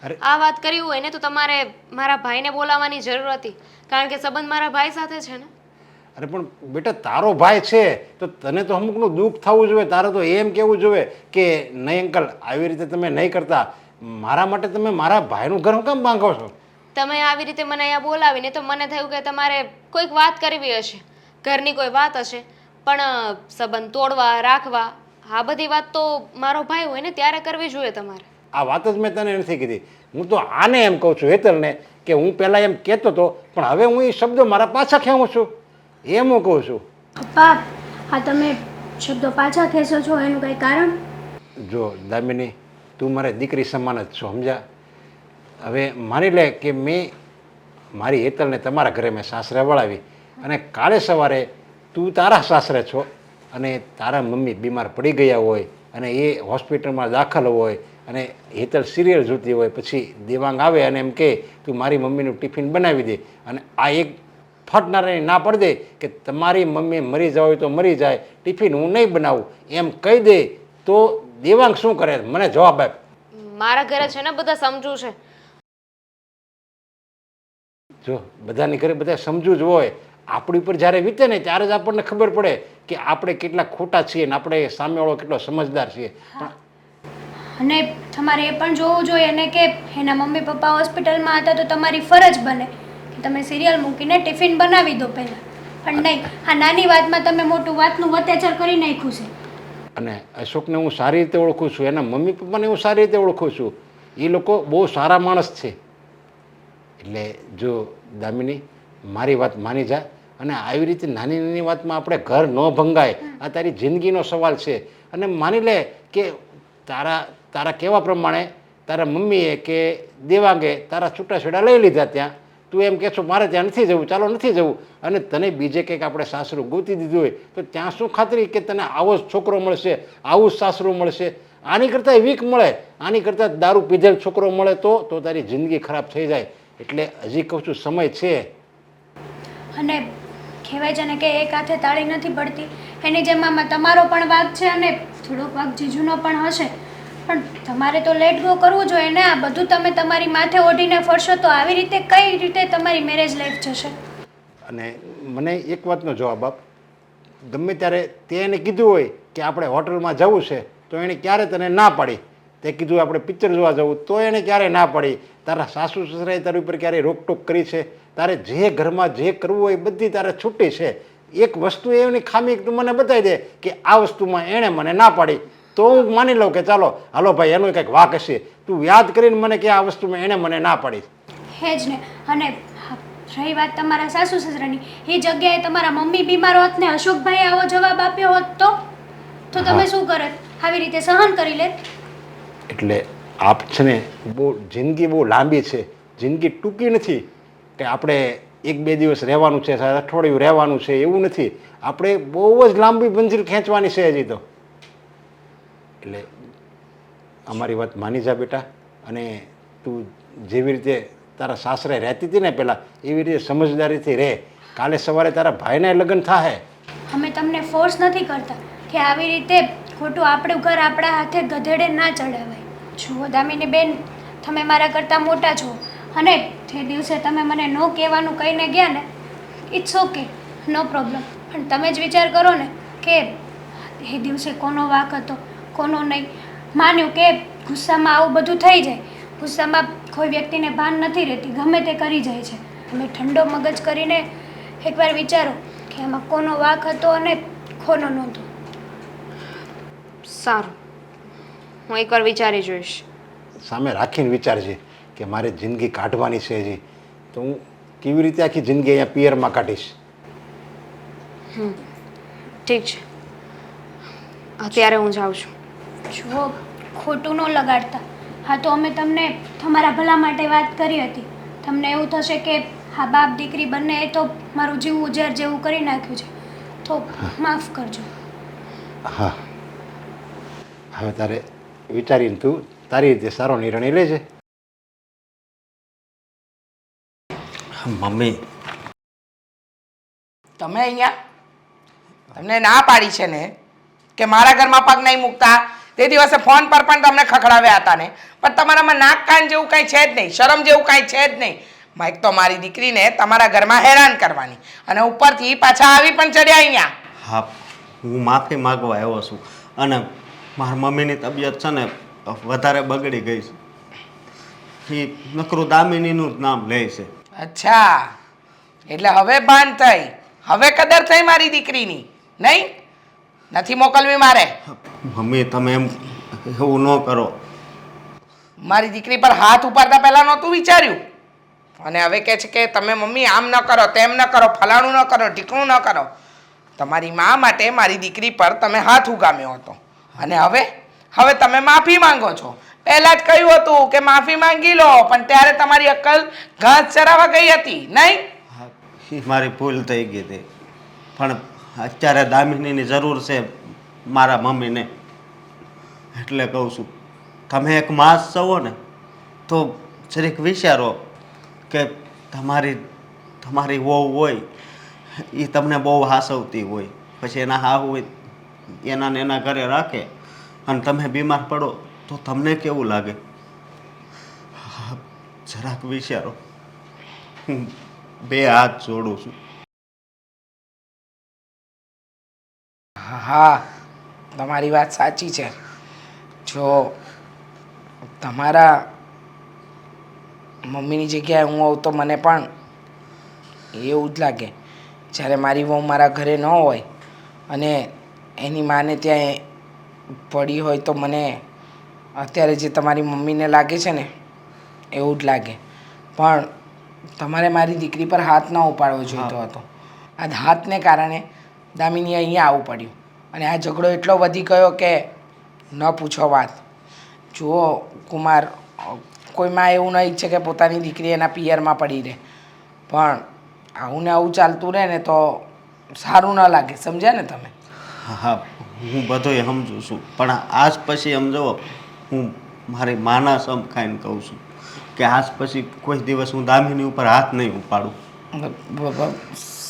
અરે. આ વાત કરી હોય ને તો તમારે મારા ભાઈને બોલાવવાની જરૂર હતી, કારણ કે સંબંધ મારા ભાઈ સાથે છે ને. અરે પણ બેટા તારો ભાઈ છે તો તને તો અમુકનું દુઃખ થવું જોઈએ. તારે તો એમ કહેવું જોઈએ કે નહીં અંકલ આવી રીતે તમે નહીં કરતા, મારા માટે તમે મારા ભાઈનું ઘર કેમ ભાંગો છો? તમે આવી રીતે મને અહીંયા બોલાવીને તો મને થયું કે તમારે કોઈક વાત કરવી હશે, ઘરની કોઈ વાત હશે, પણ સંબંધ તોડવા રાખવા આ બધી વાત તો મારો ભાઈ હોય ને ત્યારે કરવી જોઈએ તમારે. આ વાત જ મેં તને નથી કીધી. હું તો આને એમ કહું છું હેતલને કે હું પહેલાં એમ કહેતો હતો પણ હવે હું એ શબ્દો મારા પાછા ખેવું છું, એમ હું કહું છું. પપ્પા, હા તમે શબ્દો પાછા ખેંચો છો એનું કંઈ કારણ? જો દામિની, તું મારી દીકરી સમાન જ છો, સમજ્યા? હવે માની લે કે મેં મારી હેતલને તમારા ઘરે મેં સાસરે વળાવી અને કાલે સવારે તું તારા સાસરે છો અને તારા મમ્મી બીમાર પડી ગયા હોય અને એ હોસ્પિટલમાં દાખલ હોય અને હેતલ સિરિયલ જોતી હોય, પછી દેવાંગ આવે અને એમ કહે તું મારી મમ્મીનું ટિફિન બનાવી દે, અને આ એક ફટનારાની ના પડી દે કે તમારી મમ્મી મરી જાય હોય તો મરી જાય, ટિફિન હું નહીં બનાવું, એમ કહી દે તો દેવાંગ શું કરે? મને જવાબ આપ. મારા ઘરે છે ને બધા સમજુ છે. જો બધાની ઘરે બધા સમજવું જ હોય. આપણી ઉપર જ્યારે વીતે ને ત્યારે જ આપણને ખબર પડે કે આપણે કેટલા ખોટા છીએ ને આપણે સામેવાળો કેટલો સમજદાર છીએ. પણ અને તમારે એ પણ જોવું જોઈએ ને કે એના મમ્મી પપ્પા હોસ્પિટલમાં હતા તો તમારી ફરજ બને કે તમે સિરિયલ મૂકીને ટિફિન બનાવી દો પહેલાં. પણ નહીં, આ નાની વાતમાં તમે મોટું વાતનું અત્યાચાર કરી નાખ્યું છે. અને અશોકને હું સારી રીતે ઓળખું છું, એના મમ્મી પપ્પાને હું સારી રીતે ઓળખું છું. એ લોકો બહુ સારા માણસ છે. એટલે જો દામિની મારી વાત માની જા અને આવી રીતે નાની નાની વાતમાં આપણે ઘર ન ભંગાય. આ તારી જિંદગીનો સવાલ છે. અને માની લે કે તારા કહેવા પ્રમાણે તારા મમ્મીએ કે દેવાંગે તારા છૂટાછેડા લઈ લીધા, ત્યાં તું એમ કહેશો મારે ત્યાં નથી જવું, ચાલો નથી જવું, અને તને બીજે કંઈક આપણે સાસરું ગોતી દીધું હોય તો ત્યાં શું ખાતરી કે તને આવો જ છોકરો મળશે, આવું જ સાસરું મળશે? આની કરતાં વીક મળે, આની કરતાં દારૂ પીધેલ છોકરો મળે તો તારી જિંદગી ખરાબ થઈ જાય. એટલે હજી કહું છું સમય છે. અને કહેવાય છે ને કે એક હાથે તાળી નથી પડતી, એની જેમ આમાં તમારો પણ વાંક છે અને થોડોક વાંક જીજુનો પણ હશે. પણ તમારે તો લેટ ગો કરવું જોઈએ ને. આ બધું તમે તમારી માથે ઓઢીને ફરશો તો આવી રીતે કઈ રીતે તમારી મેરેજ લાઈફ જશે? અને મને એક વાતનો જવાબ આપ. ગમે ત્યારે તે એને કીધું હોય કે આપણે હોટલમાં જવું છે તો એણે ક્યારે તને ના પાડી? તે કીધું આપણે પિક્ચર જોવા જવું તો એણે ક્યારે ના પાડી? તારા સાસુ સસરાએ તારી ઉપર ક્યારેય રોકટોક કરી છે? તારે જે ઘરમાં જે કરવું હોય બધી તારે છૂટી છે. એક વસ્તુ એની ખામી તું મને બતાવી દે કે આ વસ્તુમાં એણે મને ના પાડી તો હું માની લઉં કે ચાલો હાલો ભાઈ એનું કંઈક વાંક હશે. તું યાદ કરીને મને કે આ વસ્તુમાં એણે મને ના પાડી. હે જ ને. અને રહી વાત તમારા સાસુ સસરાની, એ જગ્યાએ તમારા મમ્મી બીમાર હોત ને અશોકભાઈ આવો જવાબ આપ્યો હોત તો તમે શું કરત? આવી રીતે સહન કરી લેત? એટલે આપ છે ને બહુ જિંદગી બહુ લાંબી છે, જિંદગી ટૂંકી નથી કે આપણે એક બે દિવસ રહેવાનું છે, અઠવાડિયું રહેવાનું છે, એવું નથી. આપણે બહુ જ લાંબી મંજિલ ખેંચવાની છે હજી તો. એટલે અમારી વાત માની જા બેટા, અને તું જેવી રીતે તારા સાસરે રહેતી હતી ને પહેલાં એવી રીતે સમજદારીથી રહે. કાલે સવારે તારા ભાઈને લગ્ન થાય. અમે તમને ફોર્સ નથી કરતા કે આવી રીતે ખોટું આપણું ઘર આપણા હાથે ગધેડે ના ચડાવાય. જુઓ દામિની બેન, તમે મારા કરતાં મોટા છો અને તે દિવસે તમે મને નો કહેવાનું કહીને ગયા ને, ઇટ્સ ઓકે, નો પ્રોબ્લેમ. પણ તમે જ વિચાર કરો ને કે એ દિવસે કોનો વાંક હતો કોનો નહીં. માન્યું કે ગુસ્સામાં આવું બધું થઈ જાય, ગુસ્સામાં કોઈ વ્યક્તિને ભાન નથી રહેતી, ગમે તે કરી જાય છે. તમે ઠંડો મગજ કરીને એકવાર વિચારો કે આમાં કોનો વાંક હતો અને કોનો નહોતો. સારું, હું એકવાર વિચારી જોઈશ. સામે રાખીને વિચારજે કે મારે જિંદગી કાઢવાની છે હજી, તો હું કેવી રીતે આખી જિંદગી અહીંયા પિયરમાં કાઢીશ. ઠીક છે, અત્યારે હું જાઉં છું. જુઓ, ખોટું ન લગાડતા. હા, તો અમે તમને તમારા ભલા માટે વાત કરી હતી. તમને એવું થશે કે હા બાપ દીકરી બંને એ તો મારું જીવવું ઝેર જેવું કરી નાખ્યું છે, તો માફ કરજો. હા, હવે તારે વિચારીને તું તારી રીતે સારો નિર્ણય લેજે. મમ્મી, તમે અહીંયા તમને ના પાડી છે ને કે મારા ઘરમાં પગ નહીં મૂકતા, તે દિવસે ફોન પર પણ તમને ખખડાવ્યા હતા ને, પણ તમારામાં નાક કાન જેવું કાંઈ છે જ નહીં, શરમ જેવું કાંઈ છે જ નહીં. એક તો મારી દીકરીને તમારા ઘરમાં હેરાન કરવાની અને ઉપરથી પાછા આવી પણ ચડ્યા અહીંયા. હા, હું માફી માગવા આવ્યો છું. અને મારા મમ્મીની તબિયત છે ને વધારે બગડી ગઈ છે. એ નકરું દામિનીનું જ નામ લે છે. અચ્છા, એટલે હવે ભાન થઈ, હવે કદર થઈ મારી દીકરીની, નહીં? નથી મોકલવી મારે. મમ્મી તમે એમ એવું ન કરો. મારી દીકરી પર હાથ ઉપાડતા પહેલા નહોતું વિચાર્યું અને હવે કહે છે કે તમે મમ્મી આમ ન કરો, તેમ ન કરો, ફલાણું ન કરો, ઢીકણું ન કરો. તમારી મા માટે મારી દીકરી પર તમે હાથ ઉગામ્યો હતો અને હવે તમે માફી માંગો છો. પહેલા જ કહ્યું હતું કે માફી માંગી લો, પણ ત્યારે તમારી અક્કલ ઘાસ ચરાવવા ગઈ હતી, નહીં? હા, એ મારી ભૂલ થઈ ગઈ હતી, પણ અત્યારે દામિનીની જરૂર છે મારા મમ્મીને, એટલે કહું છું તમે એક માસ છો ને તો જરીક વિચારો કે તમારી વહુ હોય એ તમને બહુ હાસવતી હોય, પછી એના હાવ હોય એના ને એના ઘરે રાખે અને તમે બીમાર પડો તો તમને કેવું લાગે? જરાક વિચારો. હું 2 હાથ જોડું છું. હા, તમારી વાત સાચી છે. જો તમારા મમ્મીની જગ્યાએ હું હોઉં તો મને પણ એવું જ લાગે. જ્યારે મારી વહુ મારા ઘરે ન હોય અને એની માને ત્યાં પડી હોય તો મને અત્યારે જે તમારી મમ્મીને લાગે છે ને એવું જ લાગે. પણ તમારે મારી દીકરી પર હાથ ન ઉપાડવો જોઈતો હતો. આ હાથને કારણે દામિની અહીંયા આવવું પડ્યું અને આ ઝઘડો એટલો વધી ગયો કે ન પૂછો વાત. જુઓ કુમાર, કોઈ માં એવું ન ઈચ્છે કે પોતાની દીકરી એના પિયરમાં પડી રહે, પણ આવું ને આવું ચાલતું રહે ને તો સારું ન લાગે, સમજ્યા ને તમે? હા, હું બધુંય સમજુ છું, પણ આજ પછી સમજો હું મારી માના સમ ખાઈને કહું છું કે આજ પછી કોઈ દિવસ હું દામિની ઉપર હાથ નહીં ઉપાડું.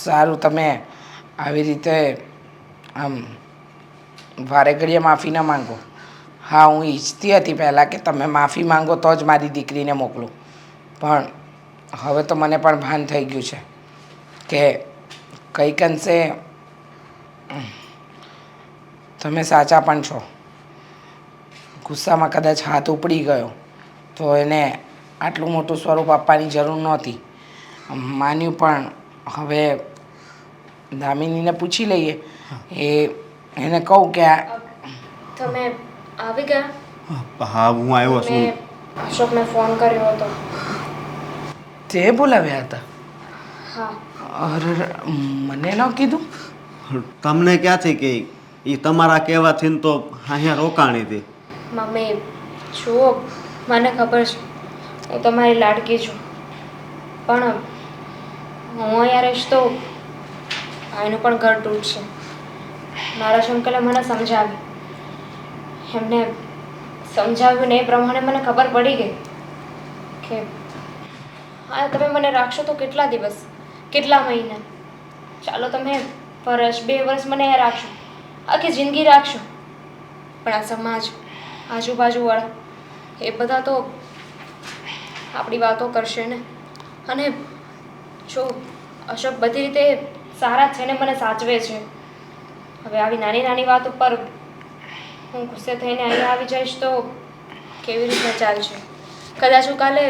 સારું, તમે આવી રીતે આમ વારે ઘડીએ માફી ન માંગો. હા, હું ઈચ્છતી હતી પહેલાં કે તમે માફી માંગો તો જ મારી દીકરીને મોકલું, પણ હવે તો મને પણ ભાન થઈ ગયું છે કે કંઈક અંશે તમે સાચા પણ છો. ગુસ્સામાં કદાચ હાથ ઉપડી ગયો તો એને આટલું મોટું સ્વરૂપ આપવાની જરૂર નહોતી. માન્યું, પણ હવે દામિનીને પૂછી લઈએ. એને કહું કે તમે આવી ગયા? હા, હું આવ્યો છું. મેં અશોકને ફોન કર્યો હતો. તે બોલાવ્યા હતા? હા. અરે, મને ન કીધું? તમને ક્યાંથી કે એ તમારા કહેવાથી તો અહીંયા રોકાણી હતી. મમ્મી જુઓ, મને ખબર છે હું તમારી લાડકી છું, પણ હું અહીંયા રહીશ તો ભાઈનું પણ ઘર તૂટશે. મારા શંકલે મને સમજાવ્યું, એમને સમજાવ્યું ને એ પ્રમાણે મને ખબર પડી ગઈ કે હા, તમે મને રાખશો તો કેટલા દિવસ, કેટલા મહિના, ચાલો તમે વર્ષ 2 વર્ષ મને અહીંયા રાખશો, આખી જિંદગી રાખશો, પણ આ સમાજ, આજુબાજુવાળા એ બધા તો આપણી વાતો કરશે ને. અને જો અશોક બધી રીતે સારા છે ને મને સાચવે છે, હવે આવી નાની નાની વાત ઉપર હું ગુસ્સે થઈને અહીંયા આવી જઈશ તો કેવી રીતે ચાલશે? કદાચ હું કાલે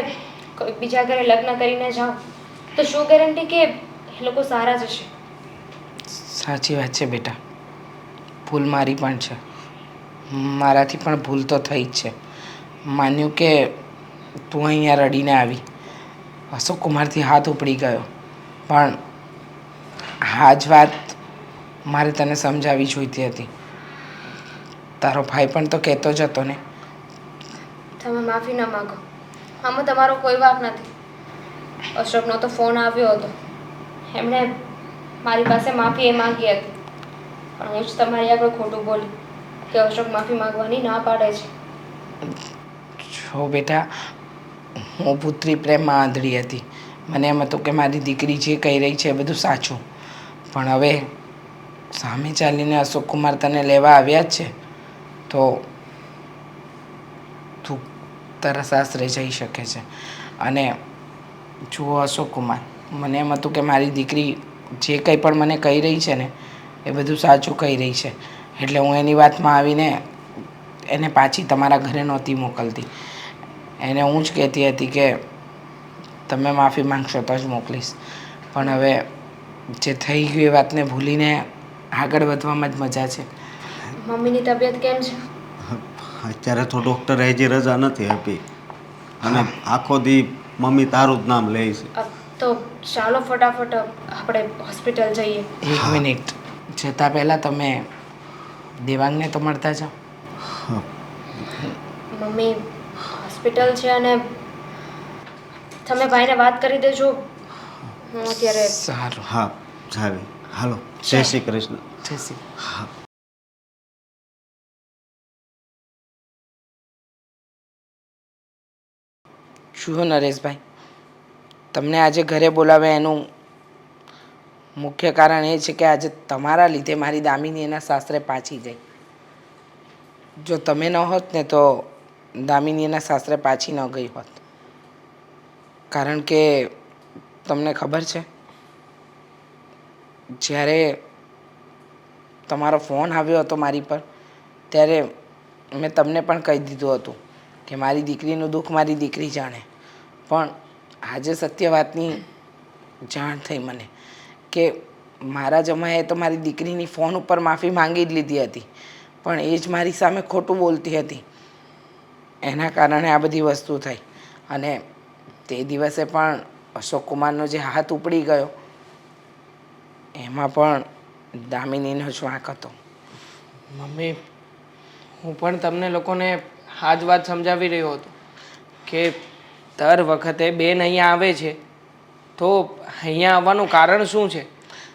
કોઈ બીજા ઘરે લગ્ન કરીને જાઉં તો શું ગેરંટી કે એ લોકો સારા જ હશે? સાચી વાત છે બેટા, ભૂલ મારી પણ છે, મારાથી પણ ભૂલ તો થઈ જ છે. માન્યું કે તું અહીંયા રડીને આવી, અશોક કુમારથી હાથ ઉપડી ગયો, પણ આ જ વાત મારે તને સમજાવવી જોઈતી હતી. તારો ભાઈ પણ તો કહેતો જ હતો ને. તમે માફી ન માગો, આમાં તમારો કોઈ વાંક નથી. અશોકનો તો ફોન આવ્યો હતો, એમણે મારી પાસે માફી એ માંગી હતી, પણ હું જ તમારી આગળ ખોટું બોલી કે અશોક માફી માંગવાની ના પાડે છે. જો બેટા, હું પુત્રી પ્રેમમાં આંધળી હતી. મને એમ હતું કે મારી દીકરી જે કહી રહી છે એ બધું સાચું, પણ હવે સામે ચાલીને અશોક કુમાર તને લેવા આવ્યા જ છે તો તારા સાસરે જઈ શકે છે. અને જુઓ અશોક કુમાર, મને એમ હતું કે મારી દીકરી જે કંઈ પણ મને કહી રહી છે ને એ બધું સાચું કહી રહી છે, એટલે હું એની વાતમાં આવીને એને પાછી તમારા ઘરે નહોતી મોકલતી. એને હું જ કહેતી હતી કે તમે માફી માંગશો તો જ મોકલીશ. પણ હવે જે થઈ ગયું એ વાતને ભૂલીને આગળ વધવામાં જ મજા છે. મમ્મીની તબિયત કેમ છે? અત્યારે તો ડૉક્ટરે હજી રજા નથી આપી અને આખો દી મમ્મી તારું જ નામ લે છે. તો ચાલો ફટાફટ આપણે હોસ્પિટલ જઈએ. એક મિનિટ, જતાં પહેલાં તમે દેવાંગને તો મળતા જાઓ. મમ્મી હોસ્પિટલ છે અને તમે ભાઈને વાત કરી દેજો. હું અત્યારે સારું. હા જાવી, હાલો, જય શ્રી કૃષ્ણ. જય શ્રી હા. જુઓ નરેશભાઈ, તમને આજે ઘરે બોલાવ્યા એનું મુખ્ય કારણ એ છે કે આજે તમારા લીધે મારી દામિની એના સાસરે પાછી ગઈ. જો તમે ન હોત ને તો દામિની એના સાસરે પાછી ન ગઈ હોત. કારણ કે તમને ખબર છે, જ્યારે તમારો ફોન આવ્યો હતો મારી પર ત્યારે મેં તમને પણ કહી દીધું હતું કે મારી દીકરીનું દુઃખ મારી દીકરી જાણે. પણ આજે સત્ય વાતની જાણ થઈ મને કે મારા જમાઈએ તો મારી દીકરીની ફોન ઉપર માફી માંગી જ લીધી હતી, પણ એ જ મારી સામે ખોટું બોલતી હતી. એના કારણે આ બધી વસ્તુ થઈ. અને તે દિવસે પણ અશોક કુમારનો જે હાથ ઉપડી ગયો એમાં પણ દામિનીનો જ વાંક હતો. મમ્મી, હું પણ તમને લોકોને આ જ વાત સમજાવી રહ્યો હતો કે દર વખતે બેન અહીંયા આવે છે તો અહીંયા આવવાનું કારણ શું છે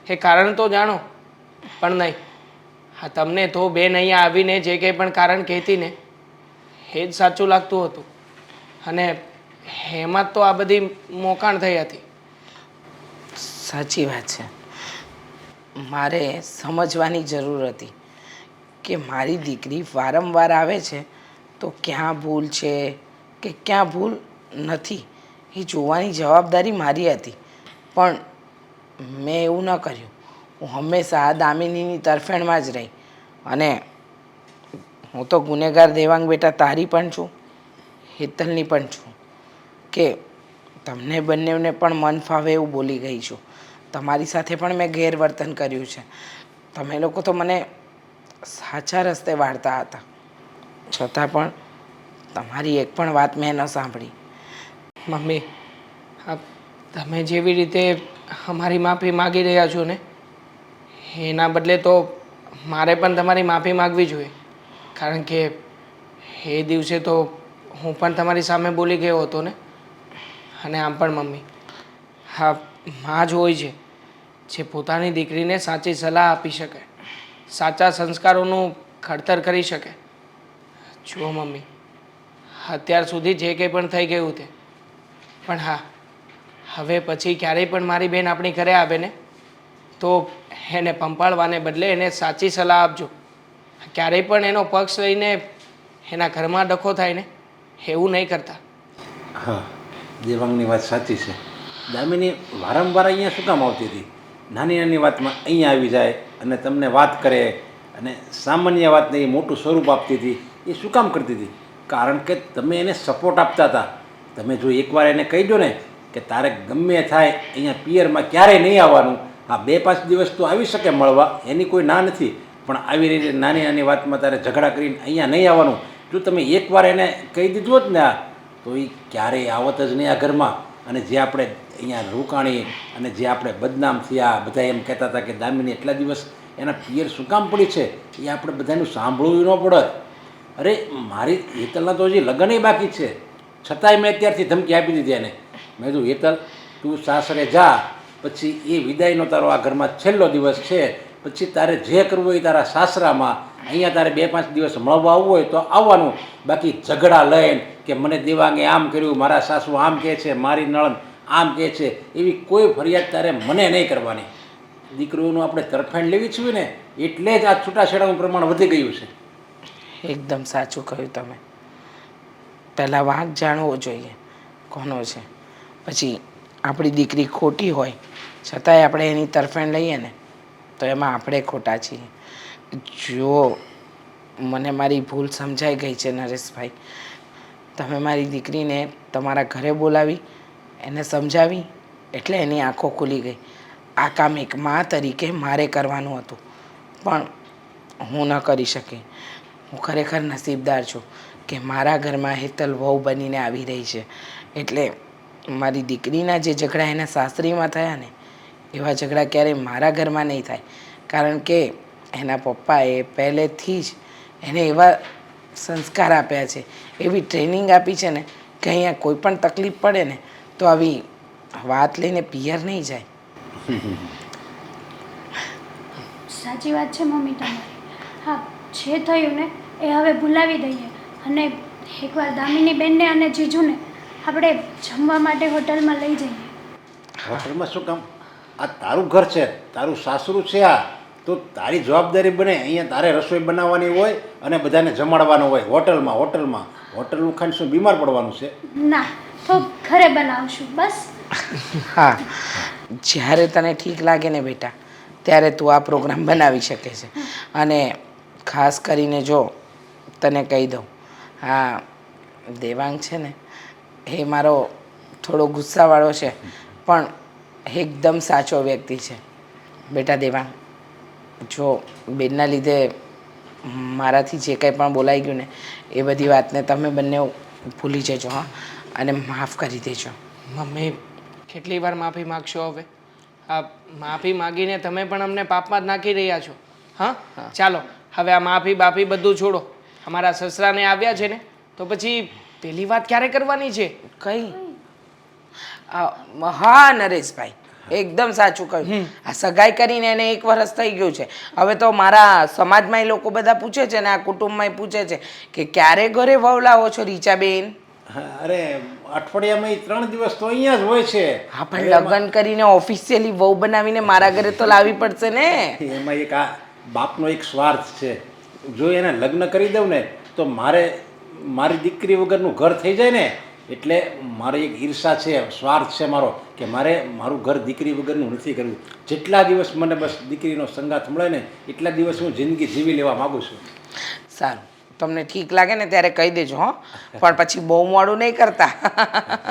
એ કારણ તો જાણો. પણ નહીં, હા, તમને તો બેન અહીંયા આવીને જે કંઈ પણ કારણ કહેતી ને એ જ સાચું લાગતું હતું અને એમાં જ તો આ બધી મોકાણ થઈ હતી. સાચી વાત છે. મારે સમજવાની જરૂર હતી કે મારી દીકરી વારંવાર આવે છે તો ક્યાં ભૂલ છે કે ક્યાં ભૂલ નથી એ જોવાની જવાબદારી મારી હતી. પણ મેં એવું ન કર્યું. હું હંમેશા દામિનીની તરફેણમાં જ રહી. અને હું તો ગુનેગાર દેવાંગ બેટા તારી પણ છું, હેતલની પણ છું કે તમને બંનેને પણ મન ફાવે એવું બોલી ગઈ છું. તમારી સાથે પણ મેં ગેરવર્તન કર્યું છે. તમે લોકો તો મને સાચા રસ્તે વાળતા હતા, છતાં પણ તમારી એક પણ વાત મેં ન સાંભળી. મમ્મી, હા, તમે જેવી રીતે અમારી માફી માગી રહ્યા છો ને એના બદલે તો મારે પણ તમારી માફી માગવી જોઈએ. કારણ કે એ દિવસે તો હું પણ તમારી સામે બોલી ગયો હતો ને. અને આમ પણ મમ્મી, હા, માં જ હોય છે જે પોતાની દીકરીને સાચી સલાહ આપી શકે, સાચા સંસ્કારોનું ઘડતર કરી શકે. જુઓ મમ્મી, અત્યાર સુધી જે કંઈ પણ થઈ ગયું તે, પણ હા, હવે પછી ક્યારેય પણ મારી બેન આપણી ઘરે આવે ને તો એને પંપાળવાને બદલે એને સાચી સલાહ આપજો. ક્યારેય પણ એનો પક્ષ લઈને એના ઘરમાં ડખો થાય ને એવું નહીં કરતા. હા, દેવાંગની વાત સાચી છે. દામિની વારંવાર અહીંયા શું કામ આવતી હતી? નાની નાની વાતમાં અહીંયા આવી જાય અને તમને વાત કરે અને સામાન્ય વાતને એ મોટું સ્વરૂપ આપતી હતી. એ શું કામ કરતી હતી? કારણ કે તમે એને સપોર્ટ આપતા હતા. તમે જો એકવાર એને કહી દો ને કે તારે ગમે થાય અહીંયા પિયરમાં ક્યારેય નહીં આવવાનું, હા, 2-5 દિવસ તો આવી શકે મળવા, એની કોઈ ના નથી, પણ આવી રીતે નાની નાની વાતમાં તારે ઝઘડા કરીને અહીંયા નહીં આવવાનું, જો તમે એકવાર એને કહી દીધું હોત ને તો એ ક્યારેય આવત જ નહીં આ ઘરમાં. અને જે આપણે અહીંયા રોકાણી અને જે આપણે બદનામ થયા, બધા એમ કહેતા હતા કે દામિની એટલા દિવસ એના પિયર શું કામ પડી છે, એ આપણે બધાનું સાંભળવું ન પડે. અરે મારી હેતલના તો હજી લગ્નય બાકી છે, છતાંય મેં અત્યારથી ધમકી આપી દીધી એને. મેં કીધું હેતલ, તું સાસરે જા, પછી એ વિદાયનો તારો આ ઘરમાં છેલ્લો દિવસ છે, પછી તારે જે કરવું હોય તારા સાસરામાં, અહીંયા તારે 2-5 દિવસ મળવા આવવું હોય તો આવવાનું. બાકી ઝઘડા લઈને કે મને દેવાંગે આમ કર્યું, મારા સાસુ આમ કહે છે, મારી નણંદ આમ કહે છે, એવી કોઈ ફરિયાદ તારે મને નહીં કરવાની. દીકરીઓનું આપણે તરફેણ લેવી છીએ ને એટલે જ આ છૂટાછેડાનું પ્રમાણ વધી ગયું છે. એકદમ સાચું કહ્યું તમે. પહેલાં વાંક જાણવો જોઈએ કોનો છે. પછી આપણી દીકરી ખોટી હોય છતાંય આપણે એની તરફેણ લઈએ ને તો એમાં આપણે ખોટા છીએ. જો મને મારી ભૂલ સમજાઈ ગઈ છે નરેશભાઈ, તમે મારી દીકરીને તમારા ઘરે બોલાવી એને સમજાવી એટલે એની આંખો ખુલી ગઈ. આ કામ એક મા તરીકે મારે કરવાનું હતું પણ હું ન કરી શકી. હું ખરેખર નસીબદાર છું કે મારા ઘરમાં હેતલ વહુ બનીને આવી રહી છે. એટલે મારી દીકરીના જે ઝઘડા એના સાસરીમાં થયા ને એવા ઝઘડા ક્યારેય મારા ઘરમાં નહીં થાય, કારણ કે એના પપ્પાએ પહેલેથી જ એને એવા સંસ્કાર આપ્યા છે, એવી ટ્રેનિંગ આપી છે ને કે અહીંયા કોઈ પણ તકલીફ પડે ને તો આવી વાત લઈને પિયર નહીં જાય. સાચી વાત છે મમ્મી તમારી. હા, જે થયું ને એ હવે ભૂલાવી દઈએ અને એકવાર દામિની બેનને અને જીજુને આપણે જમવા માટે હોટલમાં લઈ જઈએ. હોટલમાં શું કામ? આ તારું ઘર છે, તારું સાસરું છે. આ તો તારી જવાબદારી બને. અહીંયા તારે રસોઈ બનાવવાની હોય અને બધાને જમાડવાનું હોય. હોટલનું ખાઈને શું બીમાર પડવાનું છે? ના, તો ઘરે બનાવશું બસ. હા, જ્યારે તને ઠીક લાગે ને બેટા ત્યારે તું આ પ્રોગ્રામ બનાવી શકે છે. અને ખાસ કરીને જો તને કહી દઉં, હા દેવાંગ છે ને એ મારો થોડો ગુસ્સાવાળો છે પણ એકદમ સાચો વ્યક્તિ છે. બેટા દેવાંગ, જો બેનના લીધે મારાથી જે કંઈ પણ બોલાઈ ગયું ને એ બધી વાતને તમે બંને ભૂલી જજો હા, અને માફ કરી દેજો. મમ્મી કેટલી વાર માફી માગશો હવે? આ માફી માગીને તમે પણ અમને પાપમાં જ નાખી રહ્યા છો. હા, ચાલો હવે આ માફી બાફી બધું છોડો. અમારા સસરાને આવ્યા છે ને તો પછી પેલી વાત ક્યારે કરવાની છે? કઈ? હા નરેશભાઈ, એકદમ સાચું કહ્યું. આ સગાઈ કરીને એને 1 વર્ષ થઈ ગયું છે. હવે તો મારા સમાજમાં એ લોકો બધા પૂછે છે ને આ કુટુંબમાં પૂછે છે કે ક્યારે ઘરે વહુ લાવો છો રીચાબેન? અરે અઠવાડિયામાં 3 દિવસ તો અહીંયા જ હોય છે. હા, પણ લગ્ન કરીને ઓફિશિયલી વહુ બનાવીને મારા ઘરે તો લાવવી પડશે ને. એમાં એક આ બાપનો એક સ્વાર્થ છે. જો એને લગ્ન કરી દઉં ને તો મારી દીકરી વગરનું ઘર થઈ જાય ને એટલે મારી એક ઈર્ષા છે, સ્વાર્થ છે મારો કે મારે મારું ઘર દીકરી વગરનું નથી કરવું. જેટલા દિવસ મને બસ દીકરીનો સંગાથ મળે ને એટલા દિવસ હું જિંદગી જીવી લેવા માગું છું. સારું, તમને ઠીક લાગે ને ત્યારે કહી દેજો હો, પણ પછી બહુ મોડું નહીં કરતા.